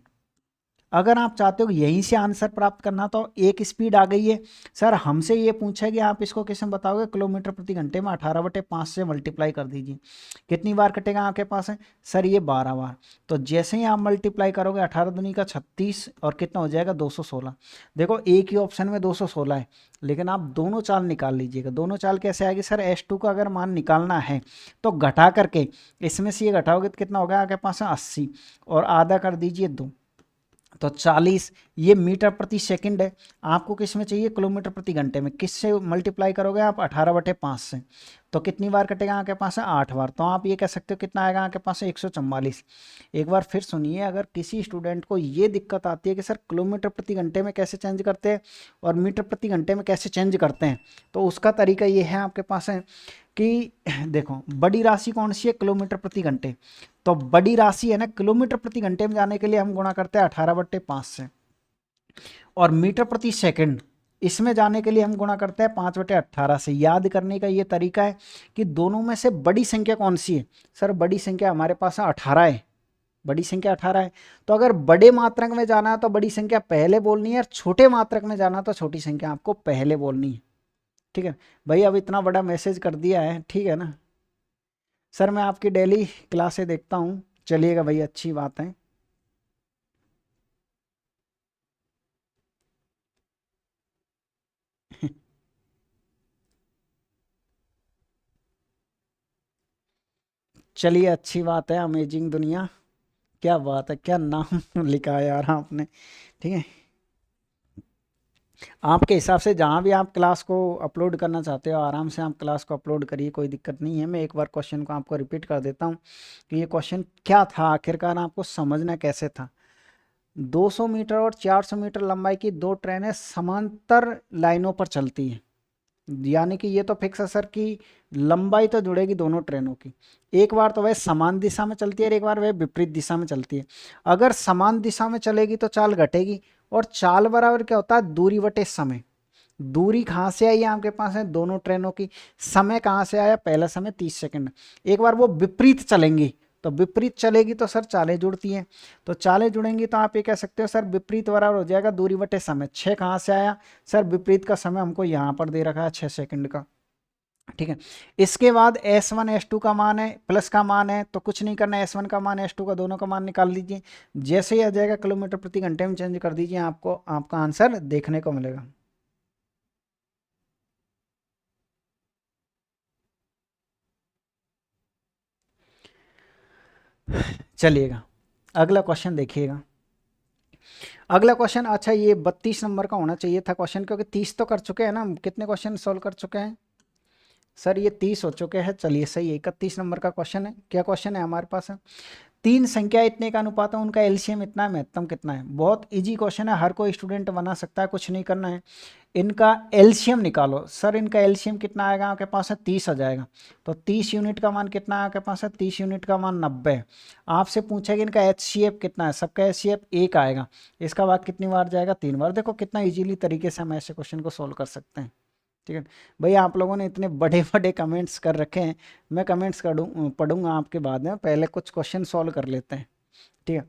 अगर आप चाहते हो यहीं से आंसर प्राप्त करना तो एक स्पीड आ गई है। सर हमसे ये पूछा है कि आप इसको किस में बताओगे? किलोमीटर प्रति घंटे में 18/5 से मल्टीप्लाई कर दीजिए। कितनी बार कटेगा आपके पास है? सर ये 12 बार। तो जैसे ही आप मल्टीप्लाई करोगे 18 दूनी का 36 और कितना हो जाएगा? 216। देखो एक ही ऑप्शन में 216 है, लेकिन आप दोनों चाल निकाल लीजिएगा। दोनों चाल कैसे आएगी? सर S2 का अगर मान निकालना है तो घटा करके इसमें से ये घटाओगे तो कितना होगा आपके पास? 80 और आधा कर दीजिए 2, तो 40। ये मीटर प्रति सेकंड है, आपको किस में चाहिए? किलोमीटर प्रति घंटे में। किससे मल्टीप्लाई करोगे आप? 18/5 से। तो कितनी बार कटेगा आपके पास है? 8 बार। तो आप ये कह सकते हो कितना आएगा आपके पास? 144। एक बार फिर सुनिए, अगर किसी स्टूडेंट को ये दिक्कत आती है कि सर किलोमीटर प्रति घंटे में कैसे चेंज करते हैं और मीटर प्रति घंटे में कैसे चेंज करते हैं, तो उसका तरीका ये है आपके पास है कि देखो बड़ी राशि कौन सी है? किलोमीटर प्रति घंटे। तो बड़ी राशि है ना, किलोमीटर प्रति घंटे में जाने के लिए हम गुणा करते हैं 18/5 से, और मीटर प्रति सेकंड इसमें जाने के लिए हम गुणा करते हैं 5/18 से। याद करने का ये तरीका है कि दोनों में से बड़ी संख्या कौन सी है? सर बड़ी संख्या हमारे पास 18 है। बड़ी संख्या 18 है। तो अगर बड़े मात्रक में जाना है तो बड़ी संख्या पहले बोलनी है, और छोटे मात्रक में जाना तो छोटी संख्या आपको पहले बोलनी है। ठीक है भाई, अब इतना बड़ा मैसेज कर दिया है, ठीक है ना? सर मैं आपकी डेली क्लासें देखता हूँ, चलिएगा भाई, अच्छी बात है। चलिए, अच्छी बात है। अमेजिंग दुनिया, क्या बात है, क्या नाम लिखा है यार आपने। ठीक है, आपके हिसाब से जहाँ भी आप क्लास को अपलोड करना चाहते हो आराम से आप क्लास को अपलोड करिए, कोई दिक्कत नहीं है। मैं एक बार क्वेश्चन को आपको रिपीट कर देता हूँ कि ये क्वेश्चन क्या था आखिरकार, आपको समझना कैसे था। 200 मीटर और 400 मीटर लंबाई की दो ट्रेनें समांतर लाइनों पर चलती हैं, यानी कि ये तो फिक्स है सर कि लंबाई तो जुड़ेगी दोनों ट्रेनों की। एक बार तो वह समान दिशा में चलती है और एक बार वह विपरीत दिशा में चलती है। अगर समान दिशा में चलेगी तो चाल घटेगी, और चाल बराबर क्या होता है, दूरी बटे समय। दूरी कहाँ से आई है आपके पास है दोनों ट्रेनों की, समय कहाँ से आया, पहला समय 30 सेकंड। एक बार वो विपरीत चलेंगी, तो विपरीत चलेगी तो सर चालें जुड़ती हैं, तो चालें जुड़ेंगी तो आप ये कह सकते हो सर विपरीत बराबर हो जाएगा दूरी बटे समय। 6 कहाँ से आया सर, विपरीत का समय हमको यहाँ पर दे रखा है 6 सेकंड का। ठीक है, इसके बाद S1 S2 का मान है, प्लस का मान है, तो कुछ नहीं करना है, S1 का मान S2 का दोनों का मान निकाल लीजिए। जैसे ही आ जाएगा किलोमीटर प्रति घंटे में चेंज कर दीजिए, आपको आपका आंसर देखने को मिलेगा। चलिएगा, अगला क्वेश्चन देखिएगा। अगला क्वेश्चन, अच्छा ये 32 नंबर का होना चाहिए था क्वेश्चन, क्योंकि 30 तो कर चुके हैं ना, कितने क्वेश्चन सॉल्व कर चुके हैं सर, ये 30 हो चुके हैं। चलिए सही है, 31 नंबर का क्वेश्चन है। क्या क्वेश्चन है हमारे पास है, तीन संख्या इतने का अनुपात है, उनका एलसीएम इतना है, महत्तम कितना है। बहुत इजी क्वेश्चन है, हर कोई स्टूडेंट बना सकता है, कुछ नहीं करना है। इनका एलसीएम निकालो सर, इनका एलसीएम कितना आएगा आपके पास है, 30 आ जाएगा। तो 30 यूनिट का मान कितना है आपके पास है, 30 यूनिट का मान 90 है। आपसे पूछा कि इनका एचसीएफ कितना है, सबका एचसीएफ 1 आएगा। इसका भाग कितनी बार जाएगा, 3 बार। देखो कितना इजीली तरीके से हम ऐसे क्वेश्चन को सोल्व कर सकते हैं। ठीक है भैया, आप लोगों ने इतने बड़े बड़े कमेंट्स कर रखे हैं, मैं कमेंट्स पढ़ूंगा आपके बाद में, पहले कुछ क्वेश्चन सॉल्व कर लेते हैं। ठीक है,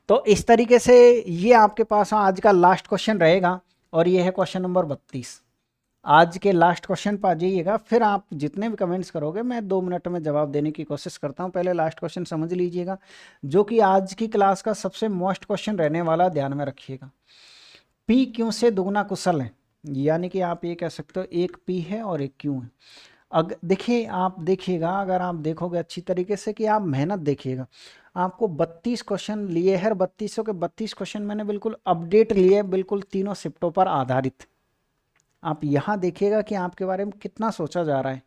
तो इस तरीके से ये आपके पास आज का लास्ट क्वेश्चन रहेगा, और ये है क्वेश्चन नंबर 32। आज के लास्ट क्वेश्चन पर आ जाइएगा, फिर आप जितने भी कमेंट्स करोगे मैं 2 मिनट में जवाब देने की कोशिश करता हूँ। पहले लास्ट क्वेश्चन समझ लीजिएगा, जो कि आज की क्लास का सबसे मोस्ट क्वेश्चन रहने वाला, ध्यान में रखिएगा। पी क्यू से दुगना कुशल है, यानी कि आप ये कह सकते हो एक पी है और एक क्यू है। अगर देखिए, आप देखिएगा, अगर आप देखोगे अच्छी तरीके से कि आप मेहनत देखिएगा, आपको 32 क्वेश्चन लिए हैं, 32 के 32 क्वेश्चन मैंने बिल्कुल अपडेट लिए, बिल्कुल तीनों शिफ्टों पर आधारित। आप यहाँ देखिएगा कि आपके बारे में कितना सोचा जा रहा है।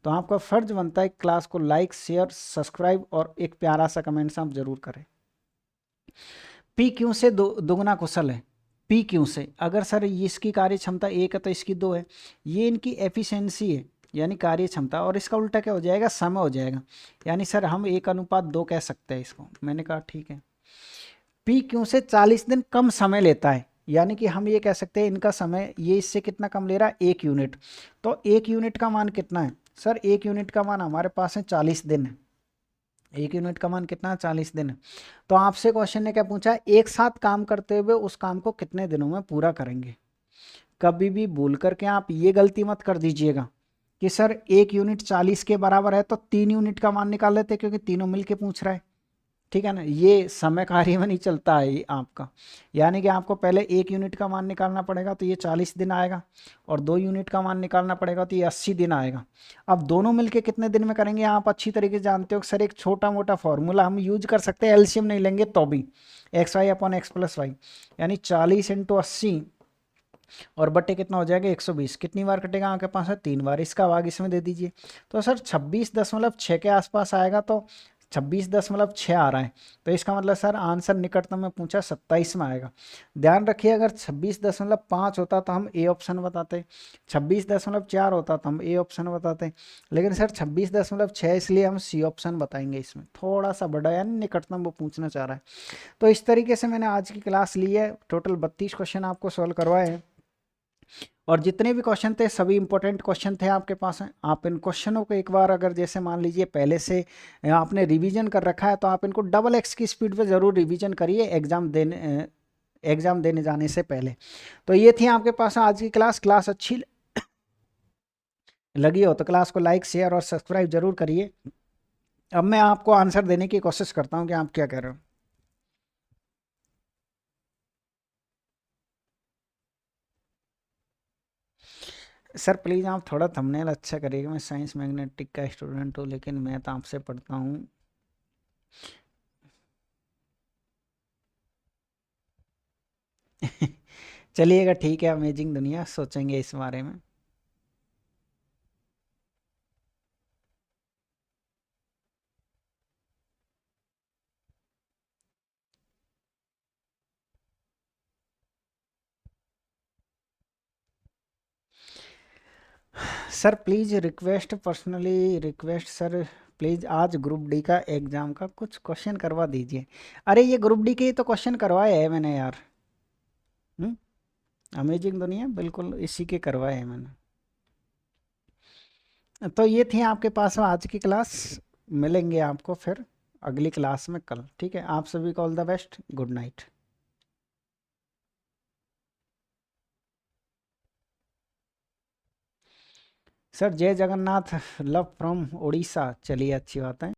तो आपका फर्ज बनता है क्लास को लाइक शेयर सब्सक्राइब और एक प्यारा सा कमेंट्स आप जरूर करें। पी क्यू से दोगुना कुशल है, पी क्यू से, अगर सर इसकी कार्य क्षमता 1 है तो इसकी 2 है, ये इनकी एफिशिएंसी है यानी कार्य क्षमता, और इसका उल्टा क्या हो जाएगा, समय हो जाएगा। यानी सर हम 1:2 कह सकते हैं इसको। मैंने कहा ठीक है, पी क्यू से 40 दिन कम समय लेता है, यानी कि हम ये कह सकते हैं इनका समय ये इससे कितना कम ले रहा है, 1 यूनिट। तो 1 यूनिट का मान कितना है सर, 1 यूनिट का मान हमारे पास है 40 दिन है। 1 यूनिट का मान कितना है, 40 दिन है। तो आपसे क्वेश्चन ने क्या पूछा है, एक साथ काम करते हुए उस काम को कितने दिनों में पूरा करेंगे। कभी भी भूल करके आप ये गलती मत कर दीजिएगा कि सर 1 यूनिट 40 के बराबर है तो 3 यूनिट का मान निकाल लेते, क्योंकि तीनों मिलके पूछ रहा है। ठीक है ना, ये समय कार्य में नहीं चलता है ये आपका। यानी कि आपको पहले 1 यूनिट का मान निकालना पड़ेगा, तो ये 40 दिन आएगा, और 2 यूनिट का मान निकालना पड़ेगा तो ये 80 दिन आएगा। अब दोनों मिलके कितने दिन में करेंगे, आप अच्छी तरीके से जानते हो कि सर एक छोटा मोटा फॉर्मूला हम यूज कर सकते हैं, एलसीएम नहीं लेंगे तो भी, XY/X+Y, यानी 40 × 80 और बट्टे कितना हो जाएगा 120। कितनी बार कटेगा आपके पास है, 3 बार। इसका भाग इसमें दे दीजिए, तो सर 26.6 के आसपास आएगा, तो 26.6 आ रहा है। तो इसका मतलब सर आंसर निकटतम में पूछा 27 में आएगा। ध्यान रखिए, अगर 26.5 होता तो हम ए ऑप्शन बताते, 26.4 होता तो हम ए ऑप्शन बताते, लेकिन सर 26.6 इसलिए हम सी ऑप्शन बताएंगे। इसमें थोड़ा सा बड़ा यानी निकटतम वो पूछना चाह रहा है। तो इस तरीके से मैंने आज की क्लास ली है, टोटल 32 क्वेश्चन आपको सॉल्व करवाए हैं, और जितने भी क्वेश्चन थे सभी इंपॉर्टेंट क्वेश्चन थे आपके पास हैं। आप इन क्वेश्चनों को एक बार अगर जैसे मान लीजिए पहले से आपने रिवीजन कर रखा है, तो आप इनको डबल एक्स की स्पीड पे ज़रूर रिवीजन करिए एग्ज़ाम देने जाने से पहले। तो ये थी आपके पास आज की क्लास अच्छी लगी हो तो क्लास को लाइक शेयर और सब्सक्राइब जरूर करिए। अब मैं आपको आंसर देने की कोशिश करता हूँ कि आप क्या कह रहे हो। सर प्लीज़ आप थोड़ा थंबनेल अच्छा करिएगा। मैं साइंस मैग्नेटिक का स्टूडेंट हूँ, लेकिन मैं तो आपसे पढ़ता हूँ। चलिएगा ठीक है, अमेजिंग दुनिया, सोचेंगे इस बारे में। Sir please request, personally request sir, please आज ग्रुप डी का एग्ज़ाम का कुछ क्वेश्चन करवा दीजिए। अरे ये ग्रुप डी के ही तो क्वेश्चन करवाए हैं मैंने यार। अमेजिंग दुनिया बिल्कुल इसी के करवाए हैं मैंने। तो ये थी आपके पास में आज की क्लास। मिलेंगे आपको फिर अगली क्लास में कल, ठीक है? आप सभी को all the best, good night. Sir जय जगन्नाथ, लव फ्रॉम उड़ीसा। चलिए अच्छी बात है।